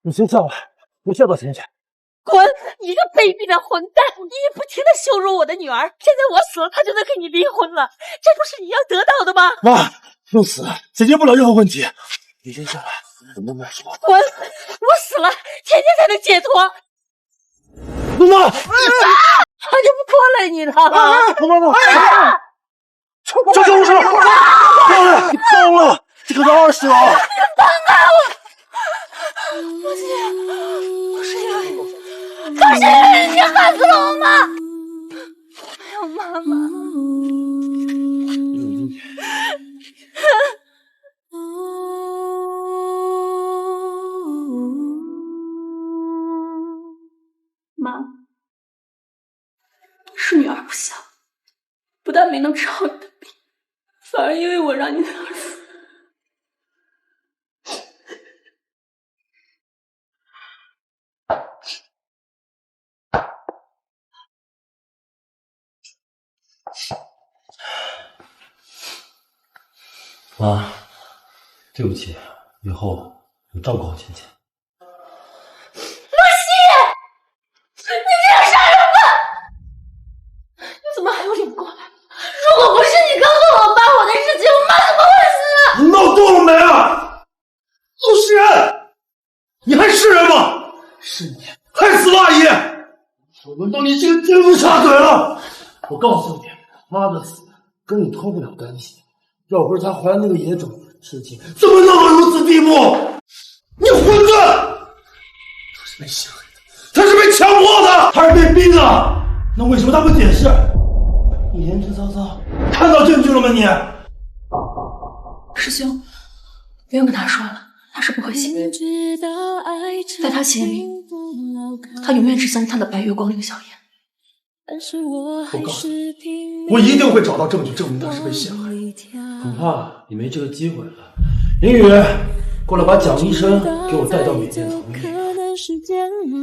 Speaker 14: 你先下来，别吓到浅浅。
Speaker 23: 滚！你个卑鄙的混蛋！你不停的羞辱我的女儿，现在我死了，她就能跟你离婚了，这不是你要得到的吗？
Speaker 14: 妈，陆死解决不了任何问题，你先下来。什么都没说。
Speaker 23: 滚！我死了，倩倩才能解脱。
Speaker 14: 陆妈，
Speaker 23: 我就不拖累你了。
Speaker 14: 陆妈，叫救护车！漂亮，你疯了！这可是20了。
Speaker 23: 你放开我！陆心，我是因为，可是因为你害死了我妈，没有妈妈。
Speaker 3: 妈，是女儿不孝，不但没能治好你的病，反而因为我让你的儿死。
Speaker 12: 妈，对不起，以后你照顾好倩倩。
Speaker 3: 你这个杀人犯！你怎么还有脸过来？如果不是你告诉我爸我的事情，我妈怎么会死？
Speaker 14: 你闹够了没啊？陆诗言，你还是人吗？是你害死了阿姨！轮到你这个奸夫插嘴了！我告诉你，妈的死跟你脱不了干系。要不是她怀那个野种，事情怎么闹到如此地步？你混蛋！她是被陷害的，她是被强迫的，还是被逼的？那为什么她不解释？你言之凿凿，看到证据了吗你？
Speaker 3: 师兄，不用跟他说了，他是不会信的。在他心里，他永远只相信他的白月光令小言。
Speaker 8: 我告诉你，我一定会找到证据证明他是被陷害的。
Speaker 12: 恐怕你没这个机会了。林雨，过来把蒋医生给我带到缅甸从医。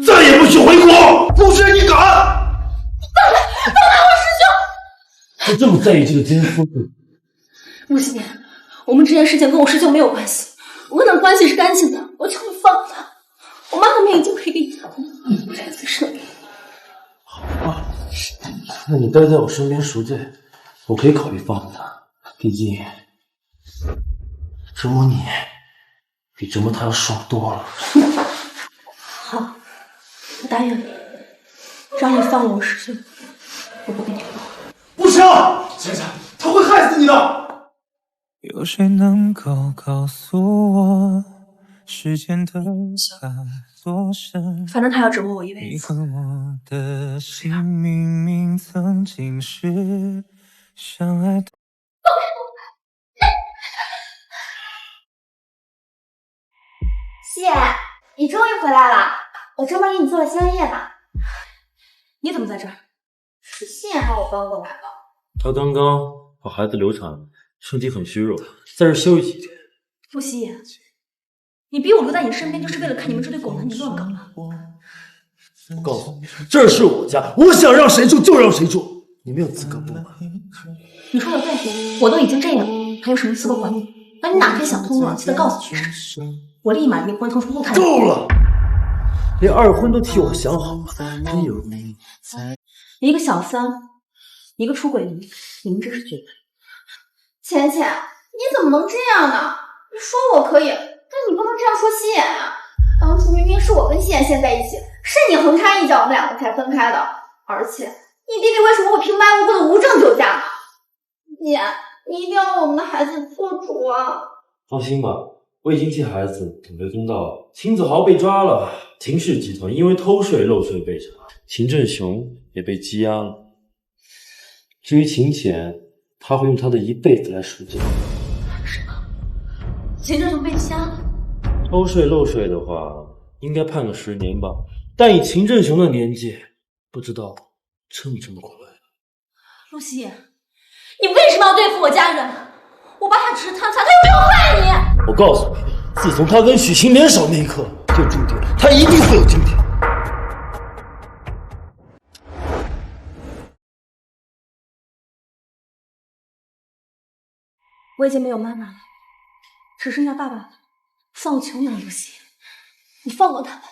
Speaker 14: 再也不许回国！陆诗言，你敢？
Speaker 3: 放开我师
Speaker 12: 他这么在意这个奸夫，
Speaker 3: 陆心言，我们这件事情跟我师兄没有关系。
Speaker 23: 我跟他关系是干净的，我求你放他。我妈那边已经可以不再滋生。
Speaker 12: 好吧，那你待在我身边赎罪，我可以考虑放他。毕竟折磨你比折磨他要爽多了。
Speaker 23: 好，我答应你，只要你放了我10岁，我不跟你离婚。
Speaker 8: 不行，姐姐，他会害死你的。
Speaker 1: 有谁能够告诉我时间的大多深？
Speaker 23: 反正他要折磨我一辈
Speaker 1: 你
Speaker 23: 子。
Speaker 1: 和我的心明明曾经是相爱的。
Speaker 7: 谢，你终于回来了，我专门给你做了宵夜呢。
Speaker 23: 你怎么在这儿？
Speaker 7: 是谢让我搬过来的。
Speaker 12: 他刚刚把孩子流产了，身体很虚弱，在这休息几天。
Speaker 23: 陆夕，你逼我留在你身边，就是为了看你们这对狗男女乱搞吗？
Speaker 12: 我告诉你，这是我家，我想让谁住就让谁住，你没有资格不满。
Speaker 23: 你说的对，我都已经这样了，还有什么资格管你？等你哪天想通了，记得告诉局长，我立马离婚，腾出陆太太。
Speaker 12: 够了，连二婚都替我想好了，真有你。
Speaker 23: 一个小三，一个出轨女，你们真是绝配。
Speaker 6: 浅浅，你怎么能这样呢？你说我可以，但你不能这样说夕颜啊！当初明明是我跟夕颜先在一起，是你横插一脚，我们两个才分开的。而且你弟弟为什么会平白无故的无证酒驾呢？姐，你一定要为我们的孩子做主啊！
Speaker 12: 放心吧，我已经替孩子准备公道了。秦子豪被抓了，秦氏集团因为偷税漏税被查，秦正雄也被羁押了。至于秦浅，他会用他的一辈子来赎罪。
Speaker 23: 什么？秦正雄被羁押了？
Speaker 12: 偷税漏税的话，应该判个10年吧。但以秦正雄的年纪，不知道撑不撑得过来。
Speaker 23: 陆夕，你为什么要对付我家人？我爸他只是贪财，他又没有害你。
Speaker 12: 我告诉你，自从他跟许晴联手那一刻，就注定他一定会有今天。
Speaker 23: 我已经没有妈妈了，只剩下爸爸了。放我求你了，陆夕，你放过他吧。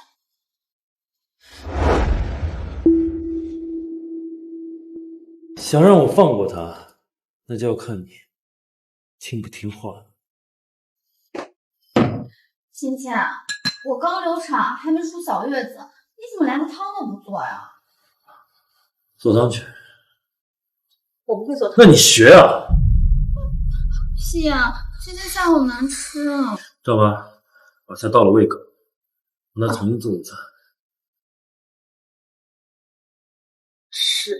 Speaker 12: 想让我放过他，那就要看你听不听话了。
Speaker 7: 芊芊，我刚流产，还没出小月子，你怎么连个汤都不做呀？
Speaker 12: 做汤去。
Speaker 23: 我不会做汤。
Speaker 12: 那你学啊。
Speaker 7: 夕颜，这些菜好难吃啊。
Speaker 12: 赵妈，把菜倒了喂狗，让他重新做午餐。
Speaker 23: 是。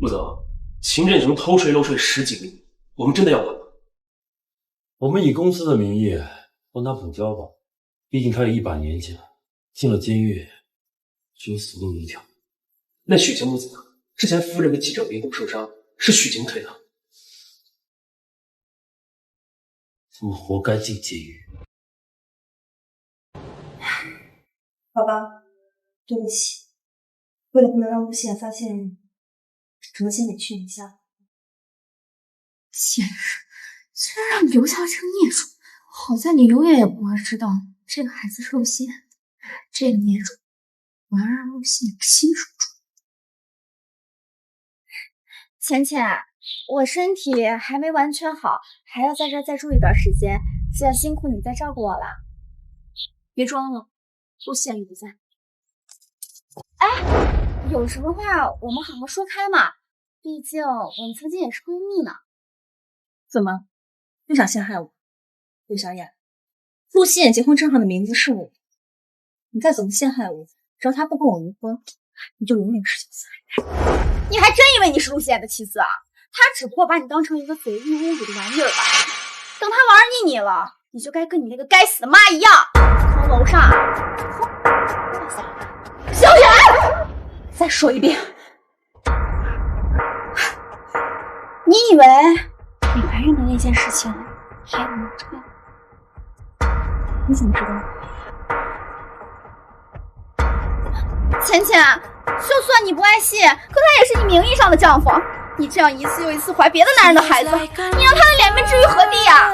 Speaker 2: 陆总，秦振雄偷税漏税10几个亿，我们真的要管吗？
Speaker 12: 我们以公司的名义帮他补交吧，毕竟他有1把年纪了，进了监狱只有死路一条。
Speaker 2: 那许晴母子呢？之前夫人跟记者围攻受伤，是许晴推的。
Speaker 12: 他们活该进监狱。
Speaker 23: 好吧，对不起，为了不能让陆夕颜发现，只能先委屈一下。
Speaker 7: 简直，居然让你留下了这个孽种！好在你永远也不会知道，这个孩子是陆夕颜的，这个孽种，我要让陆夕颜亲手处理。浅浅，我身体还没完全好，还要在这儿再住一段时间，就要辛苦你再照顾我了。
Speaker 23: 别装了，陆夕颜也不在。
Speaker 7: 哎，有什么话我们好好说开嘛，毕竟我们曾经也是闺蜜呢。
Speaker 23: 怎么，又想陷害我？陆小雅，陆夕颜结婚证上的名字是我，你再怎么陷害我，只要他不跟我离婚，你就永远是小三。
Speaker 7: 你还真以为你是陆夕颜的妻子啊？他只不过把你当成一个随意侮辱的玩意儿吧。等他玩腻你了，你就该跟你那个该死的妈一样，从楼上小雅，
Speaker 23: 再说一遍，
Speaker 7: 你以为你怀孕的那件事情还有人知道？
Speaker 23: 你怎么知道？
Speaker 7: 浅浅，就算你不爱戏，可他也是你名义上的丈夫。
Speaker 6: 你这样一次又一次怀别的男人的孩子，你让他的脸面置于何地呀？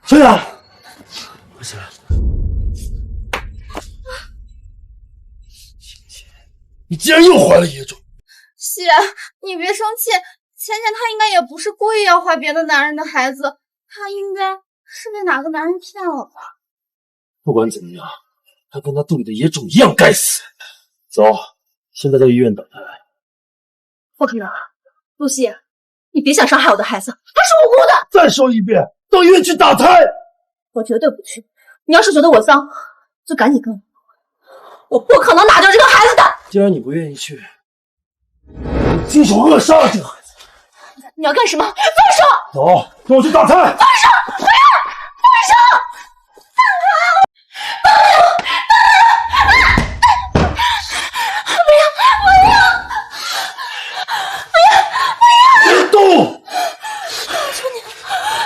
Speaker 14: 小雅，
Speaker 12: 不行，
Speaker 14: 你竟然又怀了野种！
Speaker 6: 熙然，你别生气，浅浅她应该也不是故意要怀别的男人的孩子，她应该是被哪个男人骗了吧？
Speaker 14: 不管怎么样，他跟他肚里的野种一样该死。走，现在在医院等他。
Speaker 3: 不可能，露西，你别想伤害我的孩子，他是无辜的。
Speaker 14: 再说一遍，到医院去打胎。
Speaker 3: 我绝对不去。你要是觉得我脏，就赶紧跟我。我不可能拿掉这个孩子的。
Speaker 14: 既然你不愿意去，我亲手扼杀了这个孩子。
Speaker 3: 你要干什么？放手！
Speaker 14: 走，跟我去打胎。
Speaker 3: 放手！不要！放手！放开！不要！
Speaker 14: 别动！
Speaker 3: 我求你了，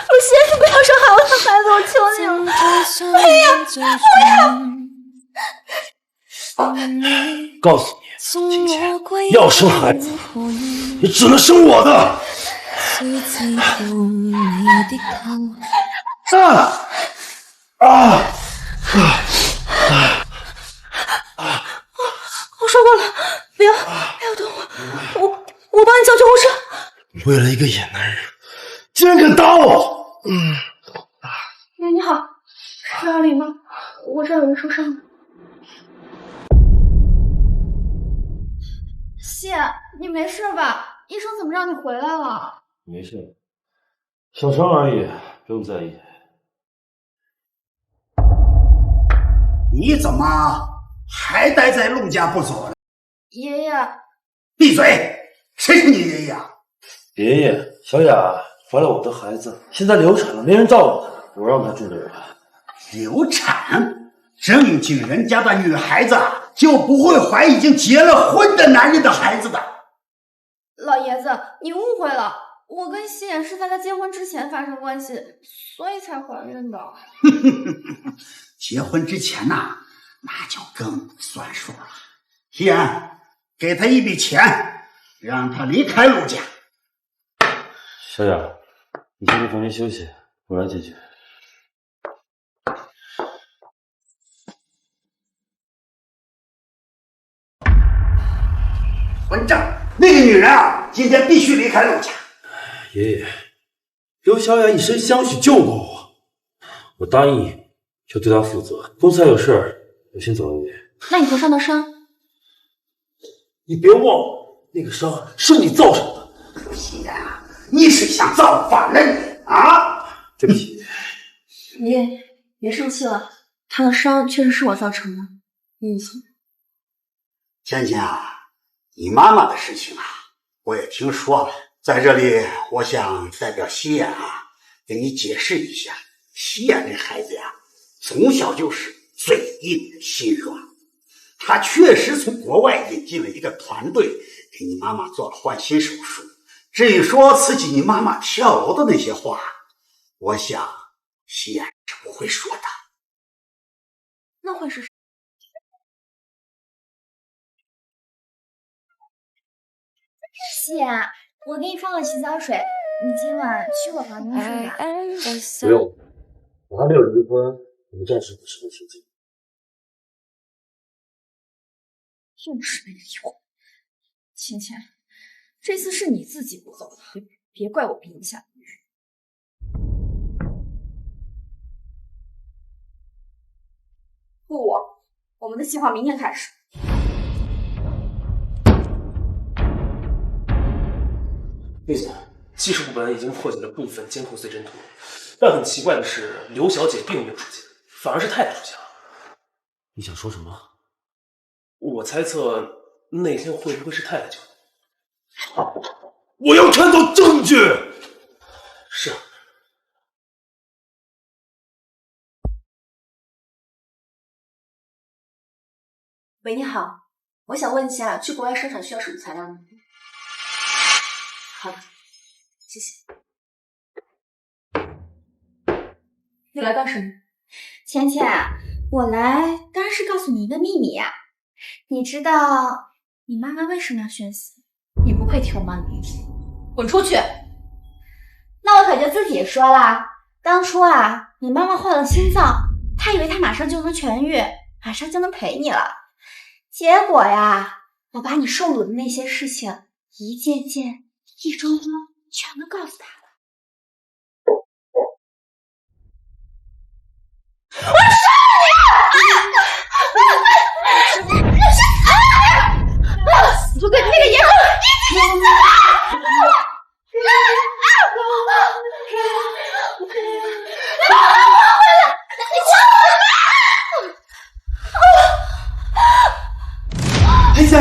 Speaker 3: 露西，你不要伤害我的孩子，我求你了！不要！
Speaker 14: 告诉你，晴晴，要生孩子，你只能生我的。
Speaker 3: 我说过了，不要动我帮你叫救护车。
Speaker 14: 为了一个野男人，竟然敢打我！
Speaker 6: 你好，是202吗？我这儿有人受伤了。谢，你没事吧？医生怎么让你回来了？
Speaker 12: 没事，小伤而已，不用在意。
Speaker 16: 你怎么还待在陆家不走呢？
Speaker 6: 爷爷，
Speaker 16: 闭嘴！谁是你爷爷啊？
Speaker 12: 爷爷，小雅怀了我的孩子，现在流产了，没人照顾她，我让她住这儿。
Speaker 16: 流产？正经人家的女孩子就不会怀已经结了婚的男人的孩子的。
Speaker 6: 老爷子，你误会了，我跟西野是在他结婚之前发生关系，所以才怀孕的。
Speaker 16: 结婚之前呐，那就更不算数了。西野，给他一笔钱，让他离开陆家。
Speaker 12: 小雅，你先回房间休息，我来解决。
Speaker 16: 混账！那个女人啊，今天必须离开陆家。
Speaker 12: 爷爷，刘小雅以身相许救过我，我答应你，要对她负责。公司还有事儿，我先走了，爷爷。
Speaker 3: 那你头上的伤？
Speaker 14: 你别忘了，那个伤是你造成的。
Speaker 16: 西然，你是想造反了你啊？
Speaker 12: 对不起，
Speaker 3: 爷爷，别生气了，他的伤确实是我造成的。
Speaker 16: 芊芊啊，你妈妈的事情啊，我也听说了。在这里，我想代表西眼啊，给你解释一下。西眼这孩子呀，从小就是嘴硬心软。他确实从国外引进了一个团队，给你妈妈做了换心手术。至于说刺激你妈妈跳楼的那些话，我想西眼是不会说的。
Speaker 3: 那会是谁？
Speaker 7: 西雅，我给你放了洗澡水，你今晚去我房间睡吧。
Speaker 12: 不用，我还没有离婚，我们暂时不适合亲近。
Speaker 3: 又是没离婚。芊芊，这次是你自己不走的，别怪我逼你下地狱。不，我们的计划明天开始。
Speaker 2: 丽姐，技术部门已经破解了部分监控随针图，但很奇怪的是，刘小姐并没有出现，反而是太太出现了。
Speaker 12: 你想说什么？
Speaker 2: 我猜测那天会不会是太太救的？
Speaker 14: 我要看到证据。
Speaker 2: 是。
Speaker 3: 喂，你好，我想问一下，去国外生产需要什么材料呢？好的，谢谢。你来干什么？
Speaker 7: 芊芊，我来当然是告诉你一个秘密呀。你知道你妈妈为什么要宣誓？你不配听我妈的名字，滚出去！那我可就自己说啦。当初啊，你妈妈换了心脏，她以为她马上就能痊愈，马上就能陪你了。结果呀，我把你受辱的那些事情一件件、一桩桩全都告诉她了。我杀了你！不对，那个野狗，你死了！
Speaker 14: 黑姐，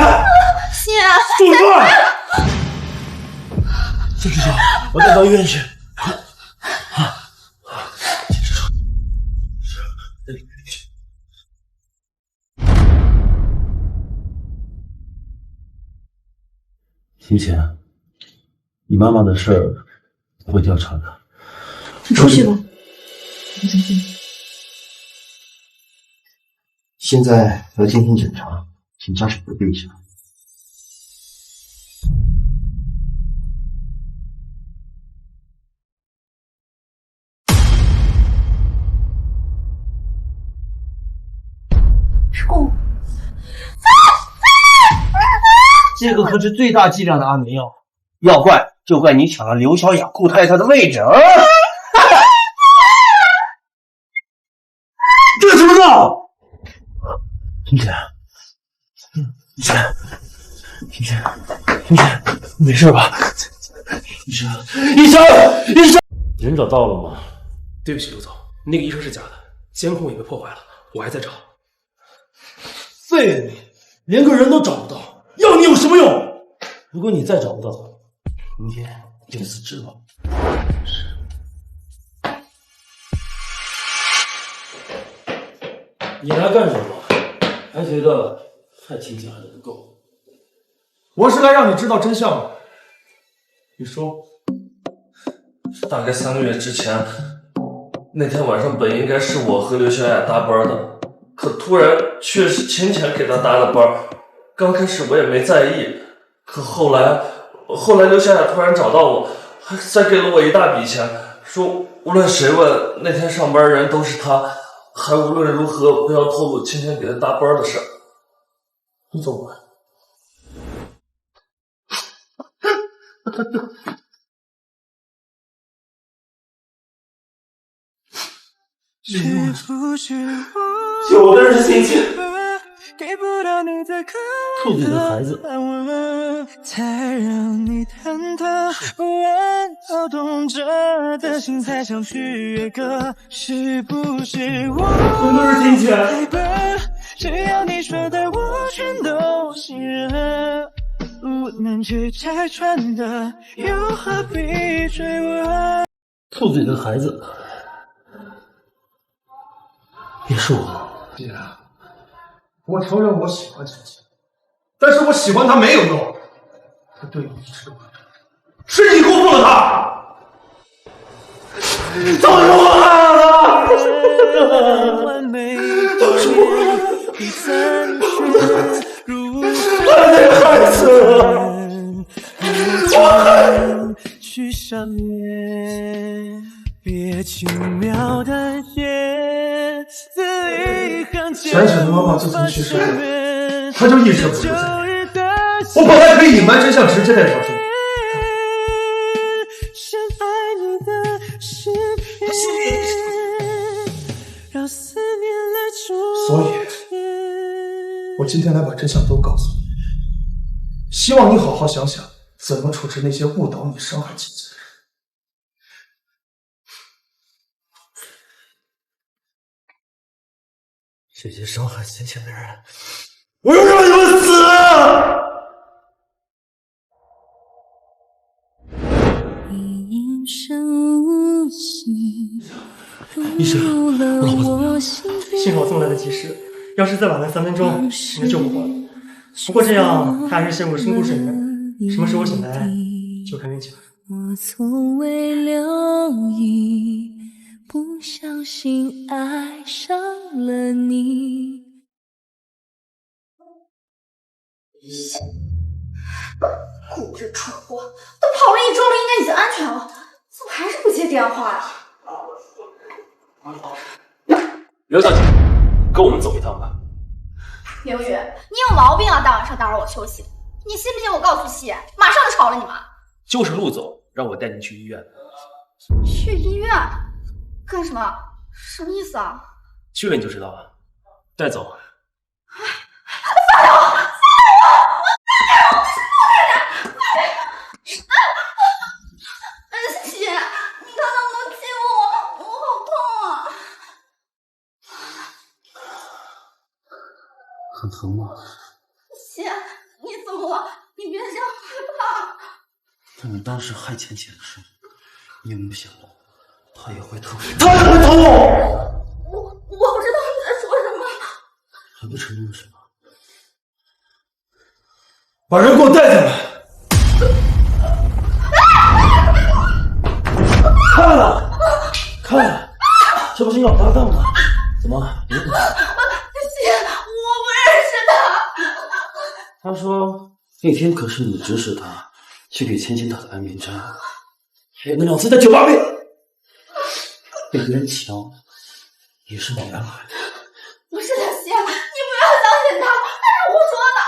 Speaker 7: 心啊，
Speaker 14: 住手！先吃药，我带到医院去。
Speaker 12: 秦浅，你妈妈的事儿我会调查的。
Speaker 21: 你出去吧。
Speaker 16: 现在要进行检查，请驾驶准备一下。
Speaker 21: 是共。
Speaker 10: 这个可是最大剂量的安眠药，要怪就怪你抢了刘小雅顾太太的位置啊！
Speaker 14: 这怎么闹？
Speaker 12: 秦浅，
Speaker 14: 秦浅，没事吧？
Speaker 2: 医生，
Speaker 12: 人找到了吗？
Speaker 2: 对不起，刘总，那个医生是假的，监控也被破坏了，我还在找。
Speaker 14: 废了你，连个人都找不到，要你有什么用？如果你再找不到，明天就辞职吧。
Speaker 12: 你来干什么？还觉得害秦姐还不够？
Speaker 15: 我是来让你知道真相的。你说，
Speaker 9: 大概3个月之前，那天晚上本应该是我和刘小雅搭班的，可突然却是秦浅给她搭的班。刚开始我也没在意，可后来刘小雅突然找到我，还再给了我一大笔钱，说无论谁问那天上班人都是她，还无论如何不要透露秦浅给她搭班的事。
Speaker 14: 你走吧。
Speaker 9: 有的人心情。
Speaker 12: 兔子的孩子。
Speaker 1: 才让你忐忑不安，跳动着的心才想去越歌，是不是我太笨？只要你说的我全都信任，不能去拆穿的，又何必追问？
Speaker 12: 兔嘴的孩子，也是我。
Speaker 15: 姐，我承认我喜欢秦浅，但是我喜欢他没有用，他对你一直不对，是你辜负了他。都是我害了他，都是我害了他那个孩子，我害了。
Speaker 1: 去上面，别轻描淡写，字里行间。
Speaker 15: 浅浅的妈妈自从去世后，他就一直不在。我本来可以隐瞒真相，直接带上去。所以，我今天来把真相都告诉你，希望你好好想想怎么处置那些误导你、伤害秦姐的人。
Speaker 9: 这些伤害秦浅的人，
Speaker 14: 我要让你们死！
Speaker 11: 医生，我老婆怎么样？幸好送来的及时，要是再晚了3分钟，应该救不活了。不过这样，她还是陷入了深度睡眠，什么时候醒来就看运气了。
Speaker 18: 我从未留意，不小心爱上了你。
Speaker 7: 故日蠢货，都跑了1周了，应该已经安全了，怎么还是不接电话呀？
Speaker 2: 刘小姐，跟我们走一趟吧。
Speaker 6: 明宇，你有毛病啊！大晚上打扰我休息，你信不信我告诉西野，马上就炒了你妈！
Speaker 2: 就是陆总让我带您去医院。
Speaker 6: 去医院？干什么？什么意思啊？
Speaker 2: 去了你就知道了。带走。
Speaker 6: 放开我！西野，你刚刚不亲我，我好痛啊！
Speaker 19: 很疼吗？
Speaker 6: 西野，你怎么了？你别这样害怕。
Speaker 19: 但你当时害浅浅的事，你有没有想过，他也会疼？
Speaker 15: 他也会疼我！
Speaker 6: 我不知道你在说什么。
Speaker 19: 还不承认是吧？
Speaker 15: 把人给我带进来！
Speaker 12: 看了，看了，这不是要搭档吗？怎么？你不
Speaker 6: 西野，我不认识他。
Speaker 19: 他说那天可是你指使他去给芊芊打的安眠针，还有那2次在酒吧被别人抢，也是你安排的。
Speaker 6: 不是的，西野，你不要相信他，他是胡说的。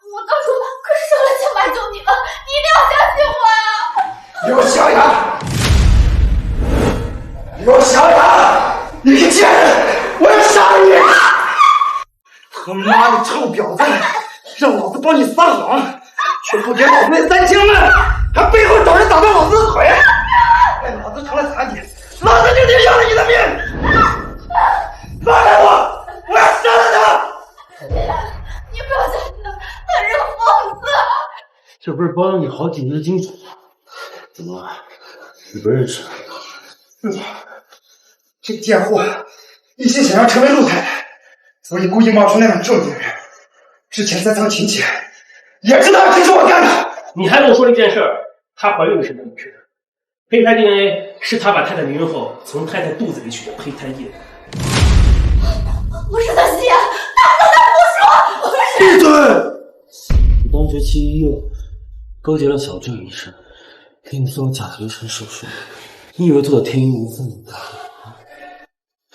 Speaker 6: 我当初可是舍了清白救你的，你一定要相信我呀！
Speaker 15: 刘小雅，刘小雅，你个贱人，我要杀你！他妈的臭婊子，让老子帮你撒谎，却不给老子那3千万，还背后找人打断老子的腿，害老子成了残疾，老子就得要了你的命！放开我，我要杀了他！
Speaker 6: 你不要相信他，他是个疯子！
Speaker 19: 这不是包养你好几年的金主，怎么你不认识？
Speaker 15: 这个贱货一心想要成为陆太太，所以故意冒充那种正经人。之前3层请柬，也是他指使我干的。
Speaker 2: 你还跟我说了一件事，她怀孕是怎么回事？胚胎 DNA 是他把太太离孕后从太太肚子里取的胚胎液。
Speaker 6: 不是的，西野，他刚才胡说！不是。
Speaker 19: 闭嘴！你当时去医院勾结了小郑医生，给你做了假流产手术，你以为做的天衣无缝吗？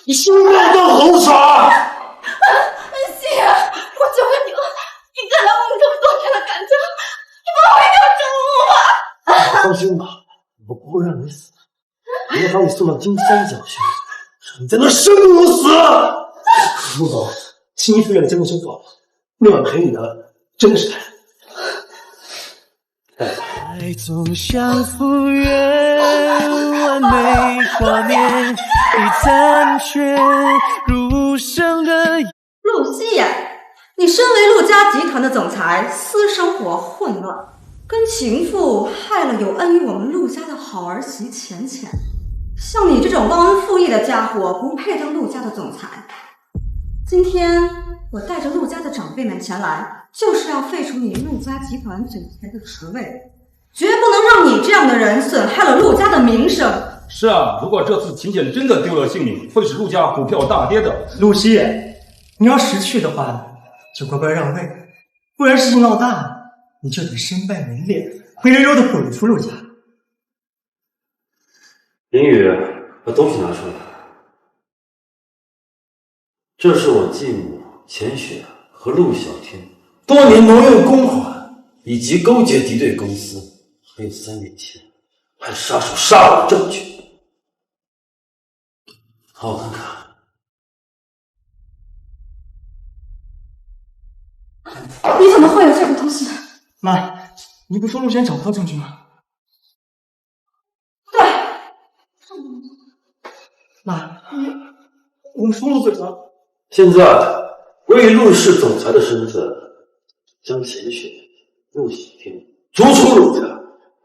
Speaker 19: 你信不信我当猴耍？
Speaker 6: 西野，我求求你了，你看到我们这么多年的感情，你把我一条生路吧！
Speaker 19: 放心吧，我不会让你死，我要把你送到金三角去，让你在那生不如死。
Speaker 2: 陆总，青衣书院的监控修复好了，那晚陪你的真的是他。
Speaker 1: 爱总像复原，完美画面已残缺，如生的。
Speaker 4: 陆希言，你身为陆家集团的总裁，私生活混乱，跟情妇害了有恩于我们陆家的好儿媳浅浅。像你这种忘恩负义的家伙，不配当陆家的总裁。今天我带着陆家的长辈们前来，就是要废除你陆家集团总裁的职位，绝不能让你这样的人损害了陆家的名声。
Speaker 13: 是啊，如果这次秦简真的丢了性命，会使陆家股票大跌的。
Speaker 11: 陆希野，你要识趣的话，就乖乖让位，不然事情闹大了，你就得身败名裂，灰溜溜的滚出陆家。
Speaker 12: 林雨，把东西拿出来。这是我继母钱雪和陆小天多年挪用公款，以及勾结敌对公司，还有3年前还杀手杀我证据。好好看看。
Speaker 7: 你怎么会有这个东西？
Speaker 11: 妈，你不说陆先找不到证据吗？
Speaker 7: 对。
Speaker 11: 妈，我们说陆队长。
Speaker 12: 现在我以陆氏总裁的身份，将钱雪、陆小天逐出陆家。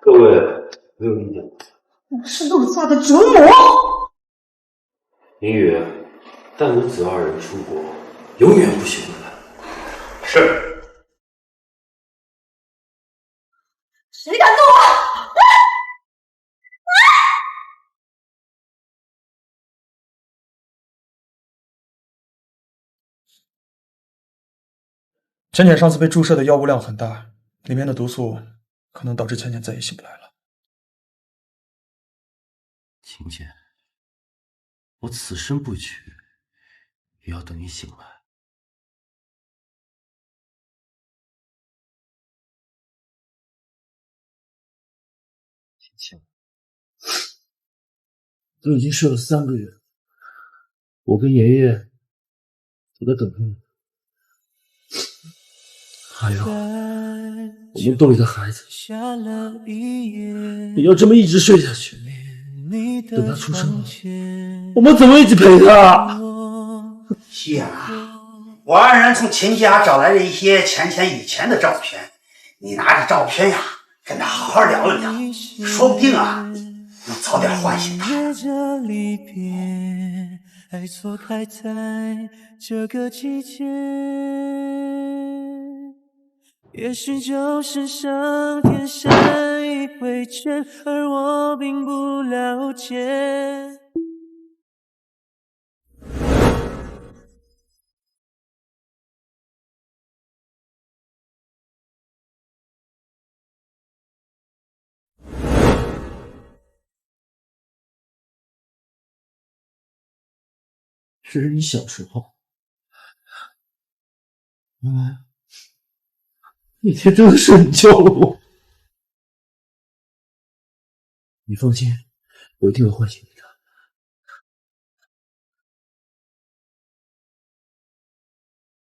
Speaker 12: 各位没有意见吗？
Speaker 7: 我是陆家的主母。
Speaker 12: 林雨，带母子2人出国，永远不许回来。是。
Speaker 6: 谁敢动我？
Speaker 17: 浅浅上次被注射的药物量很大，里面的毒素可能导致浅浅再也醒不来了。
Speaker 12: 秦简，我此生不娶，也要等你醒来。秦简，都已经睡了3个月，我跟爷爷都在等着你。还有，我们肚里的孩子，你要这么一直睡下去，等他出生了，我们怎么一起陪他？
Speaker 16: 希然，我安然从秦家找来了一些浅浅以前的照片，你拿着照片呀，跟他好好聊一聊，说不定啊，能早点唤醒他。
Speaker 1: 爱错开在这个季节，也许就是上天善意挥拳，而我并不了解。
Speaker 12: 这是你小时候，原来那天真的是你救了我。你放心，我一定会唤醒你的。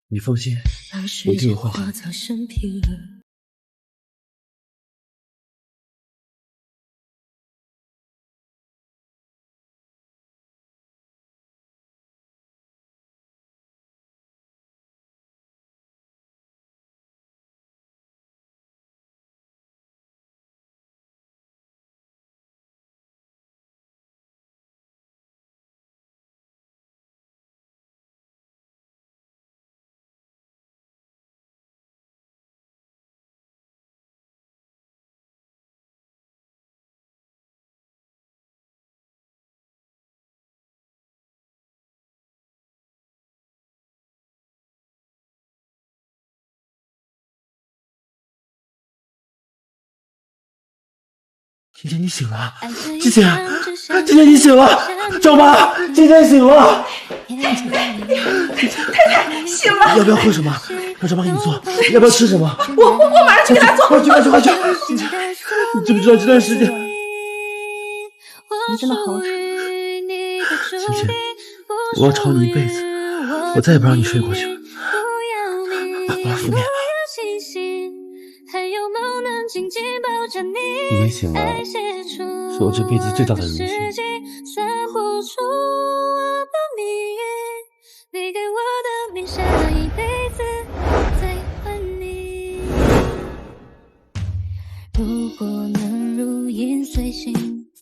Speaker 12: 你放心，我一定会唤醒你的。姐姐，你醒了！姐姐，姐姐，你醒了！赵妈，姐姐醒了！
Speaker 4: 太太醒了！
Speaker 12: 要不要喝什么？让赵妈给你做。要不要吃什么？
Speaker 4: 我马上去给她做。
Speaker 12: 快去！姐姐，你知不知道这段时间？
Speaker 21: 你真的好蠢。
Speaker 12: 晴晴，我要吵你一辈子，我再也不让你睡过去了。我要覆面。你没醒来，是我这辈子最大的荣幸。
Speaker 18: 如果能如影随形。